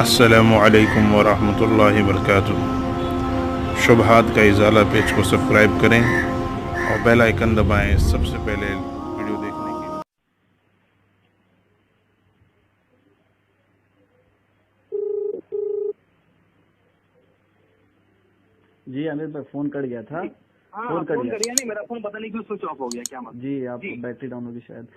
अस्सलामु अलैकुम वरहमतुल्लाहि वबरकातुहू। शुबहात का इजाला पेज को सब्सक्राइब करें और बेल आइकन दबाएं सबसे पहले वीडियो देखने के लिए। जी आमिर भाई, फोन कट गया था। फोन करिए नहीं, मेरा फोन पता नहीं क्यों स्विच ऑफ हो गया। क्या मतलब? जी आप बैटरी डाउन होगी शायद।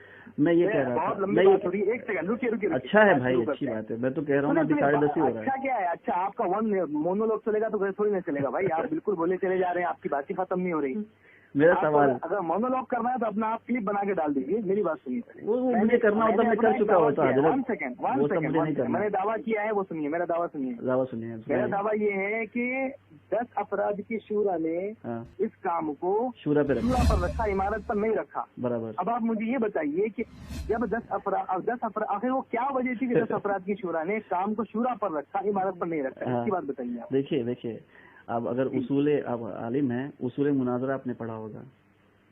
मैं ये कह रहा था, बहुत लंबी बात हो रही है। एक सेकंड रुकिए। अच्छा है भाई, अच्छी बात है। मैं तो कह रहा हूँ ना, अभी 10:30 हो रहा है। अच्छा क्या है? अच्छा आपका वन मोनोलॉग चलेगा तो घर थोड़ी नहीं चलेगा भाई। आप बिल्कुल बोले चले जा रहे हैं, आपकी बात ही खत्म नहीं हो रही। मेरा सवाल, अगर मोनोलॉग करना है तो अपना आप क्लिप बना के डाल दीजिए। मेरी बात सुनिए। वो मुझे करना होता, मैं कर चुका होता है। वन सेकंड मैंने दावा किया है, वो सुनिए। मेरा दावा सुनिए। मेरा दावा ये है कि 10 अफराद की शूरा ने इस काम को शूरा पर रखा, इमारत पर नहीं रखा। बराबर। अब आप मुझे ये बताइए कि जब 10 अफराद आखिर वो क्या वजह थी कि 10 अफराद की शूरा ने काम को शूरा पर रखा, इमारत पर नहीं रखा? इसकी बात बताइए आप। देखिए अब अगर उसूले, अब आलिम है, उसूले मुनाजरा आपने पढ़ा होगा।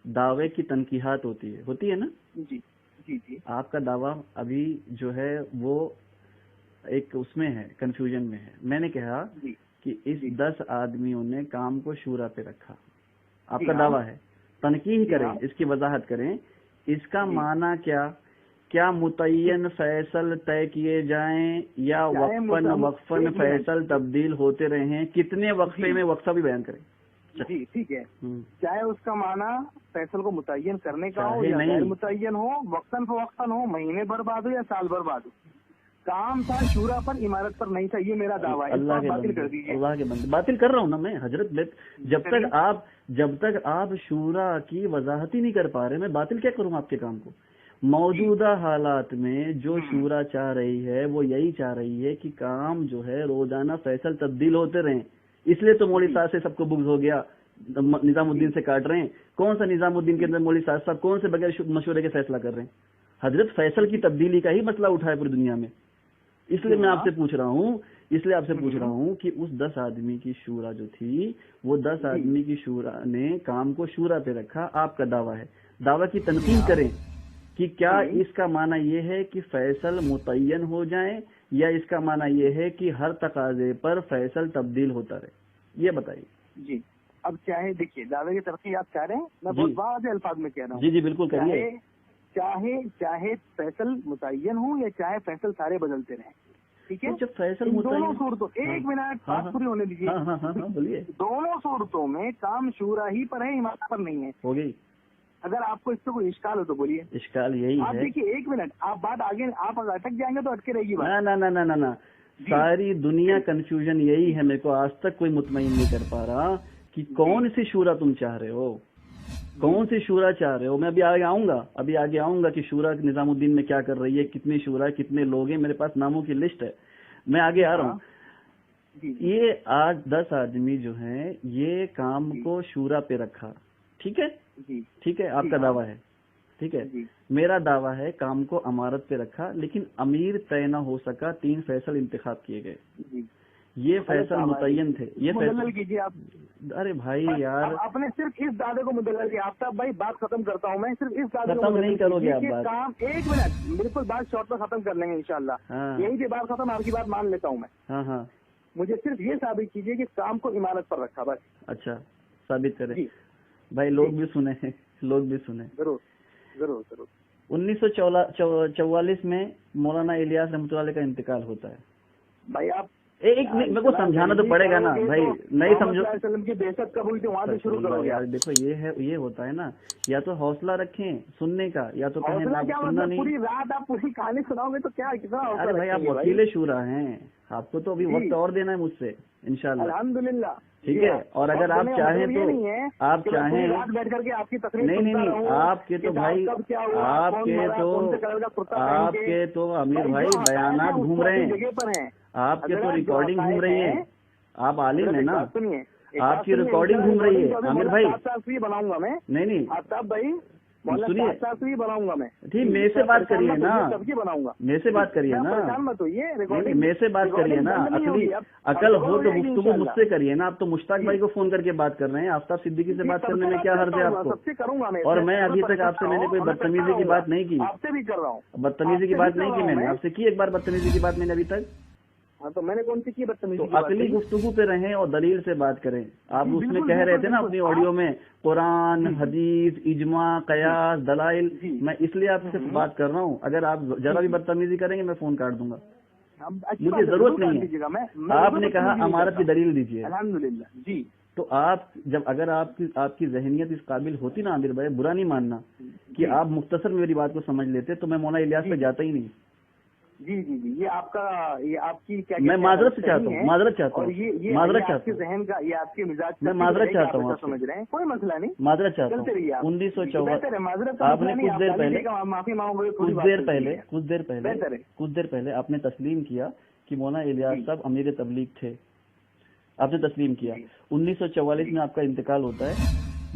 दावे की तनकीहात होती है ना? जी। आपका दावा अभी जो है वो एक उसमें है, कंफ्यूजन में है। मैंने कहा कि इस 10 आदमियों ने काम को शूरा पे रखा, आपका दावा है। तनकीह करें, इसकी वजाहत करें, इसका माना क्या मुतय्यन फैसल तय किए जाएं या वक्फन फैसल तब्दील होते रहे? कितने वक्फे में वक्फा भी बयान करें। जी ठीक है। चाहे उसका माना फैसल को मुतय्यन करने का हो या गैर मुतय्यन हो, वक्फन फवक्फन हो, महीने बर्बाद हो या साल बर्बाद हो, काम था शूरा पर, इमारत पर नहीं था। ये मेरा दावा है। अल्लाह के बातिल कर दीजिए। अल्लाह के बंदे, बातिल कर रहा हूँ ना मैं हजरत। जब तक आप शूरा की वजाहत ही नहीं कर पा रहे, मैं बातिल क्या करूँ आपके काम को? मौजूदा हालात में जो शूरा चाह रही है वो यही चाह रही है कि काम जो है रोजाना फैसल तब्दील होते रहें। इसलिए तो मौलवी साहब से सबको बुग़्ज़ हो गया, निजामुद्दीन से काट रहे हैं। कौन सा निजामुद्दीन के अंदर मौलवी साहब कौन से बगैर मशवरे के फैसला कर रहे हैं? हजरत फैसल की तब्दीली का ही मसला उठा है पूरी दुनिया में। इसलिए मैं आपसे पूछ रहा हूँ कि उस 10 आदमी की शूरा जो थी, वो 10 आदमी की शूरा ने काम को शूरा पे रखा। आपका दावा है, दावा की तनकीद करें कि क्या इसका माना ये है कि फैसल मुतय्यन हो जाए या इसका माना ये है कि हर तकाजे पर फैसल तब्दील होता रहे? ये बताइए। जी अब चाहे देखिए, दावे की तरक्की आप चाह रहे हैं, मैं बहुत वाज़ेह अल्फाज में कह रहा हूँ। जी बिल्कुल करिए। चाहे फैसल मुतय्यन हो या चाहे फैसल सारे बदलते रहे, ठीक है? तो जब फैसल दोनों सूरतों, एक मिनट बात पूरी होने दीजिए। बोलिए। दोनों सूरतों में काम शूरा ही पर है, इमारत पर नहीं है। हो गई। अगर आपको इससे कोई इश्काल हो तो बोलिए। इश्काल यही है। आप देखिए, एक मिनट, आप बात आगे, आप अगर अटक जाएंगे तो अटके रहेगी बात। ना, सारी दुनिया कंफ्यूजन यही है। मेरे को आज तक कोई मुतमईन नहीं कर पा रहा कि कौन सी शूरा तुम चाह रहे हो, कौन सी शूरा चाह रहे हो। मैं अभी आगे आऊंगा कि शूरा निजामुद्दीन में क्या कर रही है, कितनी शूरा, कितने लोग हैं। मेरे पास नामों की लिस्ट है, मैं आगे आ रहा हूँ। ये आज 10 आदमी जो हैं, ये काम को शूरा पे रखा, ठीक है। आपका दावा है, ठीक है। मेरा दावा है काम को अमारत पे रखा, लेकिन अमीर तय न हो सका, 3 फैसल इंतखाब किए गए। ये फैसल मुतय्यन थे। ये फैसल कीजिए आप। अरे भाई यार, आपने सिर्फ इस दावे को मुदल्लल किया। आफ्ताब भाई बात खत्म करता हूँ मैं, सिर्फ इस दावे को खत्म नहीं करोगे आप बात। काम, एक मिनट, बिल्कुल बात शॉर्ट में खत्म कर लेंगे इंशाल्लाह। यही से बात खत्म, आपकी बात मान लेता हूँ मैं। हाँ। मुझे सिर्फ ये साबित कीजिए कि काम को इमारत पर रखा, बस। अच्छा, साबित करें भाई। लोग भी सुने। जरूर। 1944 में मौलाना इलियास रहमतुल्लाह अलैह का इंतकाल होता है। भाई आप एक मेरे को समझाना तो पड़ेगा ना भाई, नहीं समझो। की बेइज्जत कब हुई थी, वहाँ से शुरू करो यार। देखो ये होता है ना, या तो हौसला रखें सुनने का, या तो कहें ना सुनना नहीं। पूरी रात आप पूरी कहानी सुनाओगे तो क्या, कितना? अरे भाई, आप वकीले शूरा हैं, आपको तो अभी वक्त और देना है मुझसे इंशाल्लाह। अल्हम्दुलिल्लाह, ठीक है। और अगर आप चाहें तो आप चाहें रात बैठ करके आपकी तकरीर नहीं, आपके तो भाई, आपके तो अमीर भाई बयानात घूम रहे हैं, आपके तो रिकॉर्डिंग घूम रही है। आप आलिम है ना, आपकी रिकॉर्डिंग घूम रही है अमीर भाई। बनाऊंगा मैं। नहीं आफ्ताब भाई, सुनिए, बनाऊंगा मैं। ठीक, मेरे से बात करिए ना, सबकी बनाऊंगा। मेरे से बात करिए ना, मेरे से बात करिए ना। अकल हो तो गुफ्तगू मुझसे करिए ना। आप तो मुश्ताक भाई को फोन करके बात कर रहे हैं, आफ्ताब सिद्दीकी से बात करने में क्या हर्ज है आपको? सबसे करूंगा मैं। और मैं अभी तक आपसे मैंने कोई बदतमीजी की बात नहीं की। आपसे भी कर रहा हूँ। बदतमीजी की बात नहीं की मैंने आपसे की। एक बार बदतमीजी की बात मैंने अभी तक हाँ तो मैंने कौन सी की बदतमीजी? तो अकली गुफ्तगू पे रहें और दलील से बात करें। आप उसमें कह रहे थे ना अपनी ऑडियो में कुरान, हदीस, इजमा, कयास, दलाइल, मैं इसलिए आपसे बात कर रहा हूँ। अगर आप जरा भी बदतमीजी करेंगे मैं फोन काट दूंगा, मुझे जरूरत नहीं है। आपने कहा अमारत की दलील दीजिए। अल्हम्दुलिल्लाह जी। तो आप जब अगर आपकी ज़हनियत इस काबिल होती ना आमिर भाई, बुरा नहीं मानना कि आप मुख्तसर मेरी बात को समझ लेते, तो मैं मौना इलियास पे जाता ही नहीं। जी जी जी, ये आपकी क्या, मैं माजरत चाहता हूँ, माजरत चाहता हूँ, ये माजरत चाहता आपके जहन का, ये आपके मिजाज, मैं माजरत चाहता हूँ, समझ रहे हैं, कोई मसला नहीं, माजरत चाहता हूँ। 1954 आपने कुछ देर पहले माफी मांगोगे, कुछ देर पहले आपने तस्लीम किया कि मौलाना इलियास साहब अमीर तबलीग थे, आपने तस्लीम किया। 1944 में आपका इंतकाल होता है।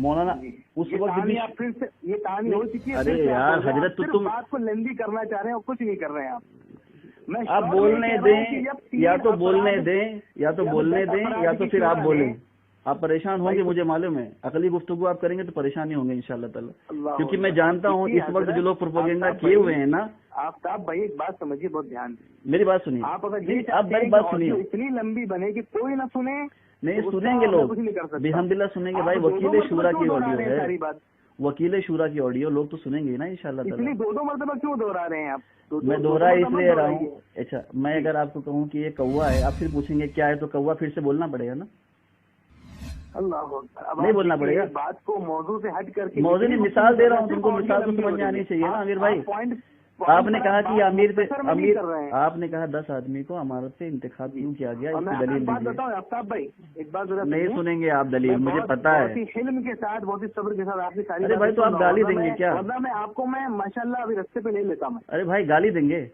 मौलाना उस वक्त भी फिर से ये कहानी हो चुकी है। अरे यार हजरत, तो तुम बात को लेंदी करना चाह रहे हैं और कुछ नहीं कर रहे हैं आप बोलने दें, या तो बोलने दें, या तो बोलने दें, या तो फिर आप बोलें। आप परेशान होंगे, मुझे मालूम है। अकली गुफ्तगू आप करेंगे तो परेशानी होंगे इंशाल्लाह ताला, क्योंकि मैं जानता हूँ इस वक्त जो लोग प्रोपेगेंडा किए हुए हैं ना। आफ्ताब भाई एक बात समझिए, बहुत ध्यान से मेरी बात सुनिए। आप अगर आप मेरी बात सुनिए, इतनी लंबी बने कि कोई ना सुने, नहीं सुनेंगे लोग, अल्हम्दुलिल्लाह सुनेंगे भाई। वकील शूरा की ऑडियो है, वकील शूरा की ऑडियो, लोग तो सुनेंगे ना इंशाल्लाह ताला। दो मरतबा क्यों दोहरा रहे हैं आप? मैं दोहरा इसलिए रहा हूँ। अच्छा, मैं अगर आपको कहूँ कि ये कौवा है, आप फिर पूछेंगे क्या है, तो कौवा फिर से बोलना पड़ेगा ना, नहीं बोलना पड़ेगा। बात को मौजू से हट करके, मौजू की मिसाल दे रहा हूँ तुमको, मिसाल तो समझ में आनी चाहिए ना आमिर भाई। आपने कहा कि अमीर पे आपने कहा 10 आदमी को अमारत से इंतखाब क्यों किया गया, इसकी दलील दीजिए। बताओ आफ्ताब भाई, एक बात नहीं सुनेंगे आप दलील, मुझे पता है। हिल्म के साथ, बहुत ही सब्र के साथ आपने सारी। अरे भाई तो आप गाली देंगे क्या? मैं आपको मैं माशाल्लाह अभी रास्ते पे ले लेता हूँ। अरे भाई गाली देंगे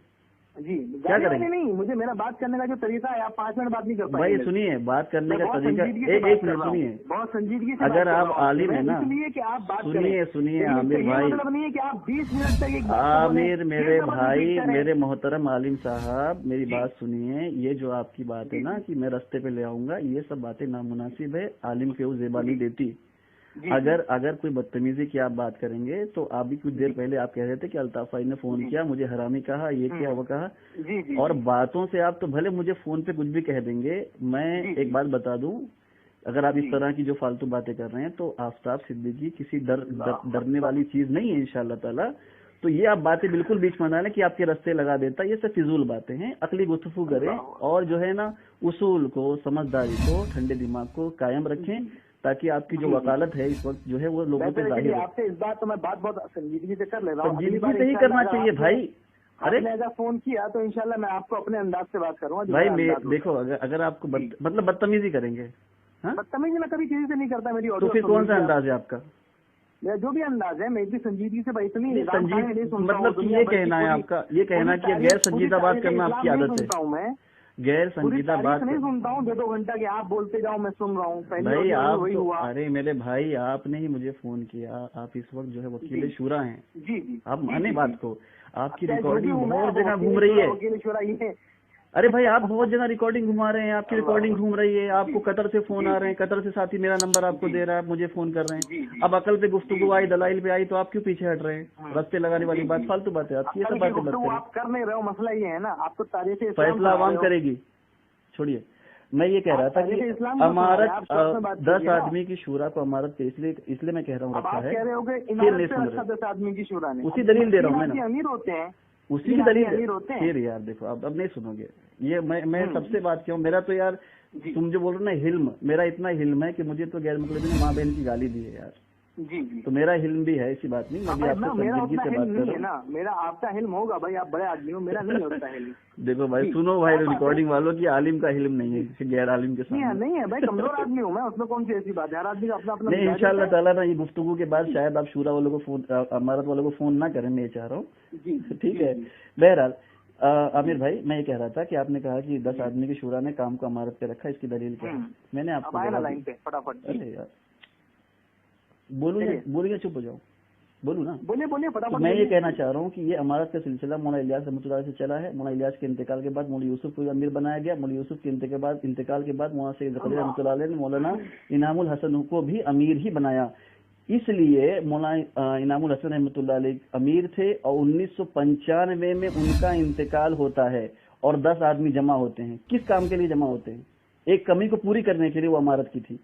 जी, क्या करेंगे? नहीं, मुझे मेरा बात करने का जो तरीका है, आप 5 मिनट बात नहीं कर पाएंगे। भाई सुनिए, बात करने का तरीका एक मिनट सुनिए, बहुत संजीदगी से। अगर आप आलिम है ना, कि आप बात सुनिए आमिर भाई, मतलब नहीं है कि आप 20 मिनट तक आमिर मेरे भाई, मेरे मोहतरम आलिम साहब, मेरी बात सुनिए। ये जो आपकी बात है ना कि मैं रास्ते पे ले आऊंगा, ये सब बातें नामुनासिब है, आलिम के वो जेबा नहीं देती। अगर कोई बदतमीजी की आप बात करेंगे तो आप भी कुछ देर पहले आप कह रहे थे कि अल्ताफ भाई ने फोन किया, मुझे हरामी कहा, ये किया, वो कहा, और बातों से आप तो भले मुझे फोन पे कुछ भी कह देंगे। मैं एक बात बता दूं, अगर आप इस तरह की जो फालतू बातें कर रहे हैं तो आफ्ताब सिद्दीकी किसी डरने वाली चीज नहीं है इंशाल्लाह ताला। तो ये आप बातें बिल्कुल बीच में ना कि आपके रास्ते लगा देता, ये सब फिजूल बातें हैं। अकली गुफ्तगू करें और जो है ना उसूल को, समझदारी को, ठंडे दिमाग को कायम रखें, ताकि आपकी जो वकालत है इस वक्त जो है वो लोगों पे जाहिर हो। आपसे इस बात तो मैं बात बहुत संजीदगी से कर ले रहा हूँ, संजीदगी से ही करना चाहिए भाई। अरे अगर फोन किया तो इंशाल्लाह मैं आपको अपने अंदाज से बात करूंगा भाई। देखो अगर आपको मतलब बदतमीजी करेंगे, बदतमीजी मैं कभी किसी से नहीं करता। मेरी तो फिर कौन सा अंदाज है आपका? मेरा जो भी अंदाज है, मैं इतनी संजीदगी से भाई इतनी मतलब ये कहना है आपका, ये कहना कि गैर संजीदा बात करना आपकी आदत है। मैं गैर संजीदा बात नहीं सुनता हूँ, 2 घंटा के आप बोलते जाओ, मैं सुन रहा हूँ। भाई आप वही हुआ। अरे मेरे भाई, आपने ही मुझे फोन किया, आप इस वक्त जो है वकील शूरा हैं। जी, आप माने बात को, आपकी रिकॉर्डिंग बहुत जगह घूम रही है। वकील शूरा ये, अरे भाई आप बहुत जगह रिकॉर्डिंग घुमा रहे हैं, आपकी रिकॉर्डिंग घूम रही है, आपको कतर से फोन आ रहे हैं, कतर से साथी मेरा नंबर आपको दे रहा है, आप मुझे फोन कर रहे हैं। अब अकल पे गुफ्तगू आई, दलाइल पे आई, तो आप क्यों पीछे हट रहे हैं? रास्ते लगाने वाली बात फालतू बात है आपकी, ये सब बातें मत करिए। आप कर नहीं रहे हो, मसला ये है ना, आपको तारीख फैसला आवाम करेगी। छोड़िए, मैं ये कह रहा था कि अमारत 10 आदमी की शूरा को अमारत पे इसलिए मैं कह रहा हूँ रखा है, फिर नहीं सुन रहे। 10 आदमी की शूरा ने उसी दलील दे रहा हूँ मैं, अमीर होते हैं, उसी की दलील फिर यार देखो अब नहीं सुनोगे। ये मैं सबसे बात क्यों, मेरा तो यार तुम जो बोल रहे हो ना हिल्म, मेरा इतना हिल्म है कि मुझे तो गैर मुकल्लिद ने माँ बहन की गाली दी है यार। जी, तो मेरा हिल्म भी है, ऐसी बात नहीं। मैं भी आपसे संजीदगी से बात कर रहा हूँ। मेरा आपका हिल्म होगा भाई, आप बड़े आदमी हो, मेरा नहीं होता हिल्म। देखो भाई, सुनो भाई रिकॉर्डिंग वालों की, आलिम का हिल्म नहीं है गैर आलिम के साथ। नहीं है भाई, कमजोर आदमी हूँ मैं, उसमें कौन सी ऐसी बात है? हर आदमी का अपना अपना। नहीं, इंशाल्लाह ताला ना ये गुफ्तगू के बाद शायद आप शूरा वालों को फोन, अमारत वालों को फोन ना करें, मैं ये चाह रहा हूँ। ठीक है, बहरहाल आमिर भाई, मैं ये कह रहा था कि आपने कहा कि 10 आदमी की शूरा ने काम को अमारत पे रखा, इसकी दलील क्या है? मैंने आपको लाइन पे फटाफट। अरे यार बोलिए, चुप हो जाओ, बोलू ना, बोलिए फटाफट। तो मैं ये कहना चाह रहा हूँ कि ये अमारत का सिलसिला मौलाना इलियास रहमतुल्लाह से चला है। मौलाना इलियास के इंतकाल के बाद मौलाना यूसुफ को अमीर बनाया गया। मौलाना यूसुफ के इंतकाल के बाद मौलाना सैयद ज़करिया रहमतुल्लाह अलैह ने मौलाना इनामुल हसन को भी अमीर ही बनाया। इसलिए मौलाना इनामुल हसन रहमतुल्लाह अलैह अमीर थे और 1995 में उनका इंतकाल होता है اور 10 आदमी जमा होते हैं, किस काम के लिए जमा होते हैं? एक कमी को पूरी करने के लिए वो इमारत की थी।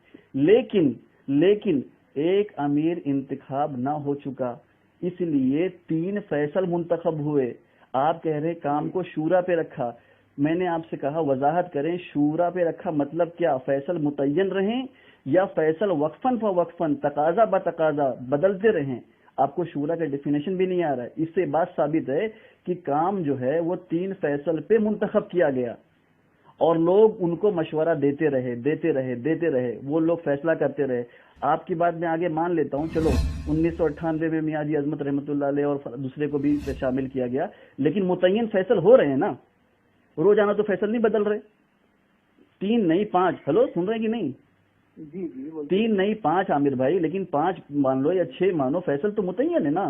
लेकिन एक अमीर इंतखाब ना हो चुका, इसलिए 3 फैसल मुंतखब हुए। आप कह रहे काम को शूरा पे रखा, मैंने आपसे कहा वजाहत करें, शूरा पे रखा मतलब क्या? फैसल मुतय्यन रहें या फैसल वक्फन फवक्फन, तकाजा ब तकाजा बदलते रहें? आपको शूरा का डेफिनेशन भी नहीं आ रहा है। इससे बात साबित है कि काम जो है वो 3 फैसल पे मुंतखब किया गया और लोग उनको मशवरा देते रहे, वो लोग फैसला करते रहे। आपकी बात मैं आगे मान लेता हूँ, चलो 1998 में मियाँ जी अजमत रहमतुल्लाह अलैह और दूसरे को भी शामिल किया गया, लेकिन मुतय्यन फैसल हो रहे हैं ना, रोजाना तो फैसल नहीं बदल रहे। 3 नहीं 5, हेलो सुन रहे हैं कि नहीं? जी 3 नहीं 5 आमिर भाई, लेकिन 5 मान लो या 6 मानो, फैसल तो मुतय्यन है ना।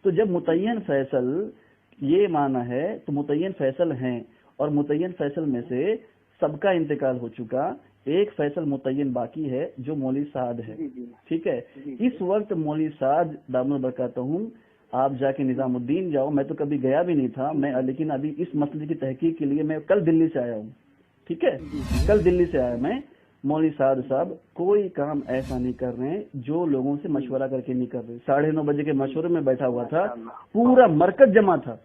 तो जब मुतय्यन फैसल ये माना है तो मुतय्यन फैसल हैं, और मुतय्यन फैसल में से सबका इंतकाल हो चुका, एक फैसल मुतय्यन बाकी है जो मौलवी साद है। ठीक है, इस वक्त मौलवी साद दामन बरकातहू, आप जाके निजामुद्दीन जाओ, मैं तो कभी गया भी नहीं था मैं, लेकिन अभी इस मसले की तहकीक के लिए मैं कल दिल्ली से आया हूँ। ठीक है, कल दिल्ली से आया मैं। मौलवी साद साहब कोई काम ऐसा नहीं कर रहे हैं जो लोगों से मशवरा करके नहीं कर रहे। 9:30 बजे के मशवरे में बैठा हुआ था, पूरा मरकज जमा था।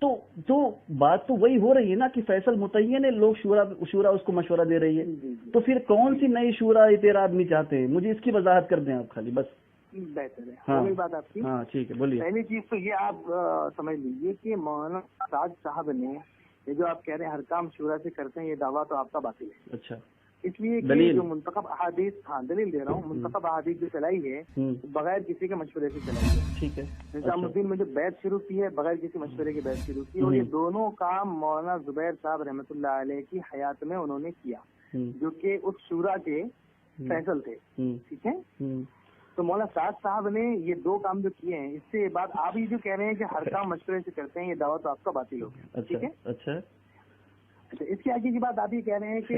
तो बात तो वही हो रही है ना कि फैसल मुतय्यन है, लोग शूरा उसको मशवरा दे रही है। तो फिर कौन सी नई शूरा 13 आदमी चाहते हैं? मुझे इसकी वजाहत कर दें आप खाली, बस बेहतर है। हाँ, वही बात आपकी। हाँ ठीक है, बोलिए। पहली चीज तो ये आप समझ लीजिए कि मौलाना साद साहब ने ये जो आप कह रहे हैं हर काम शूरा से करते हैं, ये दावा तो आपका बातिल है। अच्छा, इसलिए कि जो मुंतखब अहादीस, हाँ दलील दे रहा हूँ, मुंतखब अहादीस जो चलाई है बगैर किसी के मशवरे से चलाई है। ठीक है, निजामुद्दीन में जो बैत शुरू की है बगैर किसी मशवरे के बैत शुरू की, और ये दोनों काम मौलाना जुबैर साहब रहमतुल्लाह अलैह की हयात में उन्होंने किया, जो कि उस शूरा के फैसल थे। ठीक है, तो मौलाना साद साहब ने ये 2 काम जो किए हैं, इससे बात आप ये जो कह रहे हैं कि हर काम मशवरे से करते हैं, ये दावा तो आपका बातिल हो गया। ठीक है, अच्छा, इसके आगे की बात आप ये कह रहे हैं कि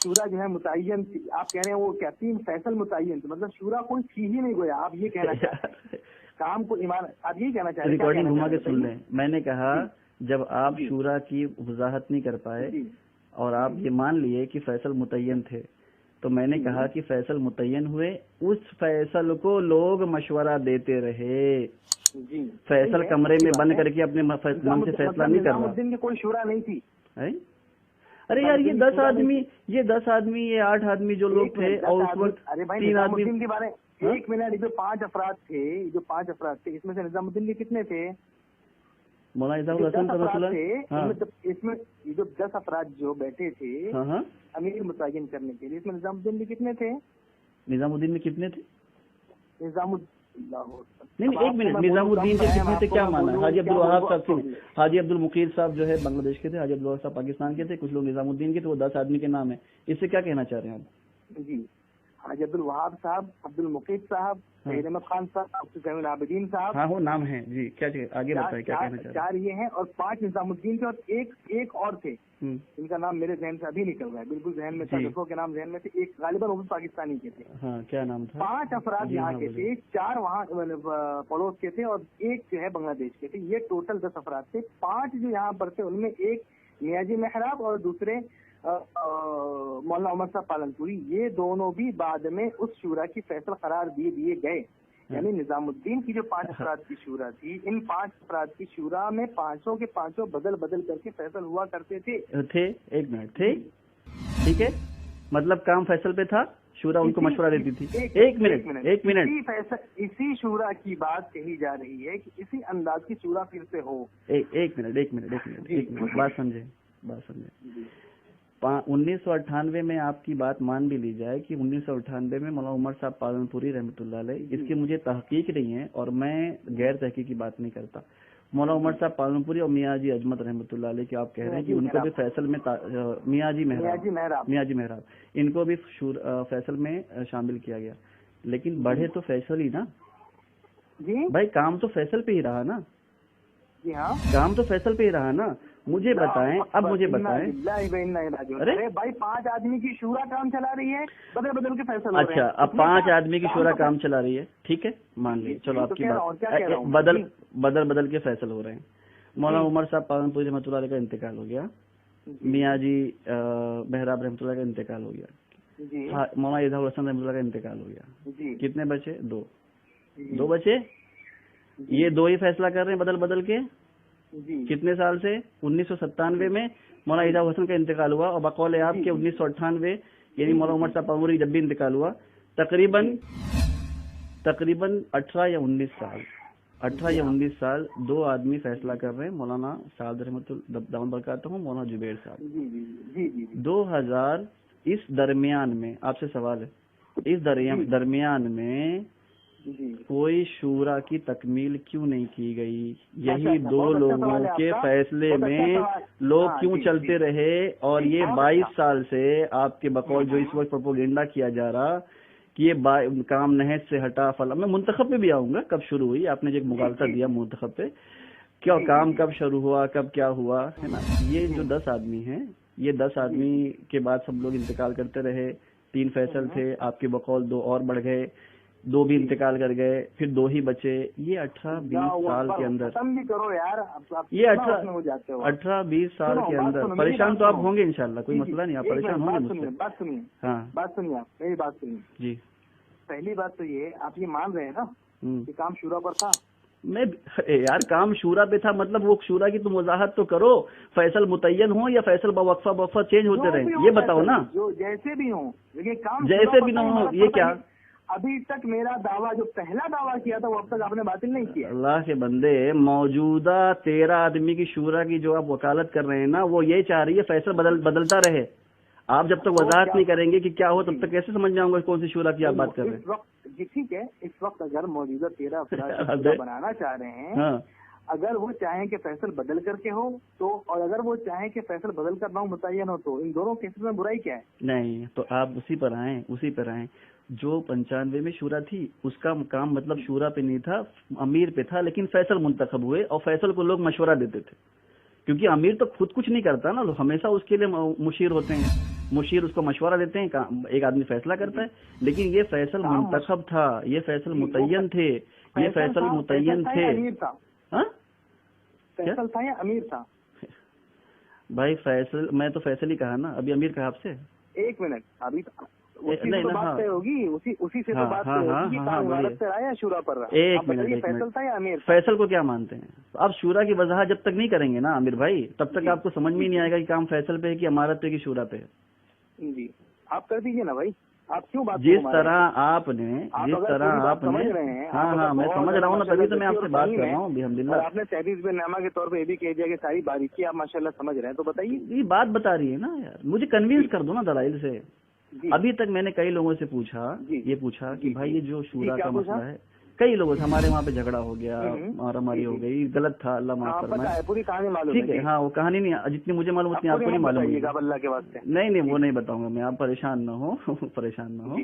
शूरा जो है मुतय्यन, आप कह रहे हैं वो क्या 3 फैसल मुतय्यन थे, मतलब शूरा कोई थी ही नहीं गोया, आप ये कहना चाहते हैं काम को ईमान, आप ये कहना चाहते हैं? रिकॉर्डिंग घुमा के सुन लें, मैंने कहा जब आप शूरा की वजाहत नहीं कर पाए और आप ये मान लिए कि फैसल मुतय्यन थे, तो मैंने कहा कि फैसल मुतय्यन हुए, उस फैसल को लोग मशवरा देते रहे। फैसल कमरे में बंद करके अपने मन से फैसला नहीं कर रहा। निजामुद्दीन की कोई शूरा नहीं थी। अरे यार ये 10 आदमी, ये 8 आदमी जो लोग थे, और उस वक्त 3 आदमी के बारे में 1 मिनट, जो 5 अफराद थे, इसमें से निजामुद्दीन के कितने थे? मौलाना इसमें ये जो 10 अफराद जो बैठे थे अमीर मुतय्यन करने के लिए, इसमें निजामुद्दीन में कितने थे? निजामुद्दीन में कितने थे? नहीं, 1 मिनट, निजामुद्दीन के कितने थे क्या माना? हाजी अब्दुल वहाब साहब, हाजी अब्दुल मुकीर साहब जो है बांग्लादेश के थे, हाजी अब्दुल वहाब साहब पाकिस्तान के थे, कुछ लोग निजामुद्दीन के थे, वो 10 आदमी के नाम है। इससे क्या कहना चाह रहे हैं आप? जी, हाजी अब्दुल वहाब साहब, अब्दुल मुकीर साहब, सैयद अहमद खान साहब, ज़ैनुल आबिदीन साहब, हाँ वो नाम है जी। क्या आगे बताए, क्या कहना चाह रहे हैं? 4 ये हैं, और 5 निजामुद्दीन थे, और एक और थे, इनका नाम मेरे जहन से अभी निकल रहा है, बिल्कुल जहन में था, दूसरों के नाम जहन में थे। एक गालिबन वो भी पाकिस्तानी के थे। हाँ, क्या नाम था? 5 अफराद यहाँ के थे, 4 वहाँ पड़ोस के थे, और 1 जो है बांग्लादेश के थे। ये टोटल 10 अफराद थे। 5 जो यहाँ पर थे उनमें एक मियाजी मेहराब और दूसरे मौलाना उमर साहब पालनपुरी, ये दोनों भी बाद में उस शूरा की फैसल करार दिए गए। यानी निजामुद्दीन की जो 5 अफराद की शूरा थी, इन 5 अफराद की शूरा में 5 के 5 बदल करके फैसल हुआ करते थे। 1 मिनट थे, ठीक है, मतलब काम फैसल पे था, शूरा उनको मशवरा देती थी। एक मिनट, इसी शूरा की बात कही जा रही है कि इसी अंदाज की शूरा फिर से हो। एक मिनट, बात समझे। 1998 में आपकी बात मान भी ली जाए कि 1998 में मौलाना उमर साहब पालनपुरी रहमतुल्लाह अलैह, इसकी मुझे तहकीक नहीं है और मैं गैर तहकीक की बात नहीं करता। मौलाना उमर साहब पालनपुरी और मियाँ जी अजमत रहमतुल्लाह अलैह की आप कह रहे हैं कि उनको भी फैसल में, मियाँ जी मेहराब इनको भी फैसल में शामिल किया गया, लेकिन बढ़े तो फैसल ही ना जी भाई, काम तो फैसल पे ही रहा ना। जी हाँ, काम तो फैसल पे ही रहा ना। मुझे बताएं, अब मुझे बताएं। अरे भाई 5 आदमी की शूरा काम चला रही है, बदल के फैसल। अच्छा, अब 5 आदमी की शूरा काम चला रही है, ठीक है, मान ली, चलो आपकी बात, बदल के फैसल हो रहे हैं। मौलाना उमर साहब पालनपुरी रहमतुल्लाह अलैह का इंतकाल हो गया, मियाँ जी बहराब रहमतुल्लाह का इंतकाल हो गया, मौलाना इजहार हसन रहमतुल्लाह का इंतकाल हो गया। कितने बचे? दो बचे। ये दो ही फैसला कर रहे हैं बदल बदल के। कितने साल से? 1997 में मौलाना इजहार हसन का इंतकाल हुआ और बकौल आपके 1998 यानी मौलाना उमर साहब पालनपुरी जब भी इंतकाल हुआ तकरीबन 18 या 19 साल 18 या 19 साल दो आदमी फैसला कर रहे हैं, मौलाना साद रहमतुल्लाह बरकातहू, मौलाना जुबैर साहब। 2000 इस दरमियान में आपसे सवाल है, इस दरमियान में कोई शूरा की तकमील क्यों नहीं की गई? यही दो लोगों के फैसले में लोग क्यों चलते रहे? और ये 22 साल से आपके बकौल जो इस वक्त प्रोपोगेंडा किया जा रहा कि ये काम नहज से हटा फला, मैं मुंतखब पे भी आऊंगा, कब शुरू हुई, आपने जो एक मुगालता दिया मुंतखब पे, क्या काम कब शुरू हुआ, कब क्या हुआ, है ना। ये जो 10 आदमी हैं, ये 10 आदमी के बाद सब लोग इंतकाल करते रहे, 3 फैसल थे, आपके बकौल 2 और बढ़ गए, 2 भी इंतकाल कर गए, फिर 2 ही बचे। ये 18-20 साल के अंदर भी करो यार, ये 18-20 साल के अंदर परेशान तो आप होंगे इंशाल्लाह, कोई मसला नहीं, आप परेशान होंगे मुझसे। बात सुनिए, हाँ बात सुनिए, आप मेरी बात सुनिए जी। पहली बात तो ये, आप ये मान रहे हैं ना कि काम शूरा पर था? मैं यार काम शूरा पे था, मतलब वो शूरा की तुम वजाहत तो करो, फैसल मुतय्यन हो या फैसल बवक्फा चेंज होते रहे, ये बताओ ना। जो जैसे भी हो, लेकिन काम जैसे भी ना हो, ये क्या अभी तक मेरा दावा, जो पहला दावा किया था वो अब तक आपने बातिल नहीं किया। अल्लाह के बंदे, मौजूदा 13 आदमी की शूरा की जो आप वकालत कर रहे हैं ना, वो ये चाह रही है फैसल बदलता रहे। आप जब तक वजाहत नहीं करेंगे कि क्या हो, तब तक कैसे समझ जाऊंगा कौन सी शूरा की आप बात कर रहे हैं? इस वक्त जी ठीक है, इस वक्त अगर मौजूदा 13 अफराद बनाना चाह रहे हैं, हाँ। अगर वो चाहें कि फैसल बदल करके हो तो, और अगर वो चाहें कि फैसल बदल कर नाम मुतय्यन हो तो, इन दोनों केसेस में बुराई क्या है? नहीं, तो आप उसी पर आए। जो 95 में शूरा थी उसका काम मतलब शूरा पे नहीं था, अमीर पे था, लेकिन फैसल मुंतखब हुए और फैसल को लोग मशवरा देते थे, क्योंकि अमीर तो खुद कुछ नहीं करता ना, लोग हमेशा उसके लिए मुशीर होते हैं, मुशीर उसको मशवरा देते हैं, एक आदमी फैसला करता है। लेकिन ये फैसल मुंतखब था, ये फैसल मुतय्यन थे, ये फैसल मुतय्यन थे। फैसल था या अमीर था? भाई फैसल, मैं तो फैसल ही कहा ना, अभी अमीर कहा आपसे। 1 मिनट, अभी बात होगी, उसी से तो बात होगी, इमारत से रहा या शूरा पर रहा? 1 मिनट, फैसल था या अमीर? फैसल को क्या मानते हैं आप? शूरा की वजाहत जब तक नहीं करेंगे ना आमिर भाई, तब तक आपको समझ में नहीं आएगा कि काम फैसल पे है कि इमारत पे कि शूरा पे है। जी आप कर दीजिए ना भाई, आप क्यों बात जिस तरह आपने हाँ मैं समझ रहा हूँ ना, तभी तो मैं आपसे बात कर रहा हूँ। अल्हम्दुलिल्लाह आपने तहरीर पे नामा के तौर पे ये भी कह दिया कि सारी बारीकी आप माशाल्लाह समझ रहे हैं, तो बताइए। ये बात बता रही है ना यार, मुझे कन्विंस कर दो ना दलाइल से। अभी तक मैंने कई लोगों से पूछा कि भाई ये जो शूरा का मसला है, कई लोगों से हमारे वहाँ पे झगड़ा हो गया, मारामारी हो गई, गलत था, अल्लाह माफ फरमाए, पूरी कहानी मालूम ठीक है। हाँ वो कहानी नहीं, जितनी मुझे मालूम उतनी आपको नहीं मालूम। अल्लाह के वास्ते नहीं वो नहीं बताऊंगा मैं, आप परेशान ना हो।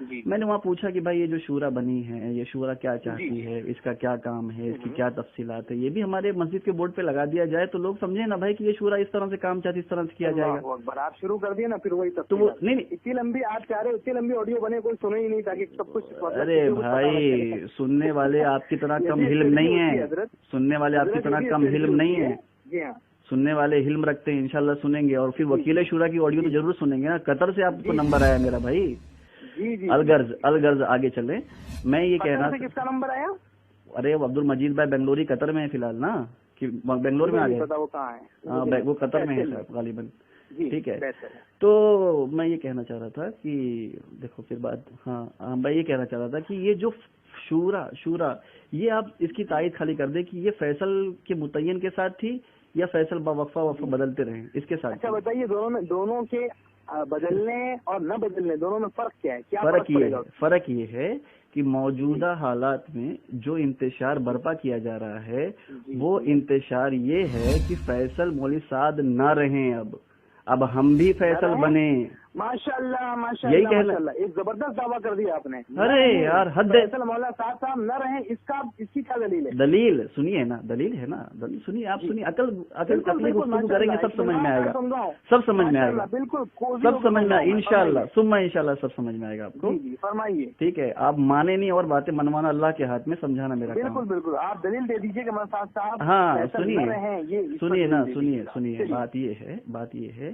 मैंने वहाँ पूछा कि भाई ये जो शूरा बनी है, ये शूरा क्या चाहती है, इसका क्या काम है, इसकी क्या तफसीलात है, ये भी हमारे मस्जिद के बोर्ड पे लगा दिया जाए तो लोग समझे ना भाई कि ये शूरा इस तरह से काम चाहती, इस तरह से किया जाएगा। आप शुरू कर दिए ना, फिर वही तो वो नहीं, इतनी लंबी आप चाह रहे, इतनी लंबी ऑडियो बने, कोई सुने ही नहीं ताकि सब कुछ। अरे भाई सुनने वाले आपकी तरह कम हिल्म नहीं है, सुनने वाले आपकी तरह कम हिल्म नहीं है। जी हाँ, सुनने वाले हिल्म रखते हैं, इंशाल्लाह सुनेंगे, और फिर वकील शुरा की ऑडियो तो जरूर सुनेंगे ना। कतर से आपको नंबर आया मेरा भाई, अलगर्ज आगे चले। मैं ये कह रहा था, किसका नंबर आया? अरे अब्दुल मजीद भाई बेंगलोरी कतर में है फिलहाल ना, कि बेंगलोर में आ गए, वो कहाँ है? हाँ वो कतर में है साहब गालिबन, ठीक है। तो मैं ये कहना चाह रहा था कि देखो फिर बात, हाँ मैं ये कहना चाह रहा था कि ये जो शूरा ये आप इसकी तायद खाली कर दे कि ये फैसल के मुतय्यन के साथ थी या फैसल वक्फा बदलते रहे इसके साथ। अच्छा बताइए, दोनों के बदलने और न बदलने दोनों में फर्क क्या है? क्या फर्क ये है कि मौजूदा हालात में जो इंतशार बर्पा किया जा रहा है वो इंतशार ये है कि फैसल मौलवी साद न रहे, अब हम भी फैसल बने, माशाल्लाह यही कहना। माशाल्लाह, एक जबरदस्त दावा कर दिया आपने। अरे यार हद है। फैसल मौला साहब न रहे, इसकी क्या दलील है? दलील सुनिए ना, दलील है ना, दलील सुनिए, आप सुनिए, अकल गुफ्तगू करेंगे सब समझ में आएगा, सब समझ में आएगा, बिल्कुल सब समझ में आएगा इंशाल्लाह, सुम्मा इंशाल्लाह सब समझ में आएगा आपको। फरमाइए। ठीक है, आप माने नहीं और बातें मनवाना अल्लाह के हाथ में, समझाना मेरा काम। बिल्कुल बिल्कुल, आप दलील दे दीजिए कि साहब। हाँ सुनिए ना, सुनिए, बात ये है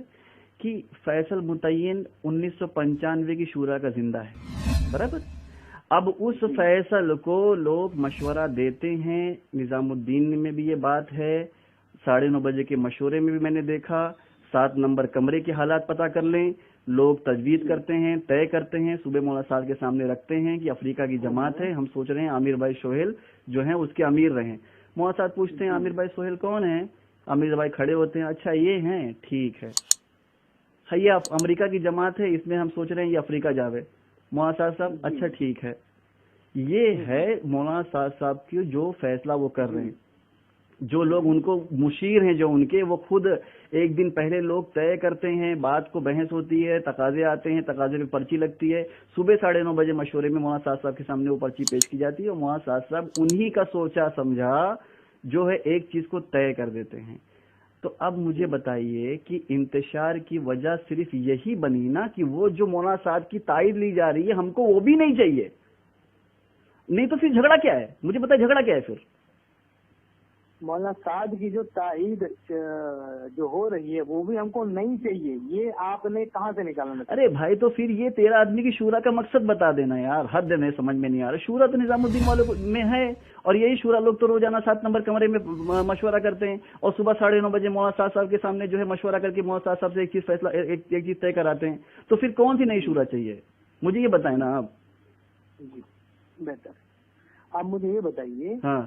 कि फैसल मुतय्यन 1995 की शूरा का जिंदा है, बराबर। अब उस फैसल को लोग मशवरा देते हैं, निजामुद्दीन में भी ये बात है, 9:30 बजे के मशवरे में भी मैंने देखा, 7 नंबर कमरे के हालात पता कर लें, लोग तजवीज़ करते हैं, तय करते हैं, सुबह मौला साहब के सामने रखते हैं कि अफ्रीका की जमात है, हम सोच रहे हैं आमिर भाई सोहेल जो हैं उसके अमीर रहें। मौला साहब पूछते हैं आमिर भाई सोहेल कौन है? आमिर भाई खड़े होते हैं, अच्छा ये हैं, ठीक है, ये अमेरिका की जमात है, इसमें हम सोच रहे हैं ये अफ्रीका जावे। मौलाना साहब अच्छा ठीक है। ये है मौलाना साहब की जो फैसला वो कर रहे हैं, जो लोग उनको मुशीर हैं, जो उनके, वो खुद एक दिन पहले लोग तय करते हैं, बात को बहस होती है, तकाजे आते हैं, तकाजे पे पर्ची लगती है, सुबह 9:30 बजे मशवरे में मौलाना साहब के सामने वो पर्ची पेश की जाती है और मौलाना साहब उन्हीं का सोचा समझा जो है एक चीज को तय कर देते हैं। तो अब मुझे बताइए कि इंतशार की वजह सिर्फ यही बनी ना कि वो जो मौलाना साहब की तायद ली जा रही है, हमको वो भी नहीं चाहिए, नहीं तो फिर झगड़ा क्या है? मुझे बताइए झगड़ा क्या है फिर? मौलाना साद की जो ताईद जो हो रही है वो भी हमको नहीं चाहिए, ये आपने कहाँ से निकाला? अरे भाई तो फिर ये 13 आदमी की शूरा का मकसद बता देना यार, हद है, समझ में नहीं आ रहा। शूरा तो निजामुद्दीन वालों में है और यही शूरा लोग तो रोजाना 7 नंबर कमरे में मशवरा करते हैं और सुबह 9:30 बजे मौलाना साहब के सामने जो है मशवरा करके मौलाना साहब से एक चीज फैसला एक चीज तय कराते हैं। तो फिर कौन सी नई शूरा चाहिए? मुझे ये बताए ना आप। जी बेहतर, आप मुझे ये बताइए। हाँ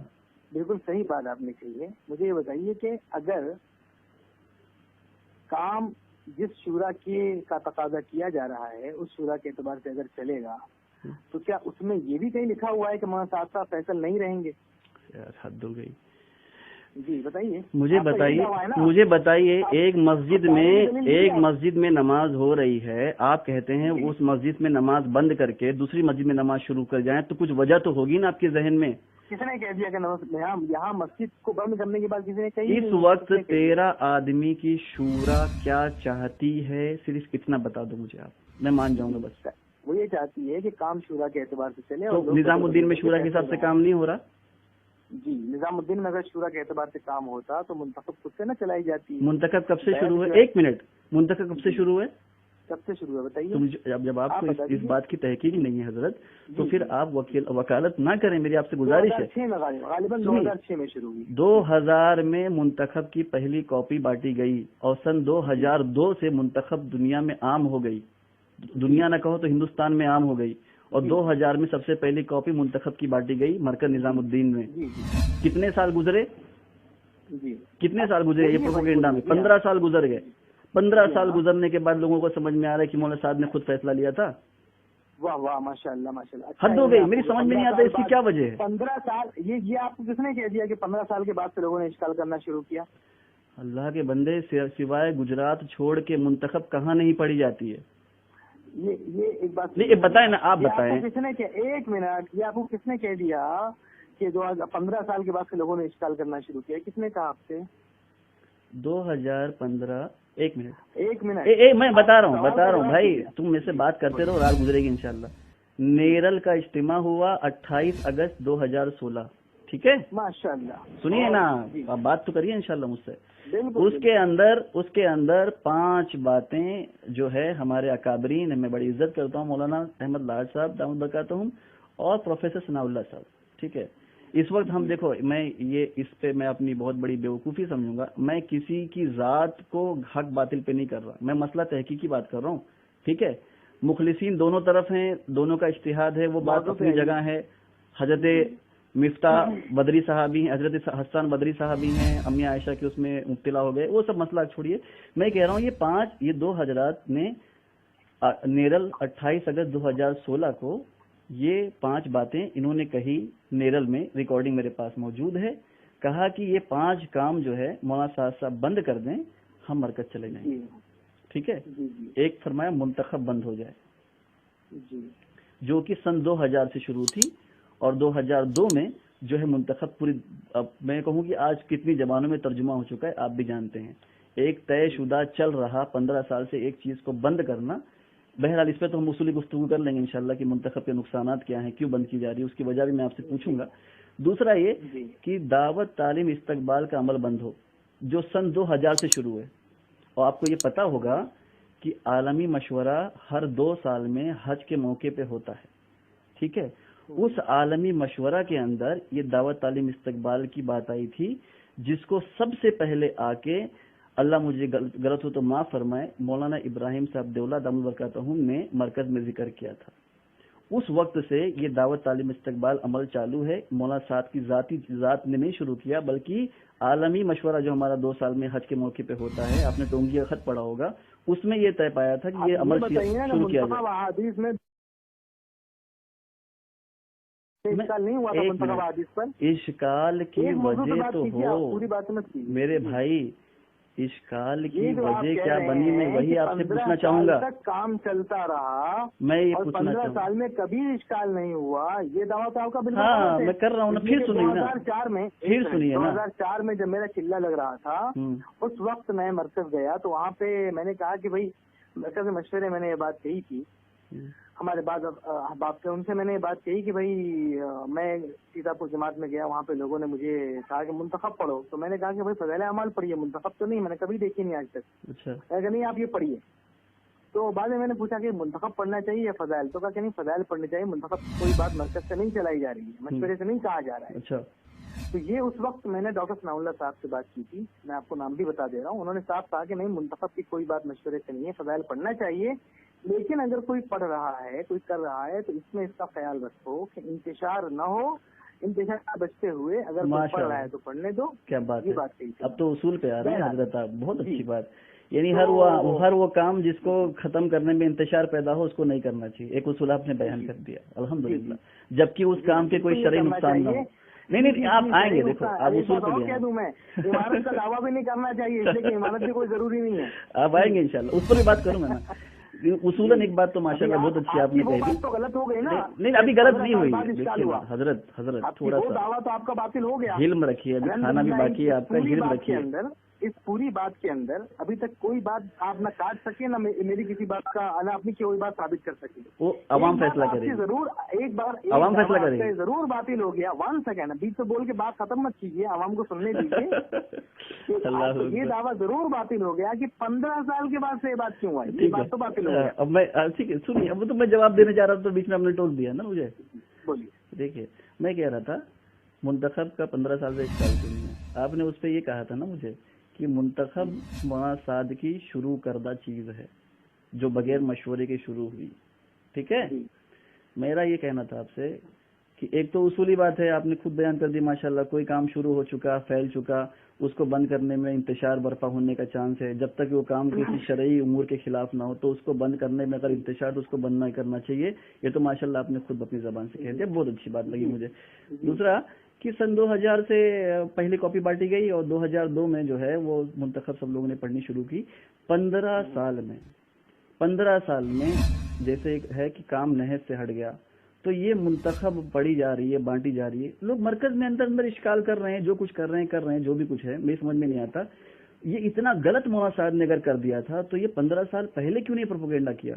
बिल्कुल सही बात आपने कही है। मुझे ये बताइए कि अगर काम जिस शूरा का तकाजा किया जा रहा है उस शूरा के एतबार से अगर चलेगा तो क्या उसमें ये भी कहीं लिखा हुआ है कि मौलाना साहब फैसल नहीं रहेंगे? यार हद हो गई। जी बताइए, मुझे बताइए एक मस्जिद में नमाज हो रही है, आप कहते हैं उस मस्जिद में नमाज बंद करके दूसरी मस्जिद में नमाज शुरू कर जाएं, तो कुछ वजह तो होगी ना आपके जहन में? किसने कह दिया कि यहाँ मस्जिद को बंद करने के बाद किसी ने कही? इस वक्त 13 आदमी की शूरा क्या चाहती है, सिर्फ इतना बता दो मुझे आप, मैं मान जाऊंगा बस। वो ये चाहती है कि काम शूरा के एतबार से चले। तो निजामुद्दीन में शूरा के हिसाब से काम नहीं हो रहा? जी, निजामुद्दीन में अगर शूरा के एतबार से काम होता तो मुंतखब खुद से न चलाई जाती है। मुंतखब कब से शुरू है? 1 मिनट, मुंतखब कब से शुरू है? कब से शुरू है बताइए? तो मुझे जब आपको इस बात की तहकीक नहीं है हजरत, तो फिर आप वकालत ना करें, मेरी आपसे गुजारिश है। 2006 में शुरू हुई। 2000 में मुंतखब की पहली कॉपी बांटी गई और सन 2002 से मुंतखब दुनिया में आम हो गई, दुनिया न कहो तो हिंदुस्तान में आम हो गई, और 2000 में सबसे पहली कॉपी मुंतखब की बांटी गई मरकज निजामुद्दीन में। कितने साल गुजरे? कितने साल गुजरे ये प्रोपेगेंडा में? 15 साल गुजर गए। 15 साल गुजरने के बाद लोगों को समझ में आ रहा है कि मौलाना साहब ने खुद फैसला लिया था। वाह वाह माशाल्लाह माशाल्लाह, हद हो गई, मेरी समझ में नहीं आता इसकी क्या वजह है। 15 साल, ये आपको किसने कह दिया कि 15 साल के बाद से लोगों ने इश्काल करना शुरू किया? अल्लाह के बंदे, सिवाय गुजरात छोड़ के मुंतखब कहाँ नहीं पढ़ी जाती है? ये एक बात नहीं, बताएं ना, आप बताएं। किसने कह, 1 मिनट, ये आपको किसने कह दिया कि 15 साल के बाद से लोगों ने इश्काल करना शुरू किया? किसने कहा आपसे? 2015। 1 मिनट मैं बता रहा हूँ भाई, तुम मेरे से बात करते रहो, रात गुजरेगी इंशाल्लाह। नेरल का इज्तिमा हुआ 28 अगस्त 2016, ठीक है? माशाल्लाह, सुनिए ना, आप बात तो करिए इंशाल्लाह मुझसे। उसके अंदर 5 बातें जो है हमारे अकाबरीन, मैं बड़ी इज्जत करता हूँ, मौलाना अहमद लाड साहब दामद बरकातहुम और प्रोफेसर सनाउल्लाह साहब, ठीक है? इस वक्त हम देखो, इस पे मैं अपनी बहुत बड़ी बेवकूफ़ी समझूंगा, मैं किसी की ज़ात को हक बातिल पे नहीं कर रहा, मैं मसला तहकीक की बात कर रहा हूँ, ठीक है? मुखलिसीन दोनों तरफ हैं, दोनों का इज्तिहाद है, वो बात अपनी जगह है। हजरत मिफ्ता बदरी साहबी, हजरत हसन बदरी साहबी हैं, अम्मी आयशा के उसमें मुब्तला हो गए, वो सब मसला छोड़िए। मैं कह रहा हूँ ये 2 हजरात ने नेरल 28 अगस्त 2016 को ये 5 बातें इन्होंने कही, नेरल में रिकॉर्डिंग मेरे पास मौजूद है। कहा कि ये 5 काम जो है मौलाना साहब बंद कर दें, हम मरकज चले जाएंगे। ٹھیک ہے. ایک فرمایا منتخب بند ہو جائے جو کہ سن 2000 سے شروع تھی اور 2002 میں جو ہے منتخب پوری، اب میں کہوں کہ آج کتنی زبانوں میں ترجمہ ہو چکا ہے آپ بھی جانتے ہیں. ایک طے شدہ چل رہا 15 سال سے ایک چیز کو بند کرنا. بہرحال اس پہ تو ہم اصولی گفتگو کر لیں گے انشاءاللہ کہ منتخب کے نقصانات کیا ہیں، کیوں بند کی جا رہی ہے، اس کی وجہ بھی میں آپ سے پوچھوں گا. دوسرا یہ کہ دعوت تعلیم استقبال کا عمل بند ہو جو سن 2000 سے شروع ہے. اور آپ کو یہ پتا ہوگا کہ عالمی مشورہ ہر 2 سال میں حج کے موقع پہ ہوتا ہے. ٹھیک ہے. اس عالمی مشورہ کے اندر یہ دعوت تعلیم استقبال کی بات آئی تھی، جس کو سب سے پہلے آ کے اللہ مجھے غلط ہو تو معاف فرمائے مولانا ابراہیم صاحب دیولہ دامت برکاتہم نے مرکز میں ذکر کیا تھا. اس وقت سے یہ دعوت تعلیم استقبال عمل چالو ہے. مولانا صاحب کی ذات نے نہیں شروع کیا بلکہ عالمی مشورہ جو ہمارا 2 سال میں حج کے موقع پہ ہوتا ہے، آپ نے ٹونگی کا خط پڑھا ہوگا، اس میں یہ طے پایا تھا کہ یہ عمل شروع کیا جائے. اشکال کی وجہ تو ہو میرے بھائی، اشکال کی وجہ کیا بنی، میں وہی آپ سے پوچھنا چاہوں گا. کام چلتا رہا میں یہ پوچھنا 15 سال میں کبھی اشکال نہیں ہوا. یہ دعویٰ تو آپ کا بالکل. ہاں میں کر رہا ہوں نا. پھر سنیے نا 2004 میں، پھر سنیے نا 2004 میں جب میرا چلہ لگ رہا تھا اس وقت میں مرکز گیا تو وہاں پہ میں نے کہا کہ بھائی مرکز میں مشورے میں نے یہ بات کہی تھی ہمارے بعض احباب سے، ان سے میں نے یہ بات کہی کہ بھائی میں سیتاپور جماعت میں گیا، وہاں پہ لوگوں نے مجھے کہا کہ منتخب پڑھو، تو میں نے کہا کہ بھائی فضائل اعمال پڑھیے، منتخب تو نہیں، میں نے کبھی دیکھی نہیں آج تک. اچھا کہ نہیں آپ یہ پڑھیے. تو بعد میں نے پوچھا کہ منتخب پڑھنا چاہیے یا فضائل، تو کہا کہ نہیں فضائل پڑھنی چاہیے، منتخب کوئی بات مرکز سے نہیں چلائی جا رہی ہے، مشورے سے نہیں کہا جا رہا ہے. اچھا. تو یہ اس وقت میں نے ڈاکٹر ثناء اللہ صاحب سے بات کی تھی، میں آپ کو نام بھی بتا دے رہا ہوں. انہوں نے صاحب کہا کہ نہیں منتخب کی کوئی بات مشورے سے نہیں ہے، فضائل پڑھنا چاہیے، لیکن اگر کوئی پڑھ رہا ہے، کوئی کر رہا ہے تو اس میں اس کا خیال رکھو کہ انتشار نہ ہو، انتشار سے بچتے ہوئے اگر کوئی پڑھ رہا ہے تو پڑھنے دو. کیا بات یہ ہے. بات کہی. اب تو اصول پہ آ رہے ہیں حضرت آپ، بہت اچھی بات. یعنی ہر وہ کام جس کو ختم کرنے میں انتشار پیدا ہو اس کو نہیں کرنا چاہیے. ایک اصول آپ نے بیان کر دیا الحمدللہ، جبکہ اس کام کے کوئی شرعی نقصان نہ ہو. نہیں آپ آئیں گے، دیکھو آپ اصول پہ کہہ دوں میں عمارت کا دعویٰ بھی نہیں کرنا چاہیے، اس لیے کہ عمارت بھی کوئی ضروری نہیں ہے. آپ آئیں گے انشاءاللہ، اس پر بھی بات کروں گا نا. اصولاً ایک بات تو ماشاءاللہ بہت اچھی آپ نے کہی. تو غلط ہو گئی نا. نہیں ابھی غلط نہیں ہوئی. حضرت تھوڑا سا دعویٰ تو آپ کا باطل ہو گیا. علم رکھیے، ابھی کھانا بھی باقی ہے آپ کا، علم رکھیے. اس پوری بات کے اندر ابھی تک کوئی بات آپ نہ کاٹ سکے نہ میری کسی بات کا نہ اپنی کوئی بات ثابت کر سکے. وہ عوام فیصلہ کرے. ضرور ایک بار عوام فیصلہ کرے. ضرور باطل ہو گیا. 1 سیکنڈ بیچ سے بول کے بات ختم مت کیجیے، عوام کو سننے دیجیے. یہ دعویٰ ضرور باطل ہو گیا کہ 15 سال کے بعد سے یہ بات کیوں آئی. یہ بات تو باطل ہو گیا. اب میں ٹھیک ہے سنیے، اب تو میں جواب دینے جا رہا تھا تو بیچ میں آپ نے ٹوک دیا نا مجھے. بولیے. دیکھیے میں کہہ رہا تھا منتخب کا 15 سال سے اشکال کیوں نہیں ہے. آپ نے اس پہ یہ کہا تھا نا مجھے کہ منتخب مولانا صاد کی شروع کردہ چیز ہے جو بغیر مشورے کے شروع ہوئی. ٹھیک ہے. میرا یہ کہنا تھا آپ سے کہ ایک تو اصولی بات ہے، آپ نے خود بیان کر دی ماشاءاللہ، کوئی کام شروع ہو چکا، پھیل چکا، اس کو بند کرنے میں انتشار برپا ہونے کا چانس ہے. جب تک وہ کام کسی شرعی امور کے خلاف نہ ہو تو اس کو بند کرنے میں اگر انتشار تو اس کو بند نہ کرنا چاہیے. یہ تو ماشاءاللہ آپ نے خود اپنی زبان سے کہہ دیا، بہت اچھی بات لگی مجھے. دوسرا کہ سن 2000 سے پہلی کاپی بانٹی گئی اور 2002 میں جو ہے وہ منتخب سب لوگوں نے پڑھنی شروع کی. 15 سال میں جیسے ایک ہے کہ کام نہج سے ہٹ گیا تو یہ منتخب پڑھی جا رہی ہے، بانٹی جا رہی ہے. لوگ مرکز میں اندر اشکال کر رہے ہیں، جو کچھ کر رہے ہیں جو بھی کچھ ہے میری سمجھ میں نہیں آتا. یہ اتنا غلط مولانا صاحب نے اگر کر دیا تھا تو یہ 15 سال پہلے کیوں نہیں پروپیگنڈا کیا.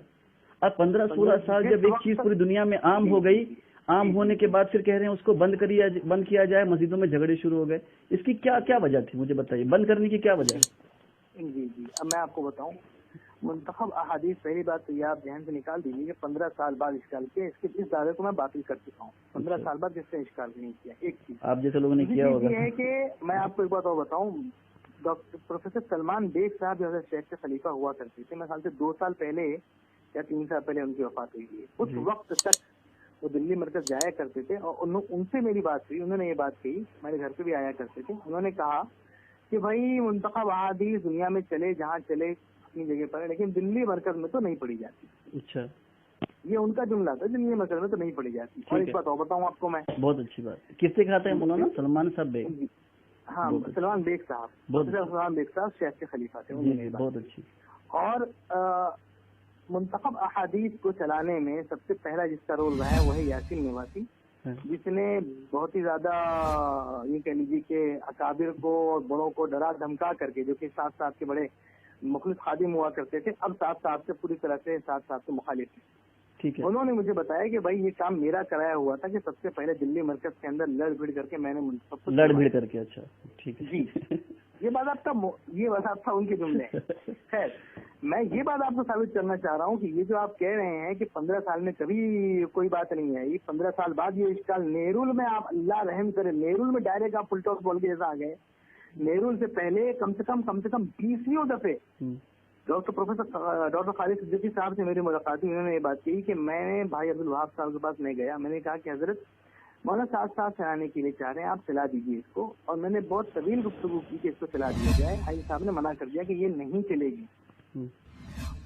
اب 15-16 سال جب ایک چیز پوری دنیا میں عام ہو گئی، عام ہونے کے بعد پھر کہہ رہے ہیں اس کو بند کیا جائے، مسجدوں میں جھگڑے شروع ہو گئے. اس کی کیا وجہ تھی مجھے بتائیے، بند کرنے کی کیا وجہ ہے؟ جی اب میں آپ کو بتاؤں. منتخب احادیث پہلی بات تو یہ آپ ذہن سے نکال دیجیے کہ 15 سال بعد اشکال کیا، اس دعوے کو میں باطل کر چکا ہوں. 15 سال بعد جس نے اشکال نہیں کیا. ایک چیز آپ جیسے لوگوں نے کیا ہوگا. یہ ہے کہ میں آپ کو ایک بات اور بتاؤں، ڈاکٹر پروفیسر سلمان بیگ صاحب جو حضرت شیخ کے خلیفہ ہوا کرتے تھے، میں خیال سے 2 سال پہلے یا 3 سال پہلے ان کی وفات ہوئی ہے. اس وقت تک وہ دلی مرکز جایا کرتے تھے اور ان سے میری بات ہوئی. انہوں نے یہ بات کہی، میرے گھر پہ بھی آیا کرتے تھے. انہوں نے کہا کہ بھائی منتخب احادیث دنیا میں چلے جہاں چلے اپنی جگہ پر، لیکن دلی مرکز میں تو نہیں پڑھی جاتی. اچھا، یہ ان کا جملہ تھا، دلی مرکز میں تو نہیں پڑھی جاتی. اور ایک بات اور بتاؤں آپ کو میں. بہت اچھی بات. کس سے کہاتے ہیں مولانا؟ سلمان صاحب بیگ. ہاں سلمان بیگ صاحب، سلمان بیگ صاحب شیخ کے خلیفہ تھے. بہت اچھی. اور منتخب احادیث کو چلانے میں سب سے پہلا جس کا رول رہا ہے وہ ہے یاسین میواتی، جس نے بہت ہی زیادہ یہ کہہ لیجیے کہ اکابر کو اور بڑوں کو ڈرا دھمکا کر کے، جو کہ ساتھ ساتھ کے بڑے مخلص خادم ہوا کرتے تھے، اب ساتھ ساتھ سے پوری طرح سے ساتھ ساتھ سے مخالف تھے. ٹھیک ہے. انہوں نے مجھے بتایا کہ بھائی یہ کام میرا کرایا ہوا تھا کہ سب سے پہلے دلی مرکز کے اندر لڑ بھیڑ کر کے میں نے لڑ بھیڑ کر کے. اچھا ٹھیک ہے جی. یہ بات آپ تھا ان کے جملے. خیر، میں یہ بات آپ کو ثابت کرنا چاہ رہا ہوں کہ یہ جو آپ کہہ رہے ہیں کہ 15 سال میں کبھی کوئی بات نہیں ہے، یہ 15 سال بعد یہ اشکال نیرول میں، آپ اللہ رحم کرے، نیرول میں ڈائریکٹ آپ فل ٹاس بول کے جیسا آ گئے. نیرول سے پہلے کم سے کم 20 دفعے ڈاکٹر خالد صدیقی صاحب سے میری ملاقات ہوئی. انہوں نے یہ بات کہی کہ میں نے بھائی عبدالوہاب صاحب کے پاس نہیں گیا. میں نے کہا کہ حضرت مولانا ساتھ ساتھ چلانے کے لیے چاہ رہے ہیں، آپ چلا دیجیے اس کو. اور میں نے بہت طویل گفتگو کی کہ اس کو چلا دیا جائے. حاجی صاحب نے منع کر دیا کہ یہ نہیں چلے گی.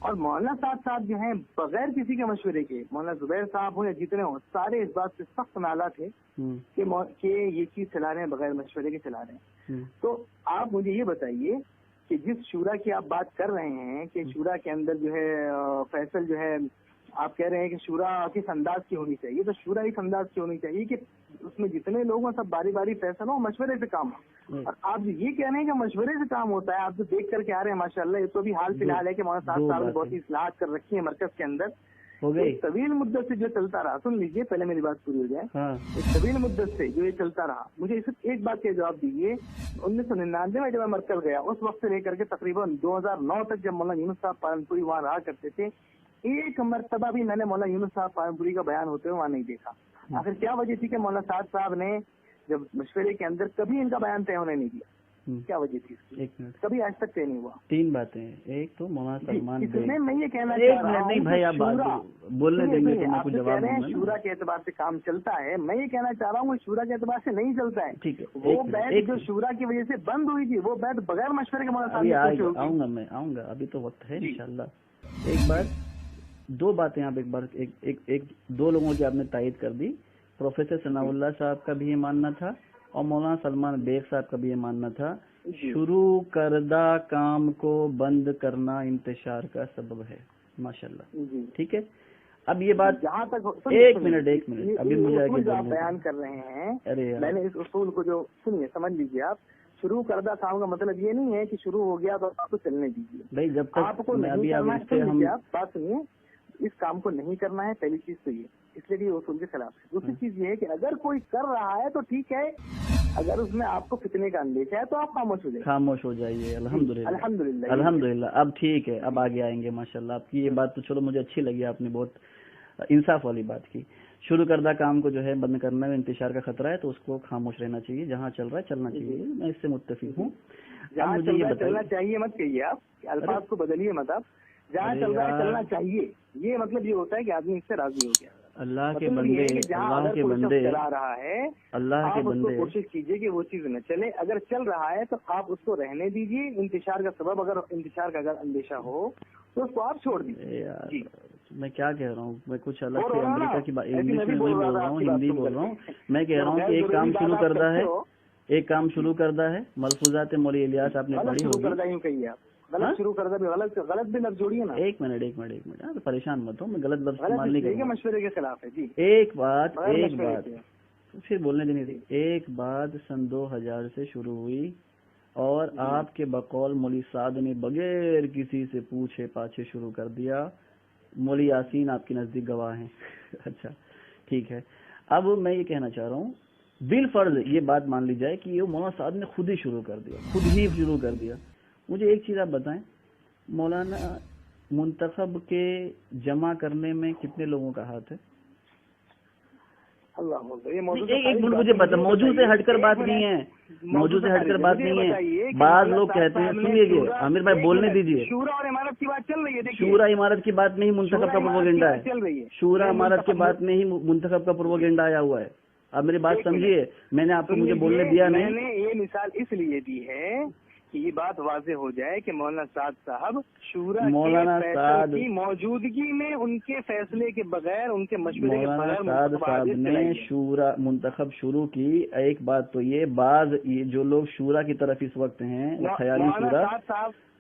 اور مولانا ساتھ ساتھ جو ہیں بغیر کسی کے مشورے کے، مولانا زبیر صاحب ہوں یا جتنے ہوں، سارے اس بات سے سخت نالا تھے کہ یہ چیز چلا رہے ہیں بغیر مشورے کے چلا رہے ہیں. تو آپ مجھے یہ بتائیے کہ جس شورا کی آپ بات کر رہے ہیں کہ شورا کے اندر جو ہے فیصل جو ہے، آپ کہہ رہے ہیں کہ شورا کس انداز کی ہونی چاہیے، تو شورا اس انداز کی ہونی چاہیے کہ اس میں جتنے لوگ ہیں سب باری باری فیصل ہو، مشورے سے کام ہو. اور آپ جو یہ کہہ رہے ہیں کہ مشورے سے کام ہوتا ہے، آپ جو دیکھ کر کے آ رہے ہیں ماشاءاللہ، یہ تو بھی حال فی الحال ہے کہ مولانا صاحب نے بہت ہی اصلاحات کر رکھی ہیں مرکز کے اندر. ایک طویل مدت سے جو چلتا رہا، سن لیجیے پہلے میری بات پوری ہو جائے. ایک طویل مدت سے جو یہ چلتا رہا، مجھے صرف ایک بات کا جواب دیجیے. 1999 میں جب میں مرکز گیا، اس وقت سے لے کر کے تقریباً 2009 تک جب مولانا یونس صاحب پالنپوری وہاں رہا کرتے تھے، ایک مرتبہ بھی میں نے مولانا یونس صاحب پالنپوری کا بیان ہوتے ہوئے وہاں نہیں دیکھا. آخر کیا وجہ تھی کہ مولانا سعد صاحب نے جب مشورے کے اندر کبھی ان کا بیان طے ہونے نہیں دیا؟ کیا وجہ تھی اس کی؟ کبھی آج تک طے نہیں ہوا. 3 باتیں ہیں. ایک تو مولانا سلمان میں یہ کہنا چاہ رہا ہوں، نہیں بھائی آپ بولنے دیں گے تو میں کچھ جواب دوں گا. شورا کے اعتبار سے کام چلتا ہے، میں یہ کہنا چاہ رہا ہوں کہ شورا کے اعتبار سے نہیں چلتا ہے. ٹھیک ہے. وہ بیعت جو شورا کی وجہ سے بند ہوئی تھی، وہ بیعت بغیر مشورے کے مولانا صاحب آؤں گا، ابھی تو وقت ہے انشاءاللہ. ایک بات، 2 باتیں آپ ایک 2 لوگوں کی آپ نے تائید کر دی. پروفیسر ثناء اللہ صاحب کا بھی یہ ماننا تھا اور مولانا سلمان بیگ صاحب کا بھی یہ ماننا تھا شروع کردہ کام کو بند کرنا انتشار کا سبب ہے. ماشاءاللہ ٹھیک ہے. اب یہ بات جہاں تک ایک منٹ ابھی مجھے بیان کر رہے ہیں، میں نے اس اصول کو جو سنیے سمجھ لیجیے. آپ شروع کردہ کام کا مطلب یہ نہیں ہے کہ شروع ہو گیا تو آپ کو چلنے دیجیے بھائی. جب تک آپ کو نہیں کرنا ہے، آپ بات سنیے، اس کام کو نہیں کرنا ہے. پہلی چیز تو یہ، اس لیے یہ اصول کے خلاف ہے. دوسری چیز یہ ہے کہ اگر کوئی کر رہا ہے تو ٹھیک ہے، اگر اس میں آپ کو فتنے کا اندیشہ ہے تو آپ خاموش ہو جائیے. الحمدللہ. اب ٹھیک ہے، اب آگے آئیں گے. ماشاءاللہ آپ کی یہ بات تو چلو مجھے اچھی لگی، آپ نے بہت انصاف والی بات کی. شروع کردہ کام کو جو ہے بند کرنا میں انتشار کا خطرہ ہے تو اس کو خاموش رہنا چاہیے. جہاں چل رہا ہے چلنا چاہیے، میں اس سے متفق ہوں. جہاں چلنا چاہیے مت کہیے، آپ الفاظ کو بدلیے مت. آپ جہاں چل رہا ہے چلنا چاہیے، یہ مطلب یہ ہوتا ہے کہ آدمی اس سے راضی ہو گیا. اللہ کے بندے، اللہ کے بندے چلا رہا ہے، اللہ کے بندے کوشش کیجیے کہ وہ چیز نہ چلے. اگر چل رہا ہے تو آپ اس کو رہنے دیجیے. انتشار کا سبب انتشار کا اگر اندیشہ ہو تو اس کو آپ چھوڑ دیجیے. میں کیا کہہ رہا ہوں، میں کچھ الگ سے امریکہ کی بات انگلش میں نہیں بول رہا ہوں، ہندی بول رہا ہوں. میں کہہ رہا ہوں کہ ایک کام شروع کردہ ہے. ملفوظات مولی الیاس آپ نے پڑھی ہوگی. غلط شروع کر دے، غلط بھی لفظ جوڑیے نا. ایک منٹ پریشان مت ہو، میں غلط لفظ استعمال نہیں کروں گا. مشورے کے خلاف ہے جی. ایک بات پھر بولنے دینی تھی. ایک بات سن 2000 سے شروع ہوئی اور آپ کے بقول مولوی سعد نے بغیر کسی سے پوچھے پاچھے شروع کر دیا. مولوی یاسین آپ کے نزدیک گواہ ہیں. اچھا ٹھیک ہے. اب میں یہ کہنا چاہ رہا ہوں، بالفرض یہ بات مان لی جائے کہ یہ مولانا صاحب نے خود ہی شروع کر دیا. مجھے ایک چیز آپ بتائیں، مولانا منتخب کے جمع کرنے میں کتنے لوگوں کا ہاتھ ہے؟ ایک منٹ مجھے بتا. موضوع سے ہٹ کر بات نہیں ہے، بعض لوگ کہتے ہیں، سنیے گے عامر بھائی بولنے دیجیے. شورا اور عمارت کی بات چل رہی ہے. شورا عمارت کی بات نہیں، منتخب کا پروپیگنڈا ہے. شورا عمارت کی بات نہیں، منتخب کا پروپیگنڈا آیا ہوا ہے. آپ میری بات سمجھیے. میں نے آپ کو مجھے بولنے دیا نہیں. میں نے یہ مثال اس لیے دی ہے کہ یہ بات واضح ہو جائے کہ مولانا سعد صاحب شورا کی موجودگی میں ان کے فیصلے کے بغیر، ان کے مشورے کے بغیر سعد صاحب نے شورا منتخب شروع کی. ایک بات تو یہ، بعض یہ جو لوگ شورا کی طرف اس وقت ہیں، خیالی شورا،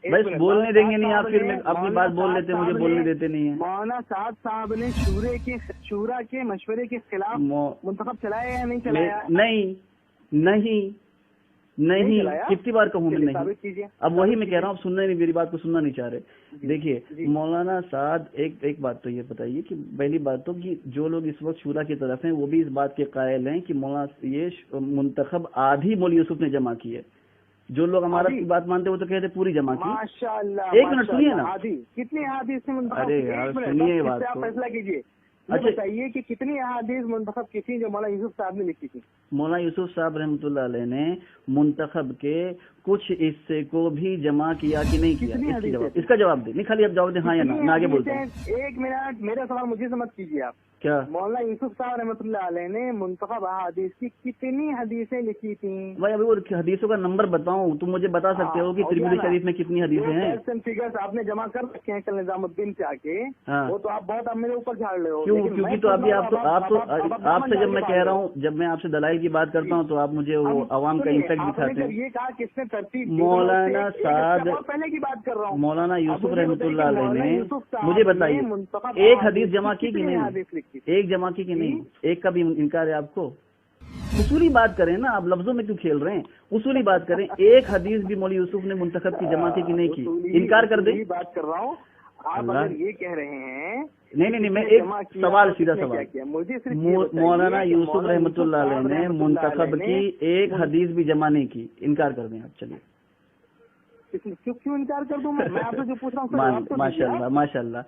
بس بولنے دیں گے نہیں آپ، پھر میں اپنی بات بول لیتے ہیں، مجھے بولنے دیتے نہیں ہیں. مولانا سعد صاحب نے شورا کے مشورے کے خلاف منتخب چلایا یا نہیں چلایا؟ نہیں کتنی بار کہوں میں نہیں. اب وہی میں کہہ رہا ہوں، آپ سننا نہیں، میری بات کو سننا نہیں چاہ رہے. دیکھیے مولانا سعد، ایک بات تو یہ بتائیے کہ پہلی بات تو کہ جو لوگ اس وقت شورا کی طرف ہیں وہ بھی اس بات کے قائل ہیں کہ مولانا یہ منتخب آدھی مولوی یوسف نے جمع کی ہے. جو لوگ ہمارا کی بات مانتے وہ تو کہتے پوری جمع کی. ماشاءاللہ، ایک منٹ سنیے نا. کتنی احادیث نے منتخب؟ ارے یار سنیے بات کو، فیصلہ کیجیے. اچھا بتائیے کہ کتنی احادیث منتخب کی تھی جو مولانا یوسف صاحب نے لکھی تھی؟ مولانا یوسف صاحب رحمۃ اللہ علیہ نے منتخب کے کچھ حصے کو بھی جمع کیا کہ نہیں کیا؟ اس کا جواب دیں، نہیں خالی آپ جواب دیں ہاں یا نا. میں آگے بولتا ہوں. ایک منٹ، میرا سوال مجھے سے مت کیجیے آپ. کیا مولانا یوسف صاحب رحمۃ اللہ علیہ نے منتخب احادیث کی کتنی حدیثیں لکھی تھیں؟ بھائی ابھی وہ حدیثوں کا نمبر بتاؤں، تم مجھے بتا سکتے ہو کہ ترمذی شریف میں کتنی حدیثیں ہیں؟ فگرز آپ نے جمع کر رکھے ہیں کل نظام الدین سے آ کے، وہ تو آپ بہت اب میرے اوپر جھاڑ رہے ہو. کیونکہ تو ابھی آپ سے جب میں کہہ رہا ہوں، جب میں آپ سے دلائل کی بات کرتا ہوں تو آپ مجھے وہ عوام کا انفیکٹ دکھاتے ہیں. یہ کہا کس نے ترتیب؟ مولانا سعد، پہلے کی بات کر رہا ہوں. مولانا یوسف رحمۃ اللہ علیہ نے مجھے بتائیے ایک حدیث جمع کی کہ نہیں؟ ایک جمع کی کہ نہیں؟ ایک کا بھی انکار ہے آپ کو؟ اصولی بات کریں نا، آپ لفظوں میں کیوں کھیل رہے ہیں؟ اصولی بات کریں. ایک حدیث بھی مولوی یوسف نے منتخب کی جمع کی کہ نہیں کی؟ انکار کر دیں. بات کر رہا ہوں. آپ اگر یہ کہہ رہے ہیں نہیں میں ایک سوال، سیدھا سوال. مولانا یوسف رحمۃ اللہ علیہ نے منتخب کی ایک حدیث بھی جمع نہیں کی، انکار کر دیں آپ. چلیے کیوں انکار کر دوں میں آپ سے جو پوچھ رہا ہوں؟ ماشاء اللہ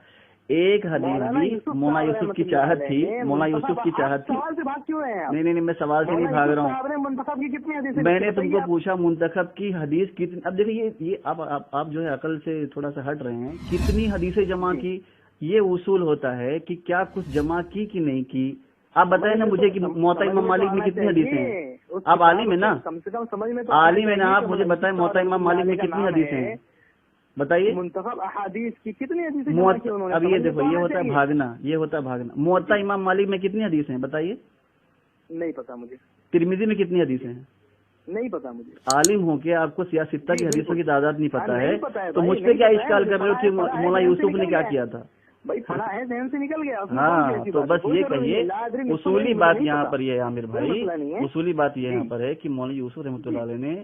ایک حدیث بھی مولانا یوسف کی چاہت تھی، مولانا یوسف کی چاہت تھی. سوال سے بھاگ کیوں رہے ہیں؟ نہیں میں سوال سے نہیں بھاگ رہا ہوں. منتخب کی کتنی حدیث؟ میں نے تم کو پوچھا منتخب کی حدیث کتنی. اب دیکھیے یہ آپ جو ہے عقل سے تھوڑا سا ہٹ رہے ہیں. کتنی حدیثیں جمع کی، یہ اصول ہوتا ہے کہ کیا کچھ جمع کی کہ نہیں کی. آپ بتائیں نا مجھے کہ موطا امام مالک میں کتنی حدیثیں ہیں؟ آپ عالم ہے نا، کم سے کم سمجھ میں عالم ہے نا آپ. مجھے بتائیں موطا امام مالک میں کتنی حدیثیں ہیں؟ بتائیے. منتخب احادیث کی کتنی حدیثیں؟ اب یہ دیکھو، یہ ہوتا ہے بھاگنا. موطا امام مالک میں کتنی حدیثیں ہیں بتائیے؟ نہیں پتا مجھے. ترمذی میں کتنی حدیثیں ہیں؟ نہیں پتا مجھے. عالم ہو کے آپ کو سیاستہ کی حدیثوں کی تعداد نہیں پتا ہے تو مجھ پہ کیا اشکال کر رہے ہو کہ مولانا یوسف نے کیا کیا تھا؟ ذہن سے نکل گیا. ہاں تو بس یہ کہیے، اصولی بات یہاں پر یہ ہے عامر بھائی، اصولی بات یہ یہاں پر ہے کہ مولانا یوسف رحمۃ اللہ علیہ نے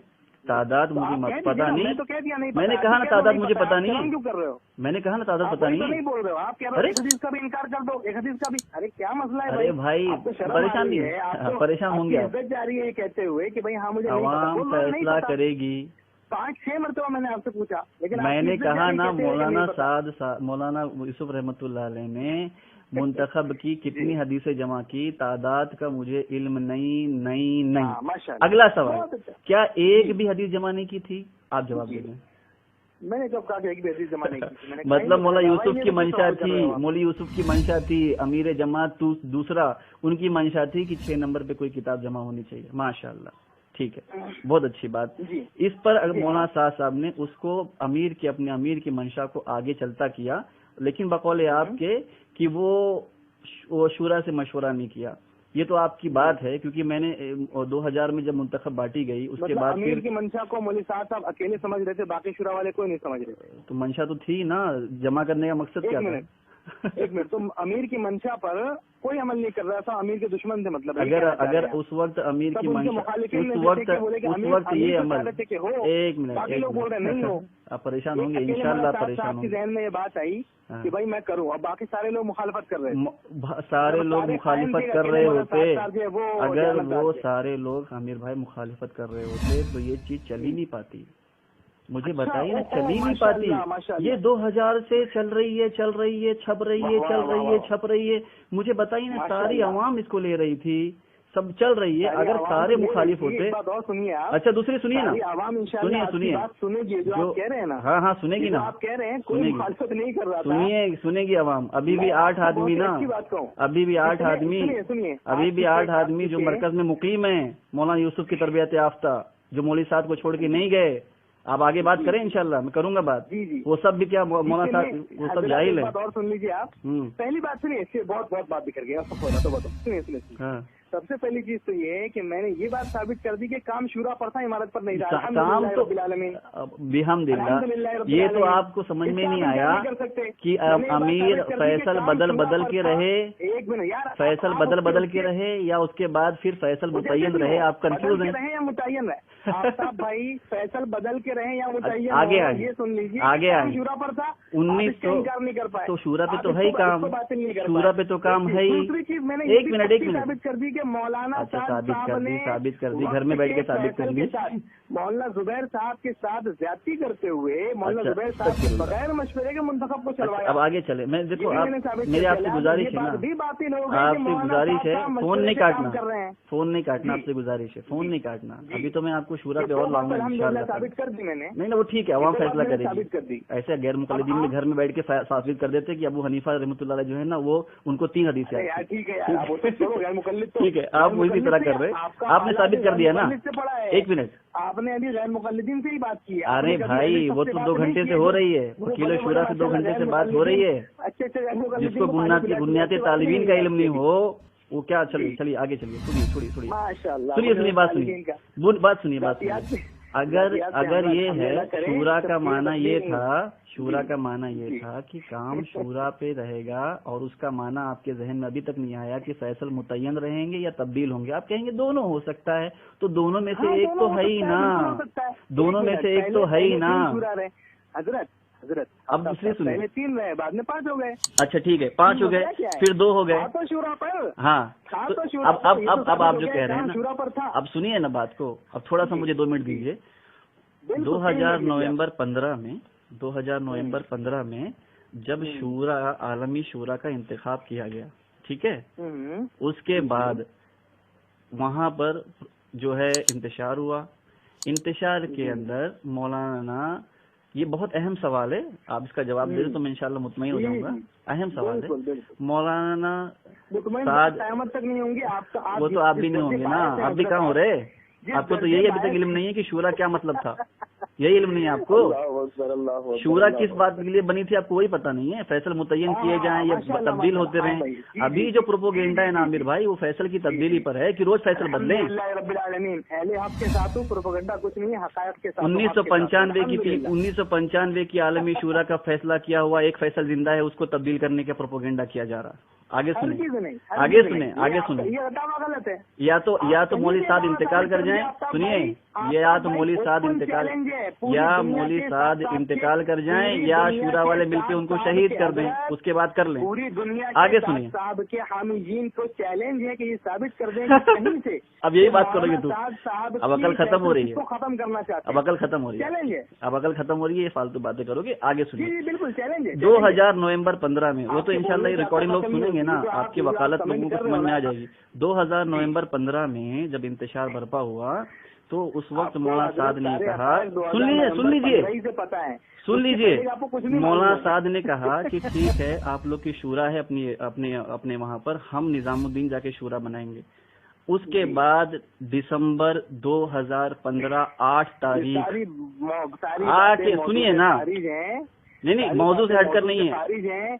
تعداد مجھے پتا نہیں. میں نے کہا نا تعداد مجھے پتا نہیں. کیوں کر رہے ہو؟ میں نے کہا نا تعداد پتا نہیں. نہیں بول رہے ہو آپ. کیا ایک حدیث کا بھی انکار کر دو، ایک حدیث کا بھی. ارے کیا مسئلہ ہے؟ ارے بھائی پریشان نہیں ہے، پریشان ہوں گے. عزت جاری ہے یہ کہتے ہوئے کہ بھائی ہاں مجھے عوام فیصلہ کرے گی. 5-6 مرتبہ میں نے آپ سے پوچھا، لیکن میں نے کہا نا مولانا یوسف رحمۃ اللہ علیہ نے منتخب کی کتنی حدیثیں جمع کی، تعداد کا مجھے علم نہیں. اگلا سوال، کیا ایک بھی حدیث جمع نہیں کی تھی؟ آپ جواب دے دیں. میں نے جب کہا کہ ایک بھی حدیث جمع نہیں کی، مطلب مولانا یوسف کی منشا تھی، مولانا یوسف کی منشا تھی، امیر جماعت دوسرا ان کی منشا تھی کہ 6 نمبر پہ کوئی کتاب جمع ہونی چاہیے. ماشاءاللہ ٹھیک ہے، بہت اچھی بات. اس پر اگر مولانا صاحب نے اس کو اپنے امیر کی منشا کو آگے چلتا کیا، لیکن بقول آپ کے کہ وہ شورا سے مشورہ نہیں کیا. یہ تو آپ کی بات ہے، کیونکہ میں نے 2000 میں جب منتخب بانٹی گئی اس کے بعد امیر کی منشا کو مولوی صاحب اکیلے سمجھ رہے تھے، باقی شورا والے کوئی نہیں سمجھ رہے تھے. تو منشا تو تھی نا، جمع کرنے کا مقصد کیا تھا؟ ایک منٹ، تم امیر کی منشا پر کوئی عمل نہیں کر رہا تھا، امیر کے دشمن تھے. مطلب اگر اس وقت امیر کی منشا، اس وقت یہ عمل، ایک منٹ نہیں ہو، آپ پریشان ہوں گے انشاءاللہ. پریشان ہوں گے. ذہن میں یہ بات آئی کہ بھائی میں کروں، اب باقی سارے لوگ مخالفت کر رہے ہیں. سارے لوگ مخالفت کر رہے ہوتے، اگر وہ سارے لوگ امیر بھائی مخالفت کر رہے ہوتے تو یہ چیز چل ہی نہیں پاتی. مجھے بتائیے نا، چل ہی نہیں پاتی. یہ 2000 سے چل رہی ہے، چھپ رہی ہے. مجھے بتائیے نا، ساری عوام اس کو لے رہی تھی، سب چل رہی ہے. اگر سارے مخالف ہوتے. اچھا دوسری سنیے نا، سنیے جو کہہ رہے ہیں نا. ہاں سنے گی نا، آپ کہہ رہے ہیں کوئی مخالفت نہیں کر رہا. سنے گی عوام. ابھی بھی 8 آدمی نا، ابھی بھی 8 آدمی جو مرکز میں مقیم ہیں، مولانا یوسف کی تربیت یافتہ، جو مولوی صاحب کو چھوڑ کے نہیں گئے. آپ آگے بات کریں انشاءاللہ، میں کروں گا بات. وہ سب بھی کیا مولانا صاحب وہ سب جاہل ہے. اور سن لیجیے آپ. پہلی بات سنیے، اس سے بہت بات بکر گیا. سب سے پہلی چیز تو یہ ہے کہ میں نے یہ بات ثابت کر دی کہ کام شورا پر تھا، عمارت پر نہیں تھا۔ کام تو الحمدللہ، یہ تو آپ کو سمجھ میں نہیں آیا کہ امیر فیصل بدل کے رہے، ایک منٹ یار، فیصل بدل کے رہے یا اس کے بعد پھر فیصل متعین رہے؟ آپ کنفیوز ہیں یا متعین رہے آفتاب بھائی، فیصل بدل کے رہے یا متعین؟ آگے یہ سن لیجیے، آگے شورا پر تھا، 19 نہیں کر پائے تو شورا پہ تو ہے ہی کام، شورا پہ تو کام ہے ہی۔ دوسری چیز میں نے ایک منٹ ثابت کر دی کہ مولانا ثابت کر دی گھر میں بیٹھ کے ثابت کر دی، مولانا زبیر صاحب کے ساتھ زیادتی کرتے ہوئے مولانا زبیر صاحب کے بغیر مشورے کے منتخب کو چلوایا۔ اب آگے چلے، میں دیکھو میری آپ سے گزارش ہے نا، آپ سے گزارش ہے فون نہیں کاٹنا، فون نہیں کاٹنا، آپ سے گزارش ہے فون نہیں کاٹنا۔ ابھی تو میں آپ کو شورا پہ اور لاؤں گا انشاءاللہ، ثابت کر دی میں نے۔ نہیں وہ ٹھیک ہے، عوام فیصلہ کرے گی۔ ایسے غیر مقلدین میں گھر میں بیٹھ کے ثابت کر دیتے کہ ابو حنیفہ رحمۃ اللہ علیہ جو ہے نا وہ ان کو 3 حدیث ہے۔ ٹھیک ہے ٹھیک ہے، آپ وہی طرح کر رہے، آپ نے ثابت کر دیا نا۔ ایک منٹ، آپ نے ابھی غیر مقلدین سے ہی بات کی ہے۔ ارے بھائی وہ تو 2 گھنٹے سے ہو رہی ہے، وکیل شورا سے 2 گھنٹے سے بات ہو رہی ہے۔ اچھا جس کو بنیادی طالبین کا علم نہیں ہو وہ کیا، چلیے آگے چلیے، سنیے بات سنیے۔ اگر یہ ہے شورا کا معنی یہ تھا کہ کام شورا پہ رہے گا، اور اس کا معنی آپ کے ذہن میں ابھی تک نہیں آیا کہ فیصل متعین رہیں گے یا تبدیل ہوں گے، آپ کہیں گے دونوں ہو سکتا ہے، تو دونوں میں سے ایک تو ہے ہی نا، دونوں میں سے ایک تو ہے ہی نا۔ حضرت اب دوسری سنیے، 3 رہے، بعد میں 5 ہو گئے۔ اچھا ٹھیک ہے، 5 ہو گئے، پھر 2 ہو گئے۔ تو شورا پر ہاں، اب آپ جو کہہ رہے ہیں نا، شورا پر تھا۔ اب سنیے نا بات کو، اب تھوڑا سا مجھے 2 منٹ دیجیے۔ 2000 نومبر 15 میں جب عالمی شورا کا انتخاب کیا گیا، ٹھیک ہے، اس کے بعد وہاں پر جو ہے انتشار ہوا، انتشار کے اندر مولانا، یہ بہت اہم سوال ہے، آپ اس کا جواب دے دیں تو میں انشاءاللہ مطمئن ہو جاؤں گا، اہم سوال ہے۔ مولانا قیامت تک نہیں ہوں گے وہ تو آپ بھی نہیں ہوں گے نا، آپ بھی کہاں ہو رہے، آپ کو تو یہی ابھی تک علم نہیں ہے کہ شورا کیا مطلب تھا، یہی علم نہیں ہے آپ کو۔ شورا کس بات کے لیے بنی تھی آپ کو وہی پتہ نہیں ہے، فیصل متعین کیے جائیں یا تبدیل ہوتے رہیں۔ ابھی جو پروپوگینڈا ہے نا عامر بھائی، وہ فیصل کی تبدیلی پر ہے کہ روز فیصل بدلیں۔ 1995 کی عالمی شورا کا فیصلہ کیا ہوا، ایک فیصل زندہ ہے، اس کو تبدیل کرنے کا پروپوگینڈا کیا جا رہا۔ آگے سنیں، یا تو مولوی صاحب انتقال کر جائیں، سنیے، یا تو مولوی صاحب انتقال کر جائیں یا شورا والے مل کے ان کو شہید کر دیں، اس کے بعد کر لیں۔ آگے سنیے، صاحب کے حامیین کو چیلنج ہے کہ یہ ثابت کر دیں کہیں سے۔ اب یہی بات کرو گے تو اب عقل ختم ہو رہی ہے، ختم کرنا چاہتے ہیں، اب عقل ختم ہو رہی ہے، اب عقل ختم ہو رہی ہے، یہ فالتو باتیں کرو گے۔ آگے سنیے، بالکل چیلنج ہے۔ 2000 نومبر 15 میں، وہ تو انشاءاللہ یہ ریکارڈنگ لوگ سنیں گے نا، آپ کی وکالت لوگوں کو سمجھ میں آ جائے گی۔ 2000 نومبر 15 میں جب انتشار برپا ہوا تو اس وقت مولانا سعد نے کہا، سن لیجیے، مولانا سعد نے کہا کہ ٹھیک ہے آپ لوگ کی شورا ہے اپنے وہاں پر، ہم نظام الدین جا کے شورا بنائیں گے۔ اس کے بعد دسمبر 2015 8 تاریخ، سنیے نا، نہیں موضوع سے ہٹ کر نہیں ہے،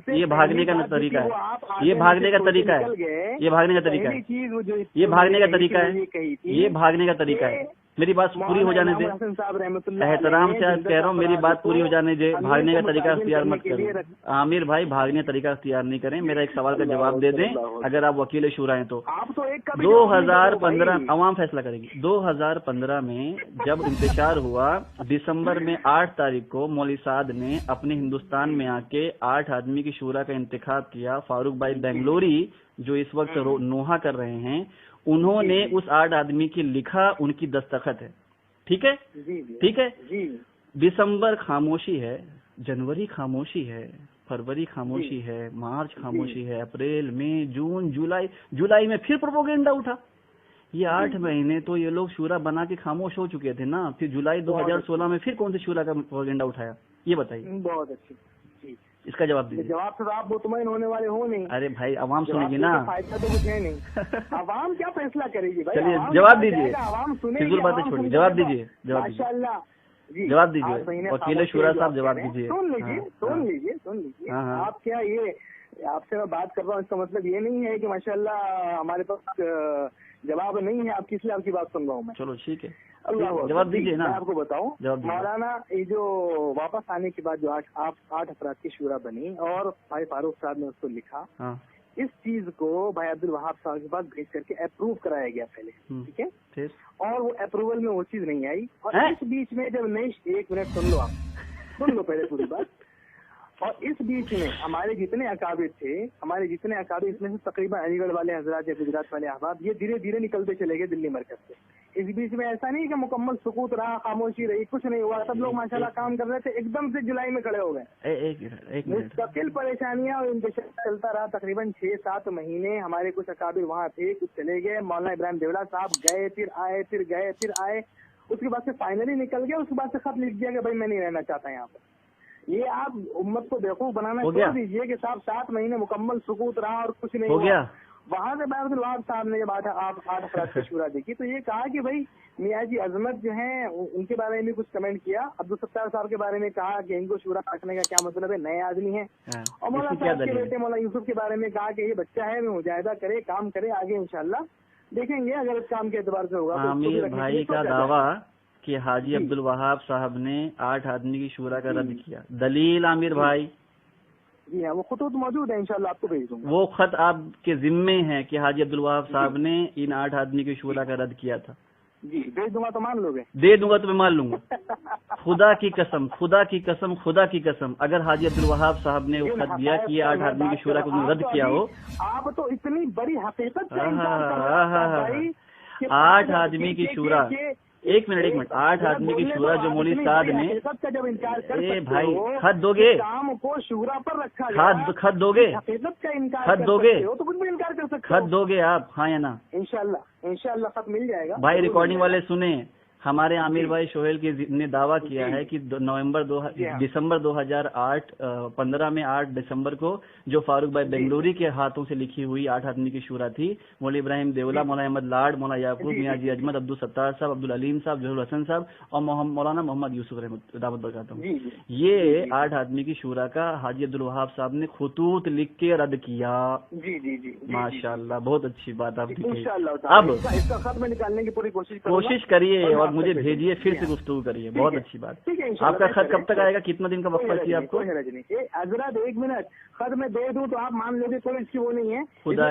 یہ بھاگنے کا طریقہ ہے، یہ بھاگنے کا طریقہ ہے، یہ بھاگنے کا طریقہ ہے، یہ بھاگنے کا طریقہ ہے، یہ بھاگنے کا طریقہ ہے۔ میری بات پوری ہو جانے دے، احترام سے کہہ رہا ہوں، میری بات پوری ہو جانے دے، بھاگنے کا طریقہ اختیار مت کریں عامر بھائی، بھاگنے کا طریقہ اختیار نہیں کریں، میرا ایک سوال کا جواب دے دیں اگر آپ وکیل شورا ہیں تو۔ 2015 عوام فیصلہ کرے گی۔ 2015 میں جب انتشار ہوا، دسمبر میں 8 تاریخ کو مولوی سعد نے اپنے ہندوستان میں آ کے 8 آدمی کی شورا کا انتخاب کیا۔ فاروق بھائی بنگلوری جو اس وقت نوحہ کر رہے ہیں، انہوں نے اس 8 آدمی کی لکھا، ان کی دستخط ہے، ٹھیک ہے، ٹھیک ہے۔ دسمبر خاموشی ہے، جنوری خاموشی ہے، فروری خاموشی ہے، مارچ خاموشی ہے، اپریل مئی جون جولائی میں پھر پروپوگینڈا اٹھا۔ یہ 8 مہینے تو یہ لوگ شورا بنا کے خاموش ہو چکے تھے نا، پھر جولائی 2016 میں پھر کون سے شورا کا پروپوگینڈا اٹھایا، یہ بتائیے۔ بہت اچھی، اس کا جواب دیجیے۔ جواب تو آپ مطمئن ہونے والے ہو نہیں۔ ارے بھائی عوام سنے گی نا، فائدہ تو کچھ ہے نہیں، عوام کیا فیصلہ کرے گی؟ چلیے جواب دیجیے، فضول باتیں چھوڑیے، جواب دیجیے، ماشاء اللہ जवाब दीजिए, वकील शूरा साहब जवाब दीजिए। सुन लीजिए। आप क्या ये आपसे मैं बात कर रहा हूँ, इसका मतलब ये नहीं है कि माशाल्लाह हमारे पास जवाब नहीं है आपकी, इसलिए आपकी बात सुन रहा हूँ मैं। चलो ठीक है, अल्लाह जवाब दीजिए ना। मैं आपको बताऊं, मौलाना ये जो वापस आने के बाद जो 8 अफराद की शूरा बनी और भाई फारूक साहब ने उसको लिखा, इस चीज को भाई अब्दुल वहाब साहब के पास भेज करके अप्रूव कराया गया पहले, ठीक है, और वो अप्रूवल में वो चीज नहीं आई। और इस बीच में जब नहीं, एक मिनट सुन लो, आप सुन लो पहले पूरी बात। और इस बीच में हमारे जितने अकाबिर थे, इसमें से तकरीबन अलीगढ़ वाले हजरात या गुजरात वाले अहबाब, ये धीरे धीरे निकलते चले गए दिल्ली मरकज से। इस बीच में ऐसा नहीं कि मुकम्मल सुकूत रहा, खामोशी रही, कुछ नहीं हुआ, सब लोग माशाल्लाह काम कर रहे थे, एकदम से जुलाई में खड़े हो गए। मुस्तकिल परेशानियां और इंतजार चलता रहा तकरीबन 6-7 महीने। हमारे कुछ अकाबिर वहाँ थे, कुछ चले गए, मौलाना इब्राहिम देवला साहब गए, फिर आए, उसके बाद से फाइनली निकल गए। उसके बाद से खत लिख दिया कि भाई मैं नहीं रहना चाहता यहाँ पर। ये आप उम्मत को बेवकूफ बनाना छोड़ दीजिए कि साहब 7 महीने मुकम्मल सुकूत रहा और कुछ नहीं हुआ। वहाँ से अब्दुल वहाब साहब ने जब 8 अफराद की शूरा देखी तो ये कहा कि भाई मियाँ जी अजमत जो हैं उनके बारे में भी कुछ कमेंट किया, अब्दुल सत्तार साहब के बारे में कहा कि इनको शूरा रखने का क्या मतलब है, नए आदमी हैं। और मौलाना साहब के बेटे मौलाना यूसुफ के बारे में कहा कि ये बच्चा है, मुजाहिदा करे, काम करे, आगे इंशाल्लाह देखेंगे अगर इस काम के एतबार से होगा। आमिर भाई का दावा कि हाजी अब्दुल वहाब साहब ने 8 आदमी की शूरा का रद्द किया, दलील आमिर भाई? जी हाँ, वो खत मौजूद है, इंशाल्लाह आपको भेज दूंगा। वो खत आपके जिम्मे है कि हाजी अब्दुल वहाब साहब ने इन 8 आदमी की शूरा का रद्द किया था? जी भेज दूंगा तो मान लोगे? दे दूंगा तो मैं मान लूंगा। खुदा की कसम अगर हाजी अब्दुल वहाब साहब ने वो खत दिया कि 8 आदमी की शूरा को रद्द किया हो। आप तो इतनी बड़ी हकीकत 8 आदमी की शूरा, एक मिनट 8 आदमी की शूरा जो मौलवी साहब ने, ए भाई खत दोगे? काम को शूरा पर रखा, खत दोगे? हकीकत का इनकार खत दोगे? तो कुछ भी इनकार कर सकते, खत दोगे आप, हाँ या ना? इंशाल्लाह खत मिल जाएगा भाई। रिकॉर्डिंग वाले सुने, हमारे आमिर भाई सोहेल ने दावा किया है कि दिसंबर 2008 15 में 8 दिसंबर को जो फारूक भाई बेंगलुरी के हाथों से लिखी हुई 8 आदमी की शूरा थी, मौलवी इब्राहिम देवला, मौलाना अहमद लाड, मौलाना याकूब, मियाँ जी अजमत, अब्दुल सत्तार साहब, अब्दुल अलीम साहब, जहूर हसन साहब और मौलाना मोहम्मद यूसुफ दावत बरकातहू, ये 8 आदमी की शूरा का हाजी अब्दुल वहाब साहब ने खुतूत लिख के रद्द किया। जी माशाल्लाह, बहुत अच्छी बात आपकी। अब इसका खत में निकालने की पूरी कोशिश करिए और मुझे भेजिए, फिर से गुफ्तगू करिए, बहुत अच्छी बात। आपका खत कब तक आएगा? कितना दिन का वक्त चाहिए आपको? हजरत 1 मिनट, खत में दे दूं तो आप मान लोगे कोई इसकी वो नहीं है। खुदा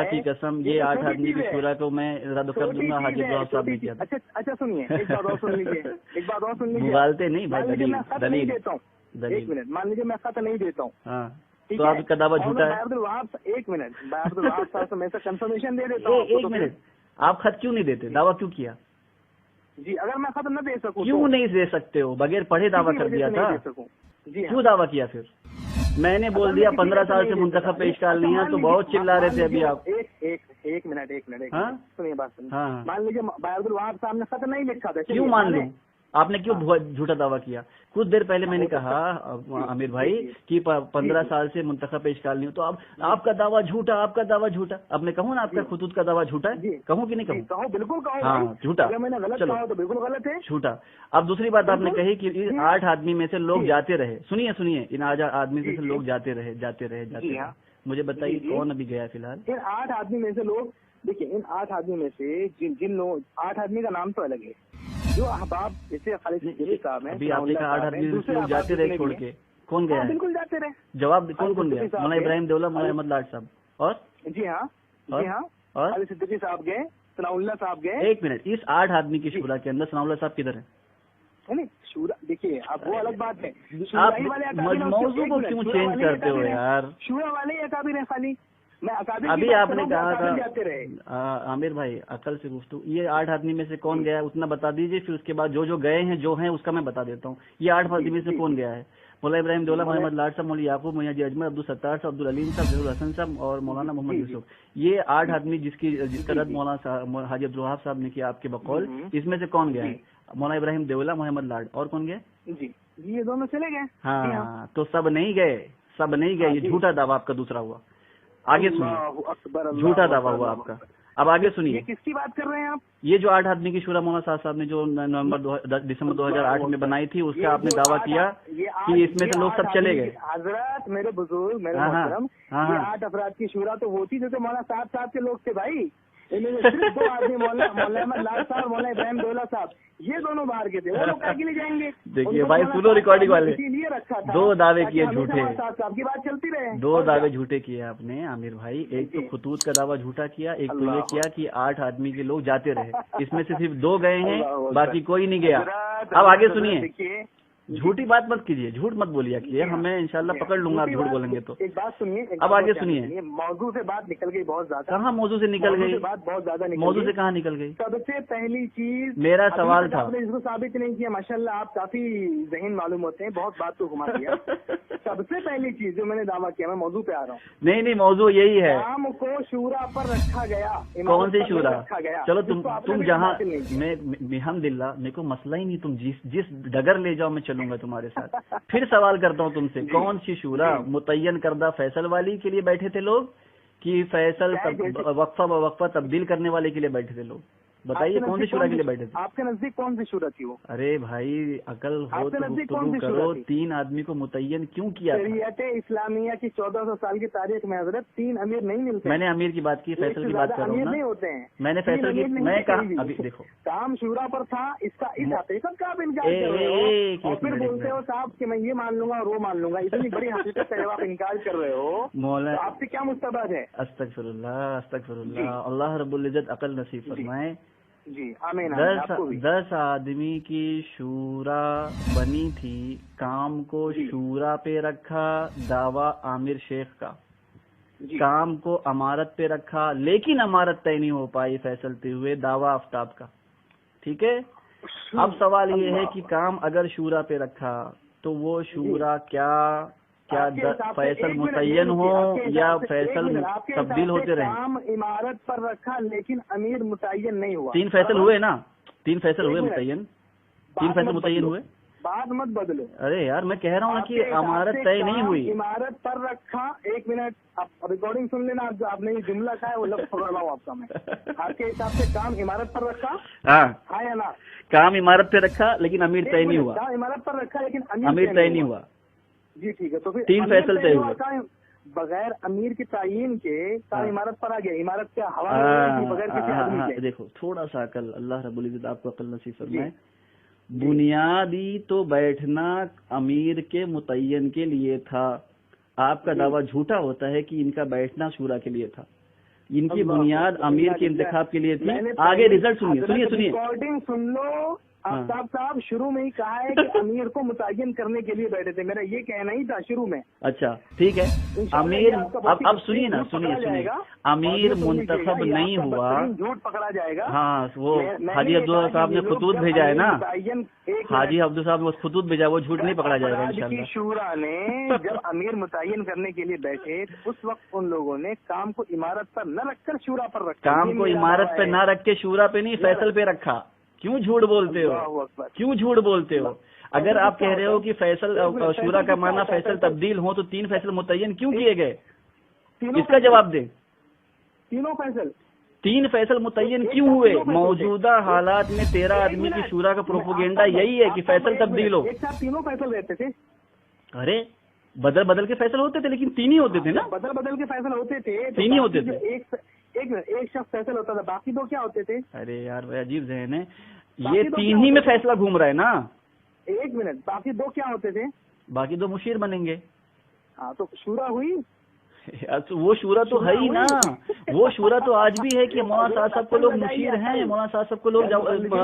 की कसम ये 8 आदमी की शूरा को मैं रद्द कर दूंगा, हाजी अब्दुल साहब ने किया। अच्छा सुनिए, एक बात और सुन लीजिए, उबालते नहीं भाई, दलील देता हूँ। 1 मिनट, मान लीजिए मैं खत नहीं देता हूँ, तो आपका दावा झूठा है। अब्दुल वहाब, 1 मिनट, अब्दुल वहाब साहब से मैं कंफर्मेशन दे देता हूँ। 1 मिनट, आप खत क्यों नहीं देते? दावा क्यों किया? जी अगर मैं खत न दे सकूं क्यों नहीं दे सकते हो? बगैर पढ़े दावा कर दिया था, क्यों दावा किया फिर? मैंने बोल दिया 15 साल से मुंतखब पे इश्काल नहीं है, तो बहुत चिल्ला रहे थे अभी आप। एक मिनट सुनिए बात सुनिए। मान लीजिए अब्दुल वहाब साहब ने खत नहीं लिखा था, क्यों मान लूं? आपने क्यों झूठा दावा किया? कुछ देर पहले मैंने कहा आमिर भाई कि 15 साल से मुंतखब पे इश्काल नहीं हो, तो अब आपका दावा झूठा, अब मैं कहूँ ना आपका खुतूत का दावा झूठा है? कहूँ कि नहीं कहूँ? कहो, बिल्कुल कहो। हाँ झूठा, मैंने गलत कहा तो बिल्कुल गलत है, झूठा। अब दूसरी बात आपने कही कि इन 8 आदमी में से लोग जाते रहे। सुनिए, इन 8 आदमी में से लोग जाते रहे। मुझे बताइए कौन अभी गया फिलहाल? इन 8 आदमी में से लोग, देखिए इन 8 आदमी में से जिन लोग, 8 आदमी का नाम तो अलग है, जो अहबाब जैसे खालिद सिद्दीकी साहब हैं, अभी आपने कहा 8 आदमी लोग जाते रहे छोड़ के, कौन गया है? बिल्कुल जाते रहे। जवाब कौन गया? मौलाना इब्राहिम देवला, मौलाना अहमद लाड साहब और जी हाँ और खालिद सिद्दीकी साहब गए, सनाउल्लाह साहब गए। 1 मिनट, इस 8 आदमी की शूरा के अंदर सनाउल्लाह साहब किधर है? नहीं शूरा, देखिए अब वो अलग बात है। आप मौजू को क्यों चेंज करते हो यार? शूरा वाले अकाबिर हैं खाली। अभी आपने कहा था आमिर भाई अकल से गुफ्तगू, ये 8 आदमी में से कौन गया है उतना बता दीजिए, फिर उसके बाद जो गए हैं जो हैं उसका मैं बता देता हूँ। ये 8 आदमी में से कौन गया है? मौलाना इब्राहिम दौला, मोहम्मद लाड साहब, मौलवी याकूब, मियाँ जी अजमत, अब्दुल सत्तार साहब, अब्दुल अलीम साहब, जहूर हसन साहब और मौलाना मोहम्मद यूसुफ। ये 8 आदमी जिसका रद्द मौलाना हाजी अब्दुल वहाब साहब ने किया आपके बकौल, इसमें से कौन गया है? मौलाना इब्राहिम देवला, मोहम्मद लाड और कौन गया? जी ये दोनों चले गए। हाँ तो सब नहीं गए, ये झूठा दावा आपका दूसरा हुआ। आगे सुनिए, झूठा दावा हुआ आपका। अब आगे सुनिए, ये किसकी बात कर रहे हैं आप? ये जो 8 आदमी की शूरा मौलाना साहब ने जो दिसंबर 2008 में बनाई थी, उसका आपने दावा किया कि इसमें से लोग सब चले गए। हजरत, मेरे बुजुर्ग, मेरे मोहतरम, ये 8 अफराद की शूरा तो वो थी जो मौलाना साहब के लोग थे भाई। इनमें सिर्फ 2 आदमी, मौलाना अहमद लाल साहब, मौलाना इब्राहिम दौला साहब, ये दोनों बाहर के थे। वो लोग क्या के लिए जाएंगे? देखिए भाई, सुनो रिकॉर्डिंग वाले, इसीलिए रखा था, 2 दावे किए झूठे, साहब की बात चलती रहे। 2 दावे झूठे किए आपने आमिर भाई। एक तो खतूत का दावा झूठा किया, एक तो ये किया कि 8 आदमी के लोग जाते रहे, इसमें से सिर्फ 2 गए हैं, बाकी कोई नहीं गया। अब आगे सुनिए, झूठी बात मत कीजिए, झूठ मत बोलिए कि हमें इंशाल्लाह पकड़ लूंगा आप झूठ बोलेंगे तो। एक बात सुनिए, अब आगे सुनिए। मौजू से बात निकल गई बहुत ज्यादा। कहाँ मौजू से निकल गई? बात बहुत ज्यादा निकल मौजू से कहाँ निकल गई? सबसे पहली चीज, मेरा सवाल था, आपने इसको साबित नहीं किया। माशाल्लाह आप काफी ज़हीन मालूम होते हैं, बहुत बात को घुमा दिया। सबसे पहली चीज जो मैंने दावा किया, मैं मौजू पे आ रहा हूँ। नहीं, मौजू यही है, काम को शूरा पर रखा गया। कौन सी शूरा? रखा गया। चलो तुम जहाँ, मैं अल्हम्दुलिल्लाह, मेरे को मसला ही नहीं, तुम जिस डगर ले जाओ मैं चलूंगा तुम्हारे साथ। फिर सवाल करता हूँ तुमसे, कौन सी शूरा? मुतय्यन करदा फैसल वाली के लिए बैठे थे लोग कि फैसल वक्फा तब्दील करने वाले के लिए बैठे थे लोग? बताइए कौन सी शूरा के लिए बैठे थे? आपके नजदीक कौन सी शूरा थी वो? अरे भाई अकल हो तो गुफ्तगू करो, 3 आदमी को मुतय्यन क्यों किया? शरीयत इस्लामिया की 1400 साल की तारीख में हजरत 3 अमीर नहीं मिलते। मैंने अमीर की बात की, फैसल की बात कर रहा हूँ ना। नहीं होते हैं, मैंने फैसल की, मैं कहा अभी देखो, काम शूरा पर था, इसका इस हकीकत का आप इनकार कर रहे हो और फिर बोलते हो साहब कि मैं ये मान लूंगा और वो मान लूंगा। इतनी बड़ी हकीकत का जब आप इनकार कर रहे हो मौला, आपसे क्या मुस्तबद है? अस्तगफिरुल्लाह, अल्लाह रब्बुल इज्जत अकल नसीब फरमाए। जी आमीन। 10 आदमी की शूरा बनी थी, काम को शूरा पे रखा, दावा आमिर शेख का, काम को अमारत पे रखा, लेकिन अमारत तय नहीं हो पाई फैसलते हुए, दावा आफ्ताब का। ठीक है, अब सवाल ये है कि काम अगर शूरा पे रखा तो वो शूरा क्या फैसल मुतय्यन हो या फैसल तब्दील होते रहे? काम इमारत पर रखा लेकिन अमीर मुतय्यन नहीं हुआ। 3 फैसल हुए ना, 3 फैसल हुए मुतय्यन, 3 फैसल मुतय्यन हुए। बात मत बदलो। अरे यार मैं कह रहा हूँ कि अमारत तय नहीं हुई। इमारत पर रखा, 1 मिनट आप रिकॉर्डिंग सुन लेना, आपने ये जुमला कहा है वो लफ्ज़ पकड़ रहा हूँ आपका मैं। आपके हिसाब से काम इमारत पर रखा, हाँ या ना? काम इमारत पे रखा लेकिन अमीर तय नहीं हुआ। काम इमारत पर रखा लेकिन अमीर तय नहीं हुआ। जी ठीक है, तो फिर 3 फैसल तय हुए बगैर अमीर की तायीन के काम इमारत पर आ गया। इमारत क्या हवा बगैर किसी आदमी के? देखो थोड़ा सा अकल, अल्लाह रब्बुल इज्जत आपको अकल नसीब फरमाए। बुनियादी तो बैठना अमीर के मुतय्यन के लिए था। आपका दावा झूठा होता है कि इनका बैठना शूरा के लिए था। इनकी बुनियाद अमीर के इंतखाब के लिए थी। आगे रिजल्ट सुनिए। रिकॉर्डिंग सुन लो। आफ्ताब साहब शुरू में ही कहा है कि अमीर को मुतय्यन करने के लिए बैठे थे, मेरा ये कहना ही था शुरू में। अच्छा ठीक है, अमीर अब सुनिए ना, सुनिए अमीर मुंतखब नहीं हुआ, झूठ पकड़ा जाएगा। हाँ वो हाजी अब्दुल साहब ने खतूत भेजा है ना, हाजी अब्दुल साहब ने खतूत भेजा, वो झूठ नहीं पकड़ा जाएगा इंशाल्लाह। शूरा ने जब अमीर मुतय्यन करने के लिए बैठे उस वक्त उन लोगों ने काम को इमारत पर न रखकर शूरा पर रखा। काम को इमारत पर न रख के शूरा पे नहीं फैसल पे रखा। क्यों झूठ बोलते हो? क्यों झूठ बोलते हो? अगर आप कह रहे हो कि फैसल शूरा का माना फैसल तब्दील हो तो 3 फैसल मुतय्यन क्यों किए गए? इसका जवाब दें। 3 फैसल मुतय्यन क्यों हुए? मौजूदा हालात में 13 आदमी की शूरा का प्रोपोगेंडा यही है कि फैसल तब्दील हो। एक साथ तीनों फैसल रहते थे। अरे बदल के फैसल होते थे, लेकिन 3 ही होते थे ना। बदल के फैसल होते थे, 3 ही होते थे। एक शख्स फैसल होता था, बाकी 2 क्या होते थे? अरे यार भाई अजीब ज़हन है, ये 3 ही में फैसला घूम रहा है ना। 1 मिनट, बाकी 2 क्या होते थे? बाकी 2 मुशीर बनेंगे। हाँ तो शूरा हुई। तो वो शूरा तो है ही ना, वो शूरा तो आज भी है कि मौलाना साहब को लोग मुशीर हैं, मौलाना साहब को लोग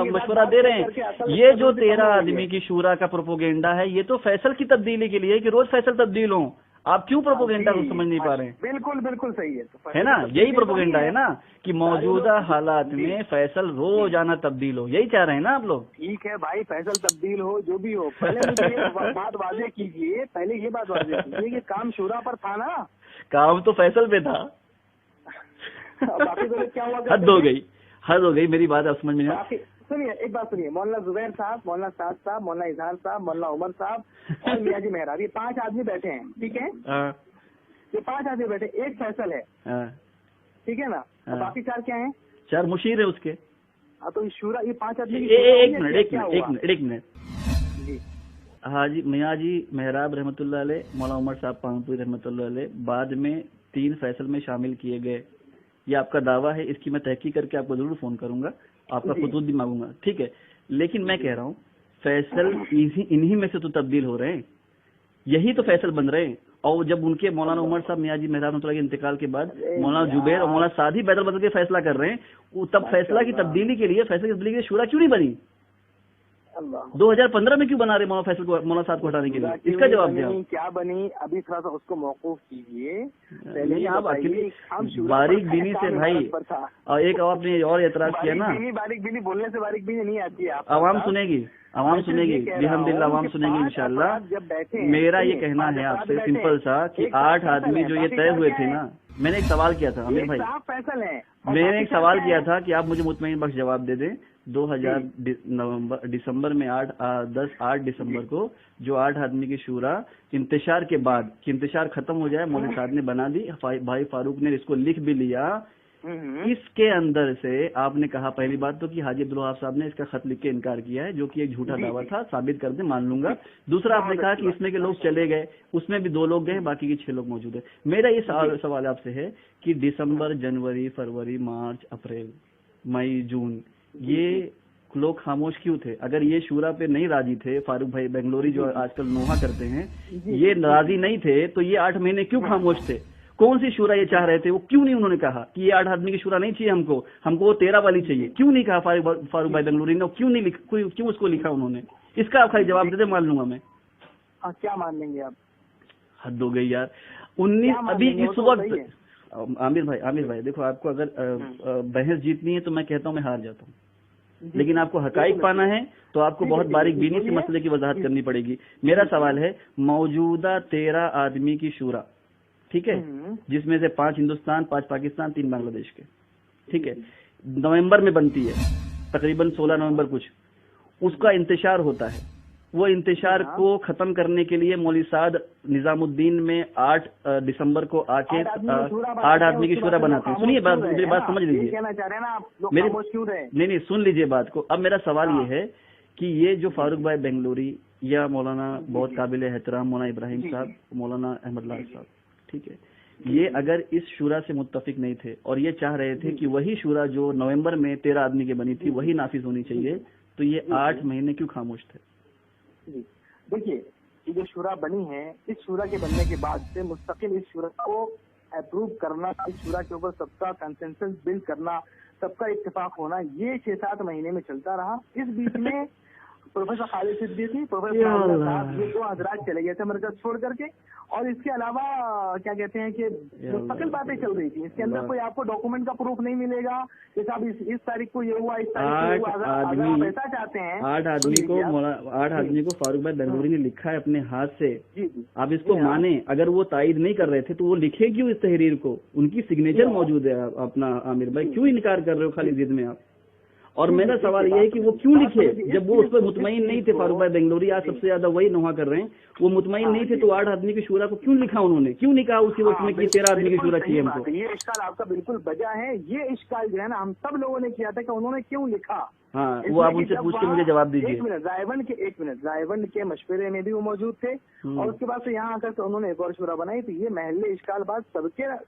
मशवरा दे रहे हैं। ये जो 13 आदमी की शूरा का प्रोपोगेंडा है, ये तो फैसल की तब्दीली के लिए कि रोज फैसल तब्दील हो। आप क्यों प्रोपोगेंडा को समझ नहीं पा रहे हैं? बिल्कुल सही है ना, यही प्रोपोगेंडा है ना कि मौजूदा हालात में फैसल रोजाना तब्दील हो, यही चाह रहे हैं ना आप लोग। ठीक है भाई, फैसल तब्दील हो जो भी हो, पहले मुझे ये बात वाज़ेह कीजिए, पहले ये बात वाज़ेह कीजिए कि काम शूरा पर था ना। काम तो फैसल पे था। बाकी तो क्या हुआ? हद हो गई, मेरी बात समझ में नहीं। सुनिए एक बात सुनिए, मौलाना जुबैर साहब, मौलाना साद साहब, मौलाना इजहार साहब, मौलाना उमर साहब और मियाँ जी मेहराब, ये 5 आदमी बैठे हैं, ठीक है? ये 5 आदमी बैठे, एक फैसल है। ठीक है ना, बाकी 4 क्या हैं? 4 मुशीर है उसके। हाँ, तो शूरा ये 5 आदमी एक मिनट जी। हाजी मियाँ जी मेहराब रहमतुल्लाह अलैह, मौलाना उमर साहब पानपुरी रहमतुल्लाह अलैह बाद में 3 फैसल में शामिल किए गए, ये आपका दावा है, इसकी मैं तहकीक करके आपको जरूर फोन करूंगा, आपका खुतूत भी मांगूंगा, ठीक है। लेकिन मैं कह रहा हूँ फैसल इन्हीं में से तो तब्दील हो रहे हैं, यही तो फैसल बन रहे हैं। और जब उनके मौलाना उमर साहब मियाँ जी मेहराब रहमतुल्लाह के इंतकाल के बाद मौलाना जुबैर और मौलाना सादी बैदल बदल के फैसला कर रहे हैं, वो तब फैसला की तब्दीली के लिए शूरा क्यों नहीं बनी? 2015 में क्यों बना रहे मौलाना साहब को हटाने के लिए? इसका जवाब दें। क्या बनी अभी थोड़ा सा उसको मौकूफ कीजिए, पहले आप बारीक बीनी से भाई, और एक आपने और एतराज किया ना, बारीक बीनी बोलने से बारीक बीनी नहीं आती है, आवाम सुनेगी बिहम्दिल्लाह आवाम सुनेगी इंशाल्लाह। जब बैठे मेरा ये कहना है आपसे सिंपल सा कि 8 आदमी जो ये तय हुए थे ना, मैंने एक सवाल किया था आमिर भाई, फैसल है, मैंने एक सवाल किया था कि आप मुझे मुतमईन बख्श जवाब दे दें। 2000 दिसंबर में 8 दिसंबर को जो 8 आदमी की शूरा इंतशार के बाद कि इंतशार खत्म हो जाए, मौलवी साहब ने बना दी, भाई फारूक ने इसको लिख भी लिया, इसके अंदर से आपने कहा पहली बात तो कि हाजी अब्दुल वहाब साहब ने इसका खत लिख के इनकार किया है, जो कि एक झूठा दावा था, साबित कर दे मान लूंगा। दूसरा आपने कहा कि इसमें के लोग चले गए, उसमें भी 2 लोग गए, बाकी के 6 लोग मौजूद है। मेरा ये सवाल आपसे है कि दिसंबर, जनवरी, फरवरी, मार्च, अप्रैल, मई, जून ये लोग खामोश क्यों थे? अगर ये शूरा पे नहीं राजी थे, फारूक भाई बेंगलोरी जो आजकल नोहा करते हैं, ये राजी नहीं थे, तो ये 8 महीने क्यों खामोश थे? कौन सी शूरा ये चाह रहे थे? वो क्यों नहीं उन्होंने कहा कि ये 8 आदमी की शूरा नहीं चाहिए हमको वो 13 वाली चाहिए? क्यों नहीं कहा फारूक भाई बेंगलोरी ने? क्यों उसको लिखा उन्होंने? इसका आप खाली जवाब दे दे, मान लूंगा मैं। क्या मान लेंगे आप? हद हो गई यार। 19 अभी इस वक्त आमिर भाई देखो, आपको अगर बहस जीतनी है तो मैं कहता हूँ मैं हार जाता हूँ, लेकिन आपको हकाइक पाना है तो आपको बहुत बारीक बीनी से मसले की वजाहत करनी पड़ेगी। मेरा सवाल है, मौजूदा 13 आदमी की शूरा, ठीक है, जिसमें से 5 हिंदुस्तान, 5 पाकिस्तान, 3 बांग्लादेश के, ठीक है, नवंबर में बनती है, तकरीबन 16 नवंबर कुछ, उसका इंतशार होता है। वो इंतशार को खत्म करने के लिए मौलवी साद निजामुद्दीन में 8 दिसंबर को आके 8 आदमी की शूरा बनाते हैं। सुनिए बात, मेरी बात समझ लीजिए, नहीं सुन लीजिए बात को। अब मेरा सवाल ये है कि ये जो फारूक भाई बेंगलोरी या मौलाना बहुत काबिल एहतराम मौलाना इब्राहिम साहब, मौलाना अहमद लाल साहब, ठीक है, ये अगर इस शूरा से मुत्तफिक नहीं थे और ये चाह रहे थे कि वही शूरा जो नवंबर में 13 आदमी की बनी थी वही नाफिज होनी चाहिए, तो ये 8 महीने क्यों खामोश थे? देखिए, ये जो शूरा बनी है, इस शूरा के बनने के बाद से मुस्तकिल इस शूरा को अप्रूव करना, इस शूरा के ऊपर सबका कंसेंसस बिल्ड करना, सबका इत्तेफाक होना, ये 6-7 महीने में चलता रहा। इस बीच में प्रोफेसर खालिद सिद्दीकी, प्रोफेसर साहब, ये 2 हजरात चले गए थे मरकज छोड़ करके, और इसके अलावा क्या कहते हैं कि मुस्तकिल बातें चल रही थी। इसके अंदर कोई आपको डॉक्यूमेंट का प्रूफ नहीं मिलेगा कि साहब इस तारीख को ये हुआ, इस तारीख को ये हुआ। अगर आप ऐसा चाहते हैं 8 आदमी को फारूक भाई बेंगलोरी ने लिखा है अपने हाथ से, आप इसको माने। अगर वो तायद नहीं कर रहे थे तो वो लिखे क्यों इस तहरीर को? उनकी सिग्नेचर मौजूद है अपना। आमिर भाई क्यों इनकार कर रहे हो खाली जिद में आप? और मेरा सवाल ये है कि वो क्यों लिखे जब वो उस पर मुतमईन नहीं थे? फारूक भाई बेंगलोरी आज सबसे ज्यादा वही नोहा कर रहे हैं, वो मुतमईन नहीं थे तो 8 आदमी की शूरा को क्यों लिखा उन्होंने? क्यों नहीं कहा उसी वक्त में कि 13 आदमी की शूरा चाहिए हमको? ये इश्काल आपका बिल्कुल बजा है। ये इश्काल जो है ना हम सब लोगों ने किया था कि उन्होंने क्यों लिखा। हाँ, वो आप उनसे पूछ के मुझे जवाब दीजिए। एक मिनट रायवंड के मशवरे में भी वो मौजूद थे, और उसके बाद से यहाँ आकर तो उन्होंने एक और शूरा बनाई। तो ये महल्ले इश्काल बात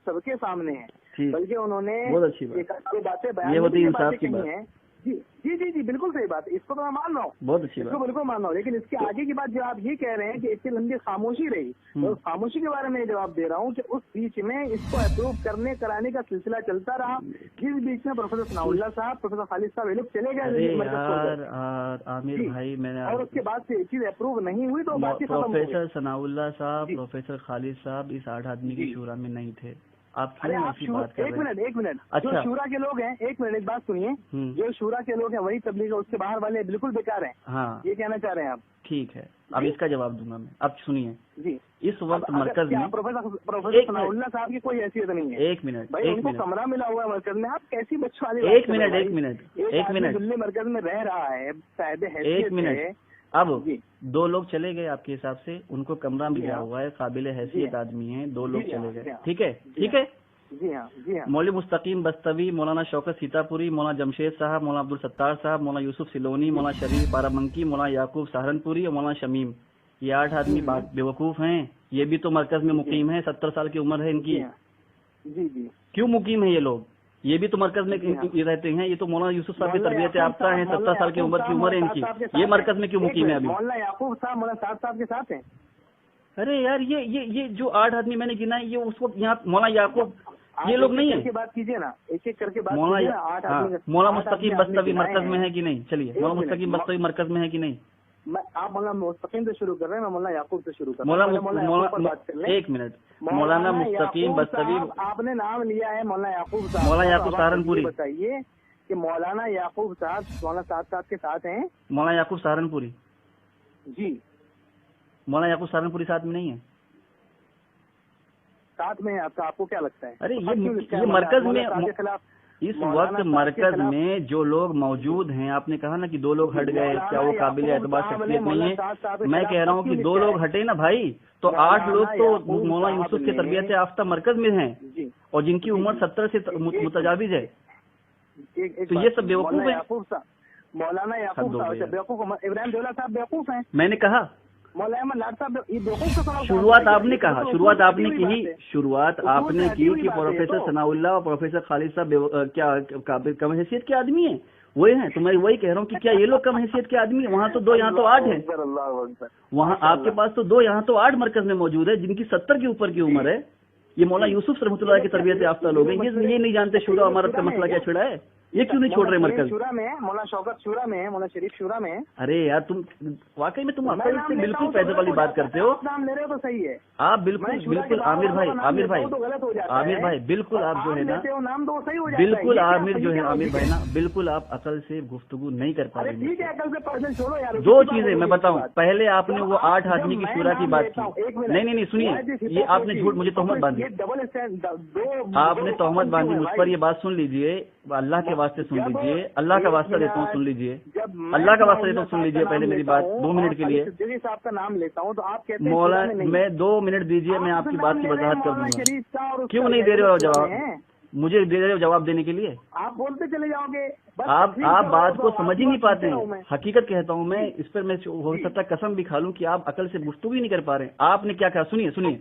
सबके सामने है, बल्कि उन्होंने बहुत अच्छी बातें बयान, ये होती इंसाफ की बात है। जी बिल्कुल सही बात है, इसको तो मैं मान रहा हूँ, बहुत अच्छी बात, इसको बिल्कुल मान रहा हूँ। लेकिन इसके आगे की बात जो आप ये कह रहे हैं कि इतनी लंबी खामोशी रही, तो खामोशी के बारे में जवाब दे रहा हूँ कि उस बीच में इसको अप्रूव कराने का सिलसिला चलता रहा। जिस बीच में प्रोफेसर सनाउल्लाह साहब, प्रोफेसर खालिद साहब ये लोग चले गए आमिर भाई, मैंने और उसके बाद से चीज अप्रूव नहीं हुई तो प्रोफेसर सनाउल्लाह साहब, प्रोफेसर खालिद साहब इस 8 आदमी की शूरा में नहीं थे। आप क्यों ऐसी बात कर रहे हैं? एक मिनट अच्छा, जो शूरा के लोग हैं, एक मिनट एक बात सुनिए, जो शूरा के लोग हैं वही तबलीग, उसके बाहर वाले बिल्कुल बेकार हैं। हाँ, ये कहना चाह रहे हैं आप? ठीक है, अब इसका जवाब दूंगा मैं। अब सुनिए जी, इस वक्त मरकज में प्रोफेसर सनाउल्लाह साहब की कोई हैसियत नहीं है। एक मिनट भाई, उनको कमरा मिला हुआ है मरकज में, आप कैसी बच्चों वाली? एक मिनट दिल्ली मरकज में रह रहा है, शायद एक मिनट। अब 2 लोग चले गए आपके हिसाब से, उनको कमरा मिला हुआ है, काबिल हैसियत आदमी है, 2 लोग चले गए, ठीक है, जी हाँ जी हाँ। मौलवी मुस्तकीम बस्तवी, मौलाना शौकत सीतापुरी, मौलाना जमशेद साहब, मौलाना अब्दुल सत्तार साहब, मौलाना यूसुफ सिलोनी, मौलाना शरीफ बाराबंकी, मौलाना याकूब सहारनपुरी और मौलाना शमीम। ये 8 आदमी बेवकूफ हैं। ये भी तो मरकज में मुकीम है, 70 साल की उम्र है इनकी। जी जी। क्यों मुकीम है ये लोग? ये भी तो मरकज में रहते हैं। ये तो मौलाना यूसुफ साहब की तरबियत याफ्ता है, 70 साल की उम्र है इनकी। ये मरकज में क्यों मुकीम है अभी? मौलाना याकूब साहब मौलाना साद साहब के साथ हैं। अरे यार ये जो 8 आदमी मैंने गिनाए, ये उस वक्त यहाँ मौलाना याकूब ये लोग नहीं है। बात कीजिए ना, एक एक करके बात मौलाना कीजिए ना। मौलाना मुस्तकीम बस्तवी मरकज में है कि नहीं? चलिए, मौलाना मुस्तकीम बस्तवी मरकज में है कि नहीं? आप मौलाना मुस्तकीम से शुरू कर रहे हैं, मैं मौलाना याकूब से शुरू कर रहा हूँ। मौलाना एक मिनट, मौलाना मुस्तकीम बस्तवी आपने नाम लिया है मौलाना याकूब साहब। मौलाना याकूब सहारनपुरी बताइए कि मौलाना याकूब साहब मौलाना साद साहब के साथ हैं? मौलाना याकूब सहारनपुरी जी। मौलाना याकूब सहारनपुरी साथ में नहीं है? साथ में आपका, आपको क्या लगता है? अरे ये मरकज में इस वक्त मरकज में जो लोग मौजूद हैं, आपने कहा ना कि 2 लोग हट गए, क्या वो काबिल एतबार शख्सियत नहीं है? मैं कह रहा हूँ कि 2 लोग हटे ना भाई, तो 8 लोग तो मौलाना यूसुफ के तरबियत याफ्ता मरकज में हैं और जिनकी उम्र 70 से मुतजाविज है। तो ये सब बेवकूफ है। मौलाना याकूब साहब बेवकूफ, इब्राहिम दौला साहब बेवकूफ हैं। मैंने कहा शुरुआत आपने कहा, शुरुआत आपने की कि प्रोफेसर सनाउल्लाह और प्रोफेसर खालिद साहब क्या कम हैसियत के आदमी हैं? वही हैं। तो मैं वही कह रहा हूँ कि क्या ये लोग कम हैसियत के आदमी हैं? वहाँ तो 2, यहाँ तो 8 है। वहाँ आपके पास तो 2, यहाँ तो 8 मरकज में मौजूद है जिनकी 70 के ऊपर की उम्र है। ये मौलाना यूसुफ रहमतुल्लाह की तरबियत याफ्ता लोग हैं। ये नहीं जानते शुरा अमारत का मसला क्या छिड़ा है? ये क्यों नहीं छोड़ रहे मरकज? शुरा में मौलाना शौकत शुरा में, मौलाना शरीफ शुरा में। अरे यार तुम वाकई में तुम अकल से बिल्कुल पैदल वाली बात करते हो। नाम ले रहे हो तो सही है। आप बिल्कुल आमिर भाई बिल्कुल आप जो है ना, नाम दो सही हो जाता है। बिल्कुल आमिर जो है आमिर भाई ना, बिल्कुल आप अकल से गुफ्तगू नहीं कर पा रहे। ठीक है, अकल से पर्सन छोड़ो यार। 2 चीजें मैं बताऊं। पहले आपने वो 8 आदमी की शुरा की बात की। नहीं सुनिए, ये आपने झूठ मुझे तोहमत बांधी। आपने तोहमत बांधी मुझ पर। ये बात सुन लीजिए, अल्लाह के वास्ते सुन लीजिए, अल्लाह का वास्ता देता हूँ, सुन लीजिए, अल्लाह का वास्ता देता हूँ, सुन लीजिए पहले मेरी बात 2 मिनट के लिए। साहब का नाम लेता हूँ तो आप कहते हैं मौलाना, मैं 2 मिनट दीजिए, मैं आपकी बात की वजाहत कर दूंगा। क्यों नहीं दे रहे हो जवाब? मुझे दे रहे हो जवाब देने के लिए? आप बोलते चले जाओगे। आप बात को समझ ही नहीं पाते हैं। हकीकत कहता हूँ मैं, इस पर मैं हो सकता कसम भी खा लूं कि आप अकल से गुफ्तगू ही नहीं कर पा रहे हैं। आपने क्या कहा? सुनिए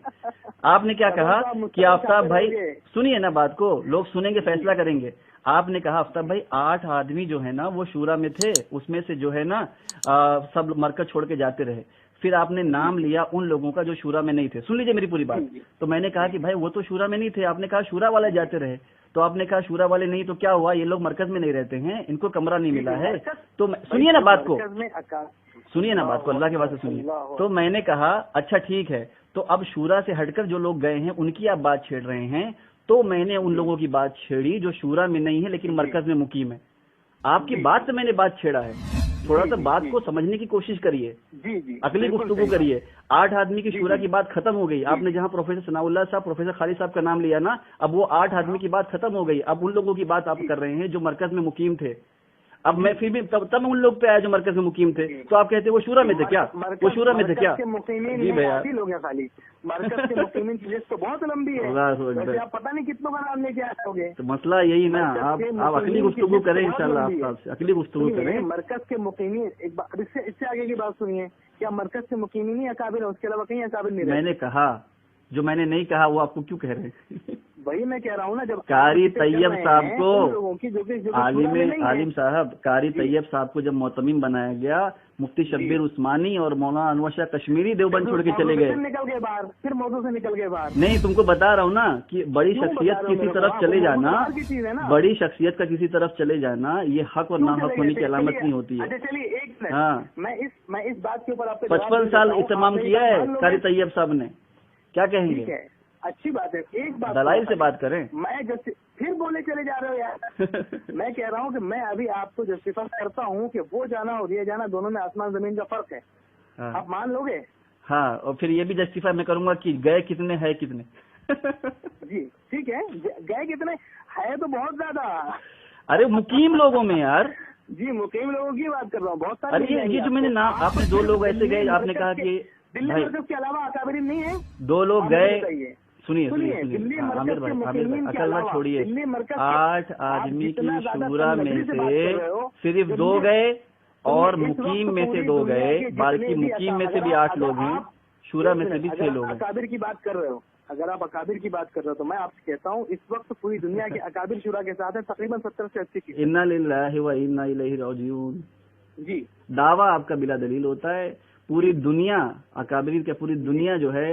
आपने क्या कहा कि आफ्ताब भाई, सुनिए ना बात को, लोग सुनेंगे फैसला करेंगे। आपने कहा आफ्ताब भाई 8 आदमी जो है ना वो शूरा में थे, उसमें से जो है ना सब मरकज छोड़ के जाते रहे। फिर आपने नाम लिया उन लोगों का जो शूरा में नहीं थे। सुन लीजिए मेरी पूरी बात। तो मैंने कहा कि भाई वो तो शूरा में नहीं थे। आपने कहा शूरा वाले जाते रहे। तो आपने कहा शूरा वाले नहीं तो क्या हुआ? ये लोग मरकज में नहीं रहते हैं, इनको कमरा नहीं मिला है। तो सुनिए ना बात को, सुनिए ना बात को, अल्लाह के वास्ते सुनिए। तो मैंने कहा अच्छा ठीक है, तो अब शूरा से हटकर जो लोग गए हैं उनकी आप बात छेड़ रहे हैं। तो मैंने उन लोगों की बात छेड़ी जो शूरा में नहीं है लेकिन मरकज में मुकीम है। आपकी बात से मैंने बात छेड़ा है। थोड़ा सा बात को समझने की कोशिश करिए, अकली गुफ्तगू करिए। 8 आदमी की शूरा की बात खत्म हो गई। आपने जहां प्रोफेसर सनाउल्लाह साहब, प्रोफेसर खालिद साहब का नाम लिया ना, अब वो 8 आदमी की बात खत्म हो गई। अब उन लोगों की बात आप कर रहे हैं जो मरकज में मुकीम थे। अब मैं फिर भी तब उन लोग पे आया जो मरकज में मुकीम थे। तो आप कहते हैं वो शूरा में थे क्या? वो शूरा में थे क्या? जी भैया, खाली मरकज के मुकीमीन की लिस्ट तो बहुत लंबी है। आप पता नहीं कितनों का नाम लेके आए। तो मसला यही ना, आप अकली गुफ्तगू करें इंशाल्लाह, आपसे अकली गुफ्तगू करें। मरकज के मुकीमीन, एक बार इससे आगे की बात सुनिए, क्या मरकज के मुकीमीन ही अकाबिल है? उसके अलावा कहीं अकाबिल नहीं? मैंने कहा, जो मैंने नहीं कहा वो आपको क्यों कह रहे हैं? वही मैं कह रहा हूँ ना, जब कारी तैयब साहब को आलिम साहब, कारी तैयब साहब को जब मोतमिम बनाया गया, मुफ्ती शब्बीर उस्मानी और मौलाना अनवर शाह कश्मीरी देवबंद छोड़ के चले गए। निकल गए बाहर, फिर मौजूद से निकल गए बाहर। नहीं, तुमको बता रहा हूँ ना कि बड़ी शख्सियत किसी तरफ चले जाना, बड़ी शख्सियत का किसी तरफ चले जाना, ये हक और नाहक होने की अलामत नहीं होती है। चलिए एक मिनट, हाँ, मैं इस बात के ऊपर आपको 55 साल इस्तेमाल किया है कारी तैयब साहब ने, क्या कहेंगे? अच्छी बात है। एक बात दलाइल से बात करें। मैं फिर बोले चले जा रहे हो यार। मैं कह रहा हूँ कि मैं अभी आपको जस्टिफाई करता हूँ कि वो जाना और ये जाना, दोनों में आसमान जमीन का फर्क है। हाँ। आप मान लोगे? हाँ, और फिर ये भी जस्टिफाई मैं करूंगा कि गए कितने है कितने। जी ठीक है, गए कितने है तो बहुत ज्यादा। अरे मुकीम लोगों में यार। जी मुकीम लोगों की बात कर रहा हूँ, बहुत सारे। अरे ये जो मैंने नाम, आपने 2 लोग ऐसे गए, आपने कहा कि दिल्ली मरकज के अलावा अकाबरीन नहीं है। 2 लोग गए, سنیے عامر بھائی عقل نہ چھوڑیے. 8 آدمی کی شورا میں سے صرف 2 گئے اور مقیم میں سے 2 گئے، باقی مقیم میں سے بھی 8 لوگ ہیں، شورا میں سے بھی 6 لوگ ہیں. اکابر کی بات کر رہے ہو، اگر آپ اکابر کی بات کر رہے ہو تو میں آپ سے کہتا ہوں اس وقت پوری دنیا کے اکابر شورا کے ساتھ ہیں تقریباً 70 سے 80%. انا للہ و انا الیہ راجعون. جی دعویٰ آپ کا بلا دلیل ہوتا ہے. پوری دنیا اکابرین کا پوری دنیا جو ہے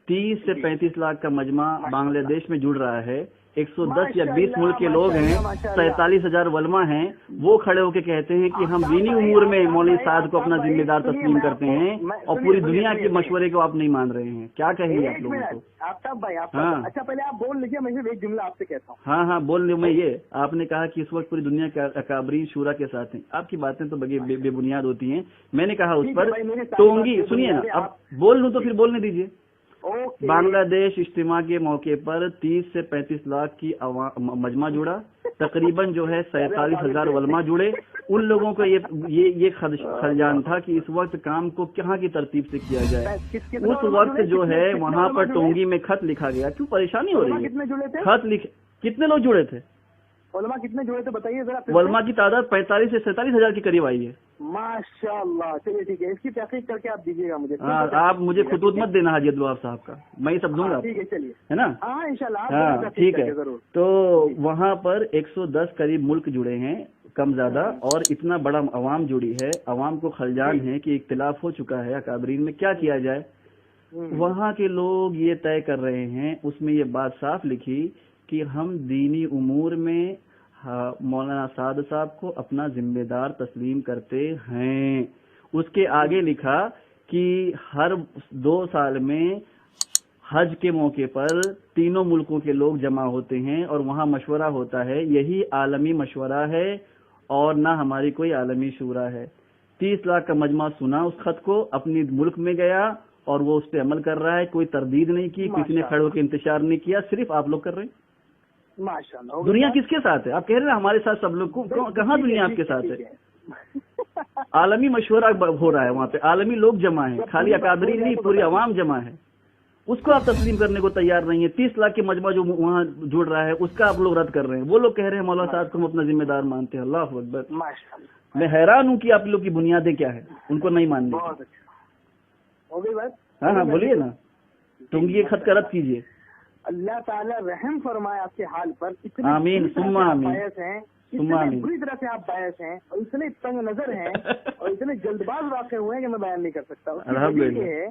30 سے 35 لاکھ کا مجمع بنگلہ دیش میں جڑ رہا ہے. 110 یا 20 ملک کے لوگ ہیں، 47,000 علماء ہیں. وہ کھڑے ہو کے کہتے ہیں کہ ہم دینی امور میں مولوی سعد کو اپنا ذمہ دار تسلیم کرتے ہیں، اور پوری دنیا کے مشورے کو آپ نہیں مان رہے ہیں. کیا کہیں گے آپ لوگوں کو؟ آفتاب بھائی اچھا پہلے آپ بول لیجیے، میں ایک جملہ آپ سے کہتا ہوں. ہاں بول لوں میں. یہ آپ نے کہا کہ اس وقت پوری دنیا کے اکابرین شورا کے ساتھ ہیں. آپ کی باتیں تو بے بنیاد ہوتی ہیں. میں نے کہا اس پر ٹونگی سنیے نا، اب بول لوں تو پھر بولنے دیجیے. بنگلہ دیش اجتماع کے موقع پر 30 سے 35 لاکھ کی مجمع جڑا، تقریباً جو ہے 47,000 علماء جڑے. ان لوگوں کا یہ خلجان تھا کہ اس وقت کام کو کہاں کی ترتیب سے کیا جائے. اس وقت جو ہے وہاں پر ٹونگی میں خط لکھا گیا. کیوں پریشانی ہو رہی ہے؟ خط کتنے لوگ جڑے تھے؟ علماء کتنے جڑے تھے بتائیے ذرا. علماء کی تعداد 45 سے 47,000 کے قریب آئی ہے. ماشاء اللہ. چلیے ٹھیک ہے، اس کی تحقیق کر کے آپ دیجیے گا مجھے. ہاں آپ مجھے خطوط مت دینا حاجی عبدالوہاب صاحب کا، میں یہ سب دوں گا. ٹھیک ہے چلیے، ہے نا. ہاں انشاءاللہ. ہاں ٹھیک ہے. تو وہاں پر 110 قریب ملک جڑے ہیں کم زیادہ، اور اتنا بڑا عوام جڑی ہے. عوام کو خلجان ہے کہ اختلاف ہو چکا ہے اکابرین میں، کیا کیا جائے. وہاں کے لوگ یہ طے کر رہے ہیں، اس میں یہ بات صاف لکھی کہ ہم دینی امور میں مولانا سعد صاحب کو اپنا ذمہ دار تسلیم کرتے ہیں. اس کے آگے لکھا کہ ہر 2 سال میں حج کے موقع پر تینوں ملکوں کے لوگ جمع ہوتے ہیں اور وہاں مشورہ ہوتا ہے. یہی عالمی مشورہ ہے اور نہ ہماری کوئی عالمی شورا ہے. 30 لاکھ کا مجمع سنا اس خط کو، اپنی ملک میں گیا اور وہ اس پہ عمل کر رہا ہے. کوئی تردید نہیں کی، کسی نے کھڑے ہو کے انتشار نہیں کیا، صرف آپ لوگ کر رہے ہیں. ماشاءاللہ. دنیا کس کے ساتھ ہے؟ آپ کہہ رہے ہیں ہمارے ساتھ سب لوگ. کہاں دنیا آپ کے ساتھ ہے؟ عالمی مشورہ ہو رہا ہے وہاں پہ، عالمی لوگ جمع ہیں، خالی اکابرین نہیں، پوری عوام جمع ہے. اس کو آپ تسلیم کرنے کو تیار نہیں ہے. 30 لاکھ کے مجمع جو وہاں جڑ رہا ہے اس کا آپ لوگ رد کر رہے ہیں. وہ لوگ کہہ رہے ہیں مولانا صاحب کو ہم اپنا ذمہ دار مانتے ہیں. اللہ اکبر. میں حیران ہوں کہ آپ لوگ کی بنیادیں کیا ہیں ان کو نہیں ماننے. ہاں بولیے نا، تم یہ خط کا رد کیجیے. اللہ تعالیٰ رحم فرمائے آپ کے حال پر. آمین ثم آمین. پوری طرح سے آپ باعث ہیں اور اتنے تنگ نظر ہیں اور اتنے جلد باز واقع ہوئے ہیں کہ میں بیان نہیں کر سکتا. الحمدللہ.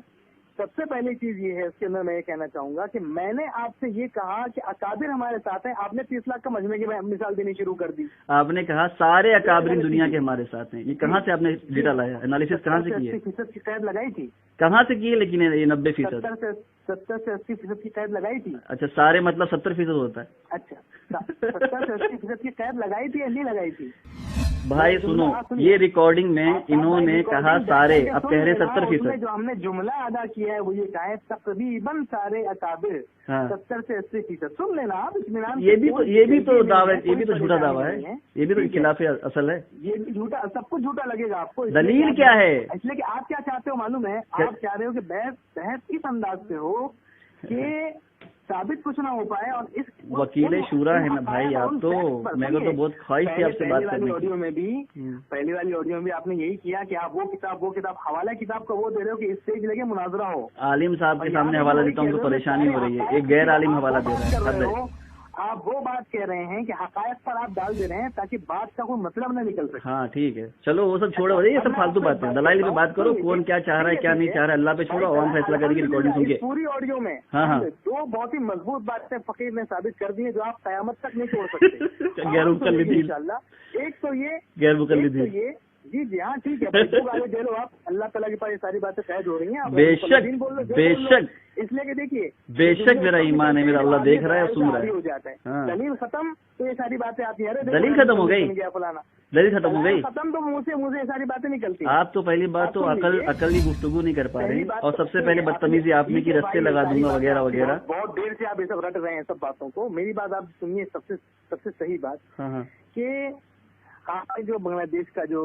سب سے پہلی چیز یہ ہے، اس کے اندر میں یہ کہنا چاہوں گا کہ میں نے آپ سے یہ کہا کہ اکابر ہمارے ساتھ ہیں. آپ نے 30 لاکھ کا مجمع کی مثال دینی شروع کر دی. آپ نے کہا سارے اکابرین دنیا کے ہمارے ساتھ ہیں. یہ کہاں سے آپ نے ڈیٹا لایا؟ انالیسس کہاں سے کی ہے؟ 80% کی قید لگائی تھی. کہاں سے کی ہے؟ لیکن یہ 90%. 70 سے 80% کی قید لگائی تھی. اچھا سارے مطلب 70% ہوتا ہے. اچھا 70 سے 80% کی قید لگائی تھی یا نہیں لگائی تھی؟ بھائی سنو، یہ ریکارڈنگ میں انہوں نے کہا سارے، اب کہہ رہے 70%. جو ہم نے جملہ ادا کیا ہے وہ یہ کہا ہے تقریباً سارے اکابر 70 سے 80%. سن لینا آپ اطمینان. یہ بھی تو دعویٰ، یہ بھی تو جھوٹا دعویٰ ہے، یہ بھی تو خلاف اصل ہے. یہ بھی جھوٹا، سب کچھ جھوٹا لگے گا آپ کو. دلیل کیا ہے؟ اس لیے کہ آپ کیا چاہتے ہو معلوم ہے؟ آپ چاہ رہے ہو کہ بحث اس انداز سے ہو کہ ثابت کچھ نہ ہو پائے. اور اس وکیل شورا ہے نا بھائی آپ تو. میرے کو تو بہت خواہش تھی آپ سے بات کرنے کی. آڈیو میں بھی پہلی والی آڈیو میں بھی آپ نے یہی کیا کہ آپ وہ کتاب حوالہ کتاب کا وہ دے رہے ہو کہ اس سے لگے مناظرہ ہو. عالم صاحب کے سامنے حوالہ دیتا ہوں تو پریشانی ہو رہی ہے، ایک غیر عالم حوالہ دے رہا ہے. آپ وہ بات کہہ رہے ہیں کہ حقائق پر آپ ڈال دے رہے ہیں تاکہ بات کا کوئی مطلب نہ نکل سکے. ہاں ٹھیک ہے، چلو وہ سب چھوڑو، یہ سب فالتو باتیں. دلائل پہ بات کرو، کون کیا چاہ رہا ہے کیا نہیں چاہ رہا ہے اللہ پہ چھوڑو، عوام فیصلہ کرے گی. ریکارڈنگ سن کے پوری آڈیو میں ہاں 2 بہت ہی مضبوط باتیں فقیر نے ثابت کر دی ہیں جو آپ قیامت تک نہیں چھوڑ سکتے. غیر مقلدین انشاءاللہ. ایک تو یہ غیر مقلدین. جی ہاں ٹھیک ہے، دے لو آپ. اللہ تعالیٰ کے پاس یہ ساری باتیں قید ہو رہی ہیں. بے شک بے شک، اس لیے کہ دیکھیے بے شک میرا ایمان ہے، میرا اللہ دیکھ رہا ہے اور سن رہا ہے. ہو جاتا ہے دلیل ختم تو یہ ساری باتیں آتی ہیں. دلیل ختم ہو گئی، دلیل ختم ہو گئی، ختم تو منہ سے یہ ساری باتیں نکلتی. آپ تو پہلی بات تو عقل کی گفتگو نہیں کر پا رہے، اور سب سے پہلے بدتمیزی آپ نے کی، رستے لگا دوں گا وغیرہ وغیرہ. بہت دیر سے آپ یہ سب رٹ رہے ہیں سب باتوں کو. میری بات آپ سنیے، سب سے صحیح بات کہ آپ نے جو بنگلہ دیش کا جو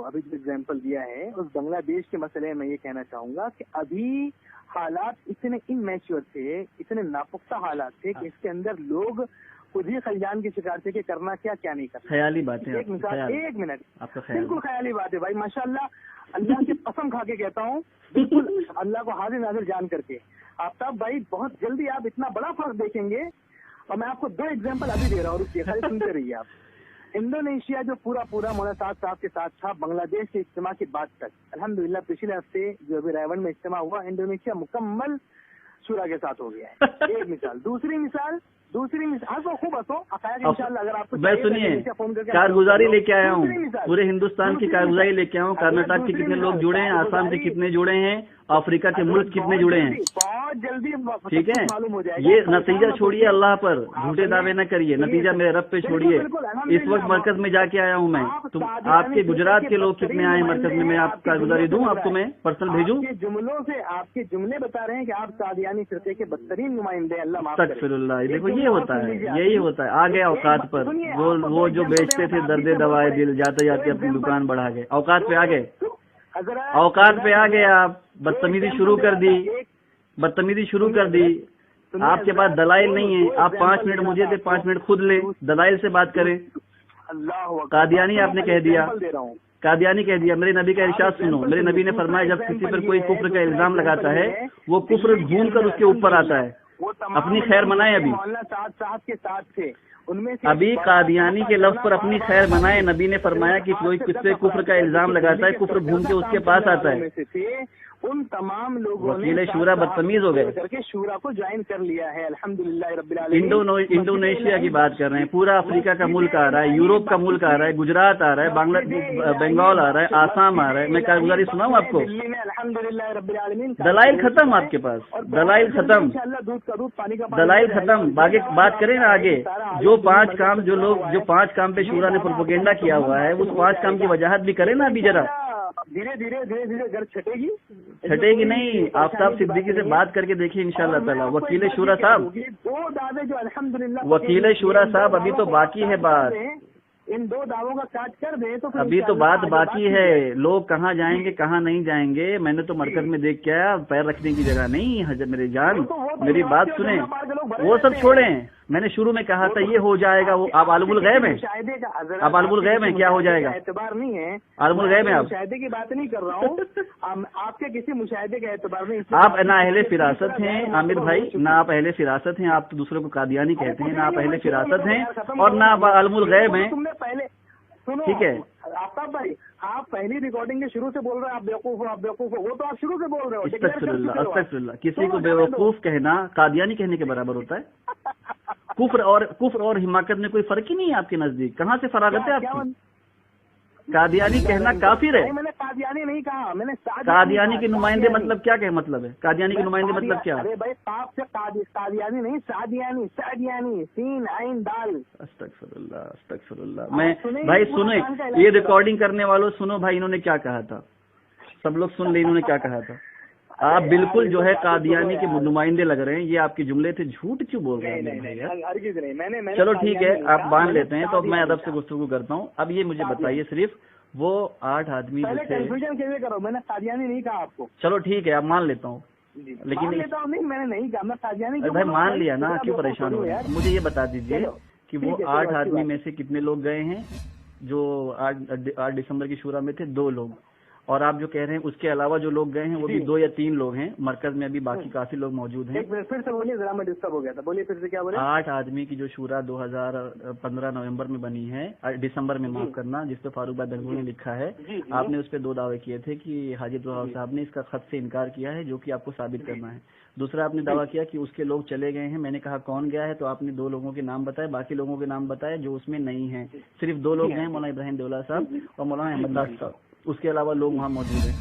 ابھی جو ایگزامپل دیا ہے، اس بنگلہ دیش کے مسئلے میں یہ کہنا چاہوں گا کہ ابھی हालात इतने इमेच्योर थे, इतने नापुख्ता हालात थे कि इसके अंदर लोग खुद ही खलजान के शिकार थे कि करना क्या क्या नहीं करना। ख्याली बात है। एक मिसाल, एक मिनट, आपका ख्याल बिल्कुल ख्याली बात है भाई, माशाल्लाह, अल्लाह की कसम खा के कहता हूँ, बिल्कुल अल्लाह को हाजिर नाजिर जान करके। आफ्ताब भाई बहुत जल्दी आप इतना बड़ा फर्क देखेंगे, और मैं आपको 2 एग्जाम्पल अभी दे रहा हूँ, रुकिए खाली सुनते रहिए आप। इंडोनेशिया जो पूरा मौलाना साहब के साथ था, बांग्लादेश के इज्तिमा के बाद तक, अल्हम्दुलिल्लाह पिछले हफ्ते जो अभी रायवन में इज्तिमा हुआ, इंडोनेशिया मुकम्मल शूरा के साथ हो गया है। एक मिसाल। दूसरी मिसाल हंसो, खूब हंसो, इंशाल्लाह अगर आपको मैं सुनिए कारगुजारी लेके आया हूँ, पूरे हिंदुस्तान की कारगुजारी लेके आया हूँ। कर्नाटक के कितने लोग जुड़े हैं, आसाम के कितने जुड़े हैं, अफ्रीका के मुल्क कितने जुड़े हैं, बहुत जल्दी ठीक है। मालूम हो जाएगा। ये नतीजा छोड़िए अल्लाह पर, झूठे दावे न करिए, नतीजा मेरे रब पे छोड़िए। इस वक्त मरकज में जाके आया हूँ मैं, तो आपके गुजरात के लोग कितने आए मरकज में, मैं आप कारगुजारी दूँ आपको, मैं पर्सनल भेजूँ? जुमलों से आपके जुमले बता रहे हैं कि आप कादियानी फिरके के बदतरीन नुमाइंदे, अल्लाह माफ करे। अस्तगफिरुल्लाह। देखो ये होता है, यही होता है। आ गए औकात पर, वो जो बेचते थे दर्दे दवाए दिल, जाते जाते अपनी दुकान बढ़ा गए, औकात पे आ गए, औकात पे आ गए आप। बदतमीजी शुरू कर दी, बदतमीजी शुरू कर दी। आपके पास दलाइल नहीं है, आप 5 मिनट मुझे दे, 5 मिनट खुद ले, दलाइल से बात करें। कादियानी आपने कह दिया, कादियानी कह दिया। मेरे नबी का इरशाद सुनो, मेरे नबी ने फरमाया जब किसी पर कोई कुफ्र का इल्जाम लगाता है, वो कुफ्र घूम कर उसके ऊपर आता है। अपनी खैर मनाए। अभी साहब के साथ थे, उनमें अभी कादियानी के लफ्ज पर अपनी खैर मनाए। नबी ने फरमाया कि कोई किससे कुफ्र का इल्जाम लगाता है, कुफ्र घूम के उसके पास आता है। उन तमाम लोगों ने वकील शूरा बदतमीज हो गए करके शूरा को ज्वाइन कर लिया है, अल्हम्दुलिल्लाह रब्बिल आलमीन। इंडोनेशिया की बात कर रहे हैं, पूरा अफ्रीका का मुल्क आ रहा है, यूरोप का मुल्क आ रहा है, गुजरात आ रहा है, बंगाल आ रहा है, आसाम आ रहा है। मैं कारगुजारी सुनाऊं आपको? दिल्ली में अल्हम्दुलिल्लाह रब्बिल आलमीन दलाइल खत्म आपके पास, दलाइल खत्म, दूध का दूध पानी का दलाइल खत्म। आगे बात करें ना आगे। जो 5 काम जो 5 काम पे शूरा ने प्रोपेगेंडा किया हुआ है, उस 5 काम की वजाहत भी करें ना अभी जरा। धीरे धीरे घर छटेगी नहीं। आफ्ताब सिद्दीकी से बात करके देखिए इंशाल्लाह ताला। वकील शूरा साहब, 2 दावे जो अल्हम्दुलिल्लाह, वकील शूरा साहब अभी तो बाकी है बात, इन 2 दावों का काट कर दे तो अभी तो बात बाकी है। लोग कहाँ जाएंगे कहाँ नहीं जाएंगे, मैंने तो मरकज में देख के आया, पैर रखने की जगह नहीं। हजर मेरे जान, मेरी बात सुने, वो सब छोड़ें। मैंने शुरू में कहा था ये हो जाएगा, वो आप आलमुल गैब हैं, आप आलमुल गैब हैं, क्या हो जाएगा? एतबार नहीं है, आलमुल गैब हैं आप। मुशाहिदे की बात नहीं कर रहा हूँ, आपके किसी मुशाहिदे का एतबार नहीं। आप ना अहले फिरासत हैं आमिर भाई, ना आप अहले फिरासत हैं, आप तो दूसरों को कादियानी कहते हैं, ना आप अहले फिरासत हैं और ना आप आलमुल गैब हैं। तुमने पहले सुनो, ठीक है आफ्ताब भाई, आप पहली रिकॉर्डिंग के शुरू से बोल रहे हैं आप बेवकूफ हो, आप बेवकूफ हो, वो तो आप शुरू से बोल रहे हो। अस्तगफिरुल्लाह, किसी को बेवकूफ कहना कादियानी कहने के बराबर होता है। कुफ्र और हिमाकत में कोई फर्क ही नहीं है आपके नजदीक। कहाँ से फरागत है आपकी? कादियानी कहना काफिर है। मैंने कादियानी नहीं कहा, मैंने कादियानी के नुमाइंदे मतलब क्या है? मतलब है कादियानी के नुमाइंदे मतलब क्या? अरे भाई पाप से कादियानी नहीं, सादियानी, सीन आइन दाल। अस्तगफिरुल्लाह। मैं भाई सुनो, ये रिकॉर्डिंग करने वालों सुनो भाई, इन्होंने क्या कहा था, सब लोग सुन ले इन्होंने क्या कहा था। आप बिल्कुल जो है कादियानी के नुमाइंदे लग रहे हैं, ये आपके जुमले थे, झूठ क्यों बोल रहे हैं? चलो ठीक है, आप मान लेते हैं, तो अब मैं अदब से गुफ्तगू करता हूँ। अब ये मुझे बताइए, सिर्फ वो 8 आदमी जो थे, कंफ्यूजन कैसे करो, मैंने कादियानी नहीं कहा आपको। चलो ठीक है, आप मान लेता हूँ, लेकिन नहीं मैंने नहीं कहा, मैं कादियानी भाई मान लिया ना, क्यों परेशान हो रहे हैं? मुझे ये बता दीजिए कि वो 8 आदमी में से कितने लोग गए हैं जो 8 दिसंबर की शूरा में थे? 2 लोग। और आप जो कह रहे हैं उसके अलावा जो लोग गए हैं वो भी 2 या 3 लोग हैं। मरकज में अभी बाकी काफी लोग मौजूद हैं। फिर से बोलिए जरा, मैं डिस्टर्ब हो गया था, बोलिए फिर से क्या बोले। 8 आदमी की जो शूरा 2015 नवंबर में बनी है, दिसंबर में माफ करना, जिस पे फारूक भाई दंगों ने लिखा है, आपने उस पर 2 दावे किए थे कि हाजी अब्दुल साहब ने इसका खत से इनकार किया है, जो कि आपको साबित करना है। दूसरा आपने दावा किया कि उसके लोग चले गए हैं। मैंने कहा कौन गया है, तो आपने 2 लोगों के नाम बताए, बाकी लोगों के नाम बताए जो उसमें नहीं है। सिर्फ 2 लोग हैं, मौलाना इब्राहिम देवला साहब और मौलाना अहमद दास साहब, उसके अलावा लोग वहाँ मौजूद हैं।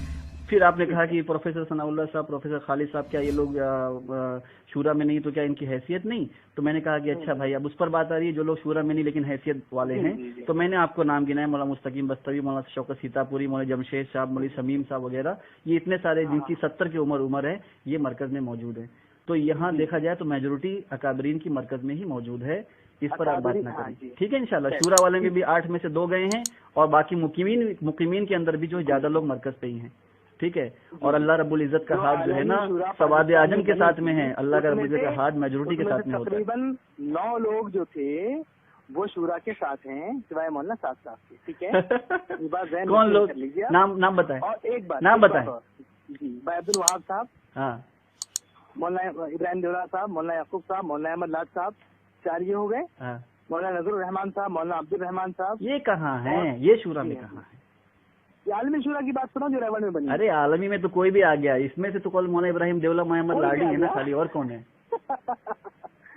फिर आपने कहा कि प्रोफेसर सनाउल्लाह साहब, प्रोफेसर खालिद साहब, क्या ये लोग शूरा में नहीं, तो क्या इनकी हैसियत नहीं? तो मैंने कहा कि अच्छा भाई, अब उस पर बात आ रही है जो लोग शूरा में नहीं लेकिन हैसियत वाले हैं। तो मैंने आपको नाम गिनाया, मौलाना मुस्तकीम बस्तवी, मौलाना शौकत सीतापुरी, मौलाना जमशेद साहब, मौलाना समीम साहब वगैरह, ये इतने सारे जिनकी 70 की उम्र है, ये मरकज में मौजूद है। तो यहाँ देखा जाए तो मेजोरिटी अकाबरीन की मरकज में ही मौजूद है। इस पर आप बात ना करें, ठीक है? इंशाल्लाह शूरा वाले में भी 8 में से 2 गए हैं और बाकी मुकीमीन के अंदर भी जो ज्यादा लोग मरकज पे ही हैं। ٹھیک ہے، اور اللہ رب العزت کا ہاتھ جو ہے نا سواد اعظم کے ساتھ میں ہے، اللہ کا رب العزت کا ہاتھ میجورٹی کے ساتھ میں ہوتا ہے۔ تقریباً 9 لوگ جو تھے وہ شورا کے ساتھ ہیں سوائے مولانا سعد صاحب کے، ٹھیک ہے۔ کون لوگ؟ نام بتائیں۔ اور ایک بات نام بتائیں۔ جی، بھائی عبد الوہاب صاحب، ہاں، مولانا ابراہیم دیولا صاحب، مولانا یعقوب صاحب، مولانا احمد لاڈ صاحب، 4 یہ ہو گئے۔ مولانا نظر الرحمان صاحب، مولانا عبد الرحمان صاحب۔ یہ کہاں ہیں؟ یہ شورا میں کہاں ہے؟ یہ عالمی شورا کی بات سنو جو ریوڑ میں بنی۔ ارے عالمی میں تو کوئی بھی آ گیا، اس میں سے تو کل مولانا ابراہیم دیولا محمد لاڈی ہے نا خالی، اور کون ہے؟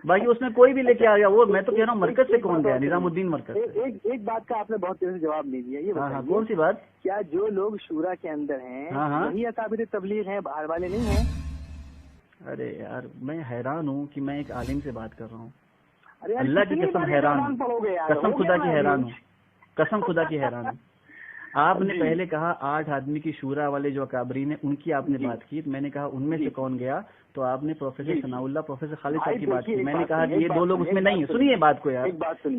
باقی اس میں کوئی بھی لے کے آ گیا، وہ میں تو کہہ رہا ہوں مرکز سے کون گیا؟ نظام الدین مرکز سے۔ ایک بات کا آپ نے بہت دیر سے جواب نہیں دیا، یہ ہاں، کون سی بات؟ کیا جو لوگ شورا کے اندر ہیں وہی اکابر تبلیغ ہیں، باہر والے نہیں ہیں؟ ارے یار میں حیران ہوں کہ میں ایک عالم سے بات کر رہا ہوں، ارے اللہ کی قسم حیران ہوں، قسم خدا کی حیران ہوں، قسم خدا کی حیران ہوں۔ آپ نے پہلے کہا 8 آدمی کی شورا والے جو اکابرین ہیں ان کی آپ نے بات کی، میں نے کہا ان میں سے کون گیا، تو آپ نے پروفیسر ثناء اللہ، پروفیسر خالد صاحب کی بات کی، میں نے کہا کہ یہ 2 لوگ اس میں نہیں ہیں۔ سنیے بات کو یار،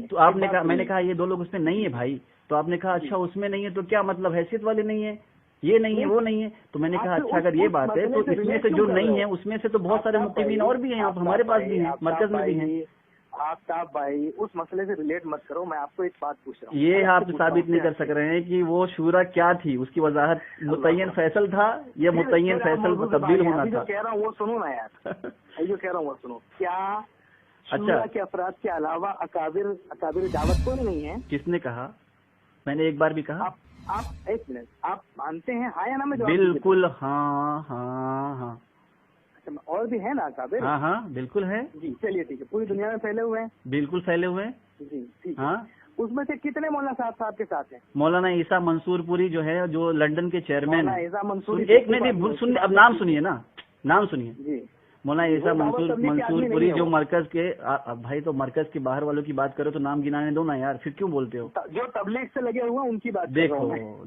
تو آپ نے کہا، میں نے کہا یہ 2 لوگ اس میں نہیں ہے بھائی، تو آپ نے کہا اچھا اس میں نہیں ہے تو کیا مطلب حیثیت والے نہیں ہیں، یہ نہیں ہے وہ نہیں ہے؟ تو میں نے کہا اچھا اگر یہ بات ہے تو اس میں سے جو نہیں ہے اس میں سے تو بہت سارے مقیمین اور بھی ہیں، آپ ہمارے پاس بھی ہیں، مرکز میں بھی ہیں۔ آفتاب بھائی اس مسئلے سے ریلیٹ مت کرو، میں آپ کو ایک بات پوچھ رہا ہوں، یہ آپ ثابت نہیں کر سک رہے ہیں کہ وہ شورا کیا تھی، اس کی وضاحت متعین فیصل تھا یا متعین فیصل تبدیل ہونا تھا؟ جو کہہ رہا ہوں وہ سنو نا یار، جو کہہ رہا ہوں وہ سنو۔ کیا شورا کے افراد کے علاوہ اکابر دعوت کو نہیں ہے؟ کس نے کہا؟ میں نے ایک بار بھی کہا؟ آپ ایک منٹ، آپ مانتے ہیں ہاں یا نا؟ میں بالکل ہاں ہاں ہاں۔ اور بھی ہے نا اکابر؟ ہاں ہاں بالکل ہے جی، چلیے ٹھیک ہے، پوری دنیا میں پھیلے ہوئے ہیں؟ بالکل پھیلے ہوئے ہیں جی ٹھیک ہے۔ ہاں، اس میں سے کتنے مولانا صاحب کے ساتھ ہیں؟ مولانا عیسیٰ منصور پوری جو ہے، جو لندن کے چیئرمین ہیں، عیسیٰ منصور، ایک منٹ اب نام سنیے نا، نام سنیے۔ جی، مولانا عیسیٰ منصور پوری جو مرکز کے، بھائی تو مرکز کے باہر والوں کی بات کرو تو نام گنانے دو نا یار، پھر کیوں بولتے ہو؟ جو تبلیغ سے لگے ہوئے ہیں ان کی بات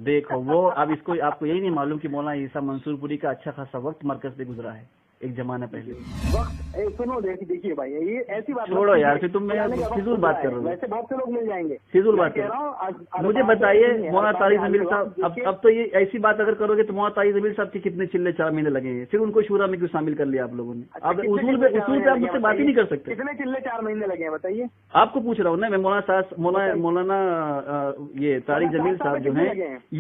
دیکھو وہ اب اس کو آپ کو یہی نہیں معلوم کہ مولانا عیسیٰ منصور پوری کا اچھا خاصا وقت مرکز پہ گزرا ہے ایک زمانہ پہلے۔ وقت سنو، دیکھیے بھائی یہ ایسی بات چھوڑو یار، پھر تم فضول بات کر رہے ہو، ویسے بہت سے لوگ مل جائیں گے، فضول بات کر رہا ہوں۔ مجھے بتائیے مولانا طارق جمیل صاحب، اب تو یہ ایسی بات اگر کرو گے تو مولانا طارق جمیل صاحب کے کتنے چلے 4 مہینے لگے ہیں، پھر ان کو شورا میں کیوں شامل کر لیا آپ لوگوں نے؟ اب اصول پہ آپ مجھ سے بات ہی نہیں کر سکتے۔ کتنے چلے 4 مہینے لگے ہیں بتائیے؟ آپ کو پوچھ رہا ہوں نا میں، مولانا یہ طارق جمیل صاحب جو ہیں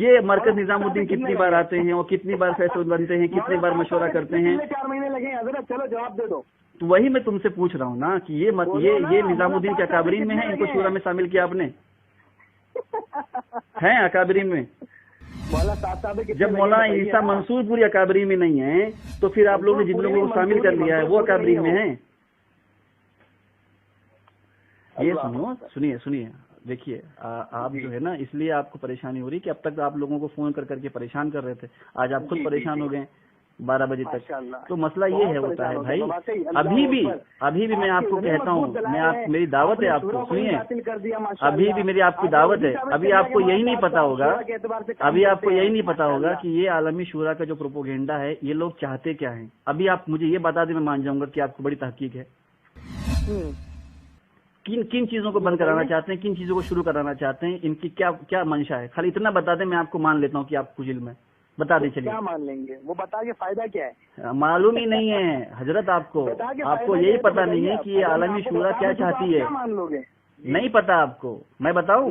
یہ مرکز نظام الدین کتنی بار آتے ہیں اور کتنی بار فیصل بنتے ہیں، کتنی بار مشورہ کرتے ہیں؟ 4 مہینے لگے ہیں حضرت، چلو جواب دے دو۔ تو وہی میں تم سے پوچھ رہا ہوں نا کہ یہ نظام الدین کے اکابرین میں ہیں، ان کو شورا میں شامل کیا آپ نے؟ ہیں اکابرین میں؟ جب مولانا عیسیٰ منصور پوری اکابرین میں نہیں ہیں تو پھر آپ لوگوں نے جن لوگوں کو شامل کر لیا ہے وہ اکابرین میں ہیں؟ یہ سنیے دیکھیے، آپ جو ہے نا اس لیے آپ کو پریشانی ہو رہی کہ اب تک آپ لوگوں کو فون کر کے پریشان کر رہے تھے، آج آپ خود پریشان ہو گئے 12 بجے تک۔ تو مسئلہ یہ ہے ہوتا ہے بھائی، ابھی بھی میں آپ کو کہتا ہوں، میری دعوت ہے آپ کو، سنیے ابھی بھی میری آپ کی دعوت ہے، ابھی آپ کو یہی نہیں پتا ہوگا کہ یہ عالمی شورا کا جو پروپوگینڈا ہے یہ لوگ چاہتے کیا ہیں۔ ابھی آپ مجھے یہ بتا دیں، میں مان جاؤں گا کہ آپ کو بڑی تحقیق ہے، کن چیزوں کو بند کرانا چاہتے ہیں، کن چیزوں کو شروع کرانا چاہتے ہیں، ان کی کیا منشا ہے، خالی اتنا بتا دیں، میں آپ کو مان لیتا ہوں کہ آپ کچھ علم ہے، بتا دیں۔ چلیے کیا مان لیں گے؟ وہ بتا کے فائدہ کیا ہے؟ معلوم ہی نہیں ہے حضرت، آپ کو یہی پتا نہیں ہے کہ یہ عالمی شورا کیا چاہتی ہے، مان لو گے؟ نہیں پتا آپ کو؟ میں بتاؤں؟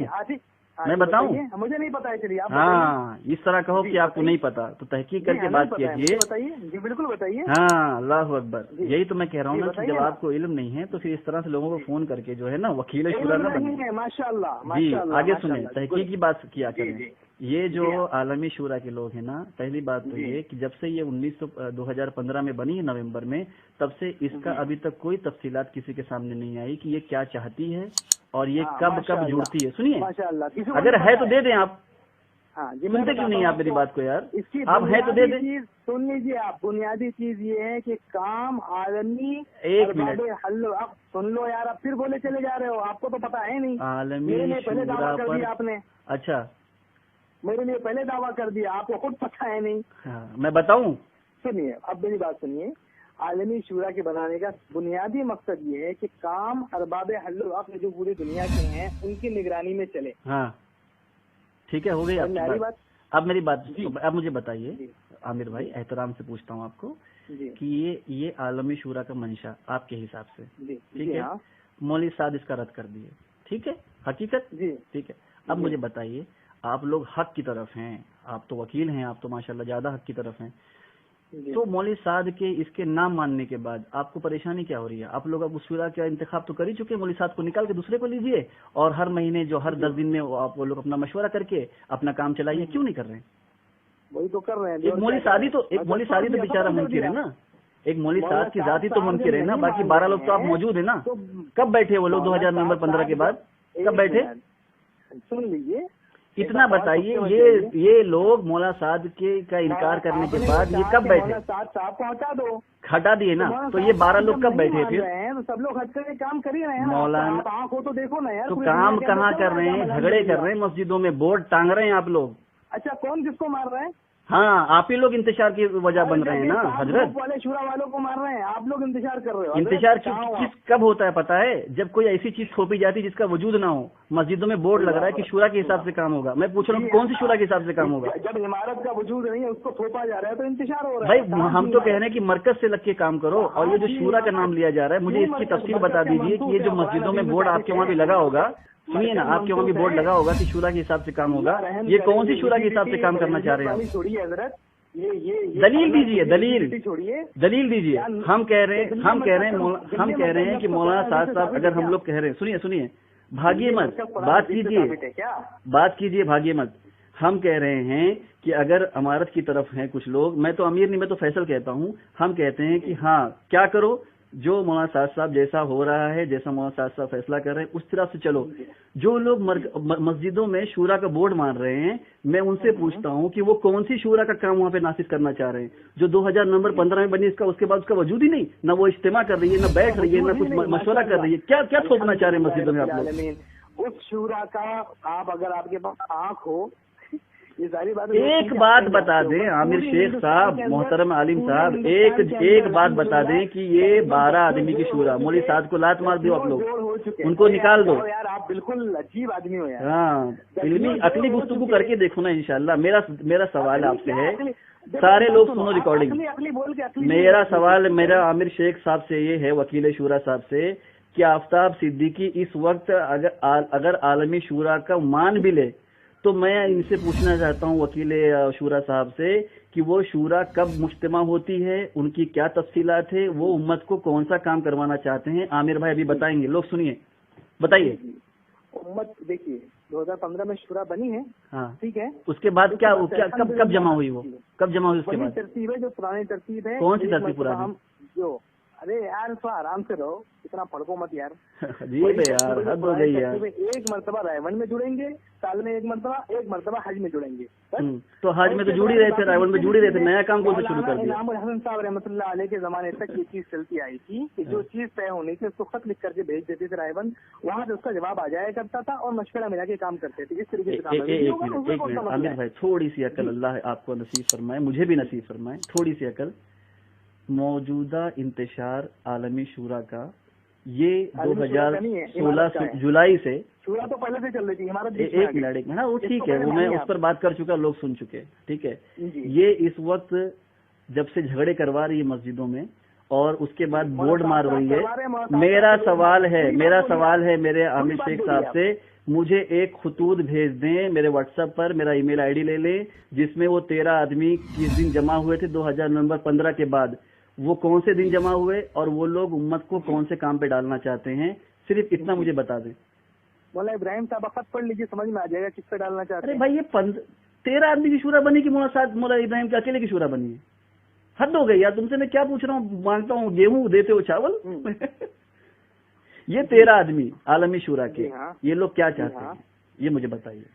مجھے نہیں پتا ہے، چلیے ہاں اس طرح کہو کہ آپ کو نہیں پتا، تو تحقیق کر کے بات کیجیے۔ جی بالکل بتائیے۔ ہاں اللہ اکبر، یہی تو میں کہہ رہا ہوں نا کہ جب آپ کو علم نہیں ہے تو پھر اس طرح سے لوگوں کو فون کر کے جو ہے نا وکیل شورا نہ بنے۔ ماشاء اللہ جی آگے سنیں، تحقیق کی بات کیا کریں۔ یہ جو عالمی شورا کے لوگ ہیں نا، پہلی بات تو یہ کہ جب سے یہ 2015 میں بنی ہے نومبر میں، تب سے اس کا ابھی تک کوئی تفصیلات کسی کے سامنے نہیں آئی کہ یہ کیا چاہتی ہے اور یہ کب جڑتی ہے۔ سنیے اگر ہے تو دے دیں آپ، سنتے کیوں نہیں آپ میری بات کو یار؟ آپ ہے تو دے دیں۔ سن لیجیے آپ، بنیادی چیز یہ ہے کہ کام عالمی، ایک منٹ سن لو یار، اب پھر بولے چلے جا رہے ہو، آپ کو تو پتا ہے نہیں۔ عالمی شورا پر آپ نے، اچھا میرے لیے پہلے دعویٰ کر دیا، آپ کو خود پتا ہے نہیں۔ میں بتاؤں؟ سنیے اب میری بات سنیے، عالمی شورا کے بنانے کا بنیادی مقصد یہ ہے کہ کام ارباب حل و عقد جو پوری دنیا کے ہیں ان کی نگرانی میں چلے۔ ہاں ٹھیک ہے، ہو گئی اب میری بات، اب مجھے بتائیے आमिर भाई एहतराम से पूछता हूँ आपको कि ये आलमी शूरा का मंशा आपके हिसाब से ठीक है, मौलवी साद इसका रद्द कर दिए, ठीक है, हकीकत ठीक है। अब मुझे बताइए, आप लोग हक की तरफ हैं, आप तो वकील हैं, आप तो माशाल्लाह ज्यादा हक की तरफ हैं, तो मौलवी साद के इसके नाम मानने के बाद आपको परेशानी क्या हो रही है? आप लोग अब उस शूरा का इंतखाब तो कर ही चुके हैं, मौलवी साद को निकाल के दूसरे को लीजिए और हर महीने जो हर 10 दिन में आप वो लोग अपना मशवरा करके अपना काम चलाइए, क्यों नहीं कर रहे हैं? वही तो कर रहे हैं। एक मौलवी सादी तो बेचारा मुनकिर है ना, एक मौलवी साद की जाति तो मुनकिर है ना, बाकी 12 लोग तो आप मौजूद है ना। कब बैठे वो लोग 2015 के बाद, कब बैठे? सुन लीजिए, इतना बताइए, ये लोग मौला साद के का इनकार करने के बाद ये कब बैठे? साहब को हटा दो, हटा दिए ना, तो ये 12 लोग कब बैठे फिर? तो सब लोग हट कर काम कर ही रहे हैं। मौलाना आँख हो तो देखो ना यार, तो काम कहाँ कर रहे हैं? झगड़े कर रहे हैं, मस्जिदों में बोर्ड टांग रहे हैं आप लोग। अच्छा, कौन किसको मार रहे हैं? हाँ, आप ही लोग इंतजार की वजह बन रहे हैं ना हजरत। वाले शूरा वालों को मार रहे हैं, आप लोग इंतजार कर रहे हो। इंतजार किस कब होता है पता है? जब कोई ऐसी चीज थोपी जाती है जिसका वजूद ना हो। मस्जिदों में बोर्ड लग रहा है कि शूरा के हिसाब से काम होगा, मैं पूछ रहा हूँ कौन सी शूरा के हिसाब से काम होगा? जब इमारत का वजूद नहीं है, उसको थोपा जा रहा है तो इंतजार हो रहा है। भाई हम तो कह रहे हैं कि मरकज से लग के काम करो, और ये जो शूरा का नाम लिया जा रहा है, मुझे इसकी तफसील बता दीजिए कि ये जो मस्जिदों में बोर्ड आपके वहाँ भी लगा होगा, सुनिए ना, आपके वहाँ भी बोर्ड लगा होगा कि शूरा के हिसाब से काम होगा, ये कौन सी शूरा के हिसाब से काम करना चाह रहे हैं? छोड़िए हजरत, दलील दीजिए, दलील दीजिए। हम कह रहे हैं कि मौलाना साद साहब, अगर हम लोग कह रहे हैं, सुनिए भागिए मत, बात कीजिए भागिए मत। हम कह रहे हैं कि अगर अमारत की तरफ हैं कुछ लोग, मैं तो अमीर नहीं, मैं तो फैसल कहता हूँ, हम कहते हैं कि हाँ क्या करो, जो मौलाना साद साहब जैसा हो रहा है, जैसा मौलाना साद साहब फैसला कर रहे हैं उस तरह से चलो। जो लोग मस्जिदों में शूरा का बोर्ड मान रहे हैं, मैं उनसे पूछता हूं कि वो कौन सी शूरा का काम वहां पे नाफिज करना चाह रहे हैं, जो 2015 में बनी, इसका उसके बाद उसका वजूद ही नहीं, ना वो इज्तिमा कर रही है, ना बैठ रही है, ना कुछ मशवरा कर रही है। क्या क्या थोपना चाह रहे हैं मस्जिदों में आप लोग? उस शूरा का आप, अगर आपके पास आँख हो, ये सारी बात एक बात बता दें आमिर शेख साहब, मोहतरम आलिम साहब, एक बात बता दें कि ये 12 आदमी की शूरा, मौलवी साद को लात मार दो आप लोग, उनको निकाल दो यार। आप बिल्कुल अजीब आदमी हो यार। हाँ, इल्मी अकली गुफ्तगू करके देखो ना इंशाल्लाह। मेरा सवाल आपसे है, सारे लोग सुनो रिकॉर्डिंग। मेरा सवाल मेरा आमिर शेख साहब से ये है, वकील शूरा साहब से, कि आफ्ताब सिद्दीकी इस वक्त अगर आलमी शूरा का मान भी ले, तो मैं इनसे पूछना चाहता हूँ वकील शूरा साहब से कि वो शूरा कब मुज्तमा होती है, उनकी क्या तफसीलात है, वो उम्मत को कौन सा काम करवाना चाहते हैं। आमिर भाई अभी बताएंगे, लोग सुनिए, बताइए। उम्मत देखिए 2015 में शूरा बनी है, हाँ ठीक है, उसके बाद क्या कब जमा हुई, वो कब जमा हुई? उसके बाद तरतीब है, जो पुरानी तरतीब है। कौन सी तरतीब पुरानी? जो अरे यार तो आराम से रहो, इतना पढ़ो मत यार। जी यार, हद हो गई यार। एक मरतबा रायवन में जुड़ेंगे, साल में एक मरतबा हज में जुड़ेंगे। तो हज में तो जुड़ ही रहे थे, रायवन में जुड़ ही रहे थे, नया काम कौन सा शुरू कर दिया? इनाम उल हसन साहब रहमतुल्लाह अलैह के जमाने तक ये चीज चलती आई थी कि जो चीज तय होनी थी उसको खत लिख करके भेज देते थे रायवन, वहाँ से उसका जवाब आ जाया करता था और मशवरा मिला के काम करते थे। इस तरीके से आमिर भाई, थोड़ी सी अकल अल्लाह आपको नसीब फरमाए, मुझे भी नसीब फरमाए, थोड़ी सी अकल। मौजूदा इंतशार आलमी शूरा का ये 2016 जुलाई से, शूरा तो पहले से चल रही थी हमारा। एक मिनट, हाँ वो ठीक है, वो मैं उस पर बात कर चुका, लोग सुन चुके, ठीक है। ये इस वक्त जब से झगड़े करवा रही है मस्जिदों में और उसके बाद बोर्ड मार रही है, मेरा सवाल है मेरे आमिर शेख साहब से, मुझे एक खुतूत भेज दें मेरे व्हाट्सएप पर, मेरा ईमेल आईडी ले लें, जिसमें वो 13 आदमी किस दिन जमा हुए थे 2015 के बाद, वो कौन से दिन जमा हुए और वो लोग उम्मत को कौन से काम पे डालना चाहते हैं, सिर्फ इतना मुझे बता दें। मौला इब्राहिम साहब खत पढ़ लीजिए, समझ में आ जाएगा किस पे डालना चाहते हैं। अरे भाई, ये 13 आदमी की शूरा बनी कि मौला इब्राहिम के अकेले की शूरा बनी है? हद हो गई यार, तुमसे मैं क्या पूछ रहा हूँ, मांगता हूँ गेहूं देते हो चावल। ये 13 आदमी आलमी शूरा के, ये लोग क्या चाहते हैं, ये मुझे बताइए।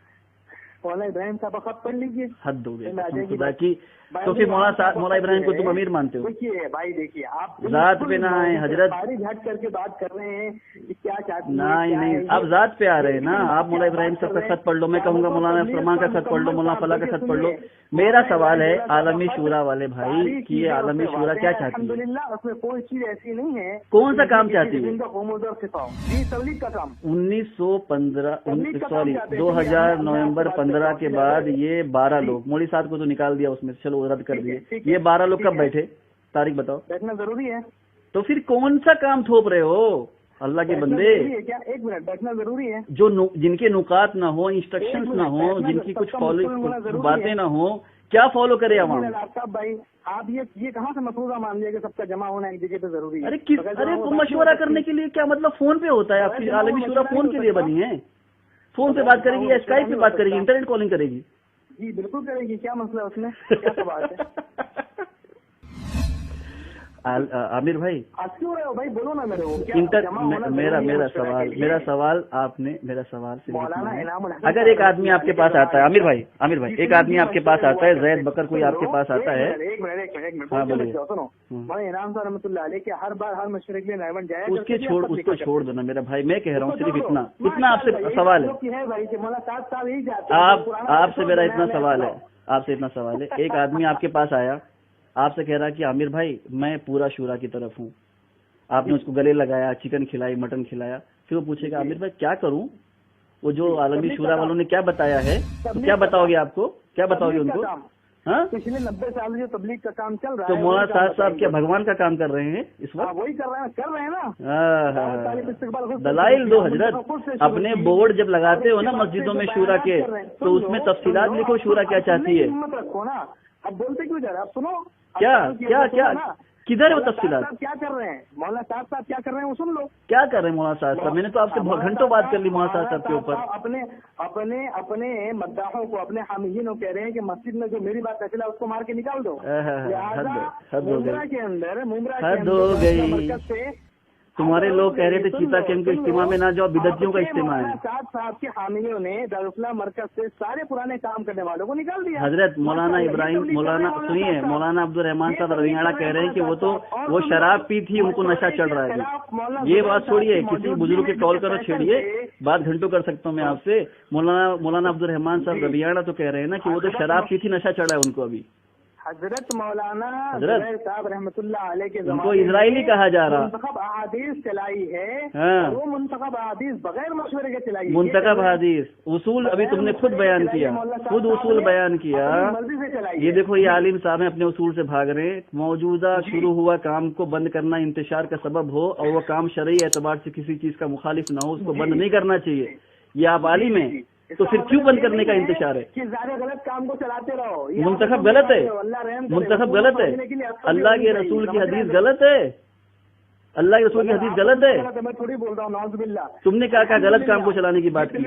मौला इब्राहिम साहब खत पढ़ लीजिए। हद हो गई खुदा की। तो फिर मौला इब्राहिम को तुम अमीर मानते हो? देखिए भाई, देखिए आप जात पे ना आए हजरत, सारी झट करके बात कर रहे हैं कि क्या चाहते हैं। नहीं, आप जात पे आ रहे हैं ना। आप मौला इब्राहिम साहब का खत पढ़ लो, मैं कहूँगा मौलाना सलमान का खत पढ़ लो, मौलाना फला का खत पढ़ लो। मेरा सवाल है आलमी शूरा वाले भाई कि ये आलमी शूरा क्या चाहती है? अल्हम्दुलिल्लाह उसमें कोई चीज ऐसी नहीं है। कौन सा काम चाहती है? 1915 2000 नवंबर 15 15 के बाद ये 12 लोग, मौलवी साहब को तो निकाल दिया उसमें, चलो रद्द कर दिए, ये 12 लोग कब बैठे, तारीख बताओ। बैठना जरूरी है तो फिर कौन सा काम थोप रहे हो अल्लाह के बंदे? क्या 1 मिनट बैठना जरूरी है? जिनके नुकात ना हो, इंस्ट्रक्शंस ना हो, जिनकी कुछ फॉलो बातें ना हो, क्या फॉलो करे आवाम? भाई आप ये कहाँ से मफरूजा मान लिया कि सबका जमा होना एक जगह पे जरूरी है? अरे तो मशवरा करने के लिए क्या मतलब फोन पे होता है? आपकी आलमी शुरा फोन के लिए बनी है, फोन पे बात करेगी या स्काइप पे बात करेगी, इंटरनेट कॉलिंग करेगी? जी बिल्कुल करेगी, क्या मसला उसमें, क्या सवाल है? आमिर भाई क्यों रहे हो भाई, बोलो ना मेरे को। मेरा सवाल आपने मेरा सवाल से अगर एक आदमी आपके पास आता है, आमिर भाई एक आदमी आपके पास आता है, जैद बकर कोई आपके पास आता है, एक मिनट हाँ बोलिए। सुनो, मैं इनाम साहब रहमतुल्लाह अलैह के हर बार हर मशवरे के लिए नायवन जाए, उसको छोड़ दो ना मेरा भाई, मैं कह रहा हूँ सिर्फ इतना आपसे सवाल है, आपसे मेरा इतना सवाल है, एक आदमी आपके पास आया, आपसे कह रहा कि आमिर भाई मैं पूरा शूरा की तरफ हूँ, आपने उसको गले लगाया, चिकन खिलाई, मटन खिलाया, फिर वो पूछेगा आमिर भाई क्या करूँ, वो जो आलमी शूरा वालों ने क्या बताया है, तो क्या बताओगे आपको, क्या बताओगे उनको? हाँ, पिछले 90 साल जो तबलीग का काम चल रहा है, तो मौलाना साहब क्या भगवान का काम कर रहे हैं इस वक्त? वही कर रहे हैं ना। दलाइल दो हजरत, अपने बोर्ड जब लगाते हो ना मस्जिदों में शूरा के, तो उसमें तफसीलात लिखो शूरा क्या चाहती है। हिम्मत रखो ना, अब बोलते क्यों जा रहे, आप सुनो क्या किधर है वो तफसीलात? क्या कर रहे हैं मौलाना साहब क्या कर रहे हैं वो सुन लो। क्या कर रहे हैं मौलाना साहब? मैंने तो आपसे घंटों बात कर ली मौलाना साहब के ऊपर। अपने मद्दाहों को, अपने हामियीन को कह रहे हैं कि मस्जिद में जो मेरी बात फैसला उसको मार के निकाल दो। मुमरा के अंदर मरकज से तुम्हारे लोग कह रहे थे चीता कैंप के इज्तिमा में ना जाओ, बिदअतियों का इज्तिमा है। साहब के हामियों ने दारुल मरकज से सारे पुराने काम करने वालों को निकाल दिया। हजरत मौलाना सुनिए, मौलाना अब्दुल रहमान साहब रवियाड़ा कह रहे हैं कि वो शराब पी थी, उनको नशा चढ़ रहा है। ये बात छोड़िए, किसी बुजुर्ग के कॉल करो, छेड़िए, बात घंटों कर सकता हूँ मैं आपसे। मौलाना अब्दुल रहमान साहब रवियाड़ा तो कह रहे हैं ना कि वो तो शराब पी थी, नशा चढ़ा है उनको अभी। हजरत मौलाना साहब रहमतुल्लाह अलैह के उनको इजराइली कहा जा रहा, मुंतखब अहादीस चलाई है। हाँ। वो मुंतखब अहादीस बगैर मशवरे के चलाई है। मुंतखब अहादीस उसूल अभी तुमने खुद बयान किया, खुद उसूल बयान किया। ये देखो ये आलिम साहब अपने उसूल से भाग रहे हैं। मौजूदा शुरू हुआ काम को बंद करना इंतशार का सबब हो और वो काम शरई एतबार से किसी चीज का मुखालिफ ना हो, उसको बंद नहीं करना चाहिए। ये आप आलिम हैं, तो फिर क्यों बंद करने का इंतजार है? कि ज़्यादा गलत काम को चलाते रहो। मुंतखब गलत है, मुंतखब गलत है, अल्लाह के रसूल की हदीस गलत है, अल्लाह के रसूल की हदीस गलत है। मैं थोड़ी बोल रहा हूँ, नाउज़ुबिल्लाह। तुमने क्या कहा गलत काम को चलाने की बात की?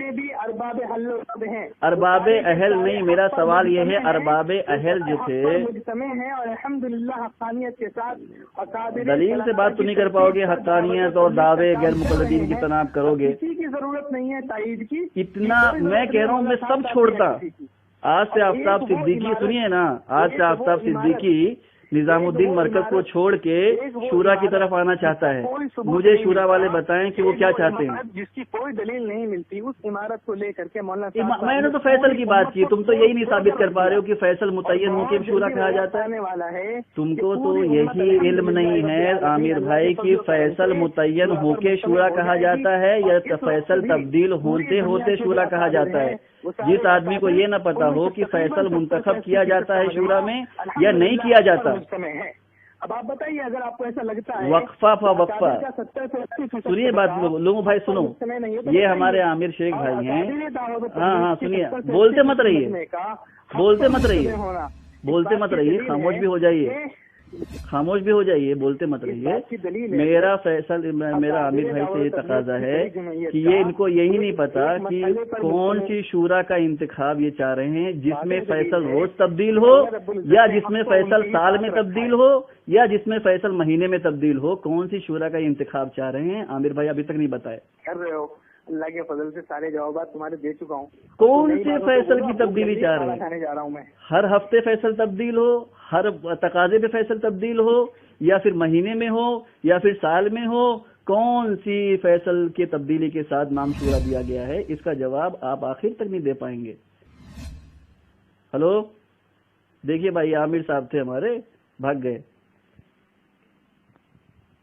अरबाब अहल नहीं, मेरा सवाल ये है, अरबाब अहल जो थे और अल्हम्दुलिल्लाह हक़ानियत के साथ दलील से बात तो नहीं कर पाओगे, हक़ानियत और दावे गैर मुक़ल्लिदीन की तनाब करोगे। किसी की जरूरत नहीं है ताईद की। इतना मैं कह रहा हूँ, मैं सब छोड़ता। आज से आफ्ताब सिद्दीकी, सुनिए ना, आज से आफ्ताब सिद्दीकी निजामुद्दीन मरकज को छोड़ के शूरा की तरफ आना चाहता है। मुझे शूरा वाले बताएं कि वो क्या चाहते हैं। जिसकी कोई दलील नहीं मिलती उस इमारत को लेकर के मौलाना मैंने तो फैसल की बात की, तुम तो यही नहीं साबित कर पा रहे हो कि फैसल मुतय्यन होकर शूरा कहा जाता है। वाला है तुमको तो यही इल्म नहीं है आमिर भाई कि फैसल मुतय्यन होके शूरा कहा जाता है या फैसल तब्दील होते होते शूरा कहा जाता है। जिस आदमी को ये न पता हो कि फैसल मुंतखब किया जाता है शूरा में या नहीं किया जाता। अब आप बताइए, अगर आपको ऐसा लगता है वक्फा सुनिए बात लोगों भाई सुनो, ये हमारे आमिर शेख भाई हैं। हाँ सुनिए, बोलते मत रहिए, बोलते मत रहिए, खामोश भी हो जाइए, खामोश भी हो जाइए, बोलते मत रहिए। मेरा फैसल मेरा आमिर भाई से ये तकाजा है कि ये इनको यही नहीं पता कि कौन सी शूरा का इंतखाब ये चाह रहे हैं, जिसमें फैसल रोज तब्दील हो या जिसमें फैसल साल में तब्दील हो या जिसमें फैसल महीने में तब्दील हो। कौन सी शूरा का इंतखाब चाह रहे हैं आमिर भाई अभी तक नहीं बताए। कर रहे हो, अल्लाह के फजल से सारे जवाब तुम्हारे दे चुका हूँ। कौन से फैसल की तब्दीली चाह रहे हैं? जा रहा हूँ मैं, हर हफ्ते फैसल तब्दील हो, हर तकाजे पे फैसल तब्दील हो, या फिर महीने में हो या फिर साल में हो। कौन सी फैसल के तब्दीली के साथ नाम शूरा दिया गया है, इसका जवाब आप आखिर तक नहीं दे पाएंगे। हेलो, देखिए भाई आमिर साहब थे हमारे, भाग गए।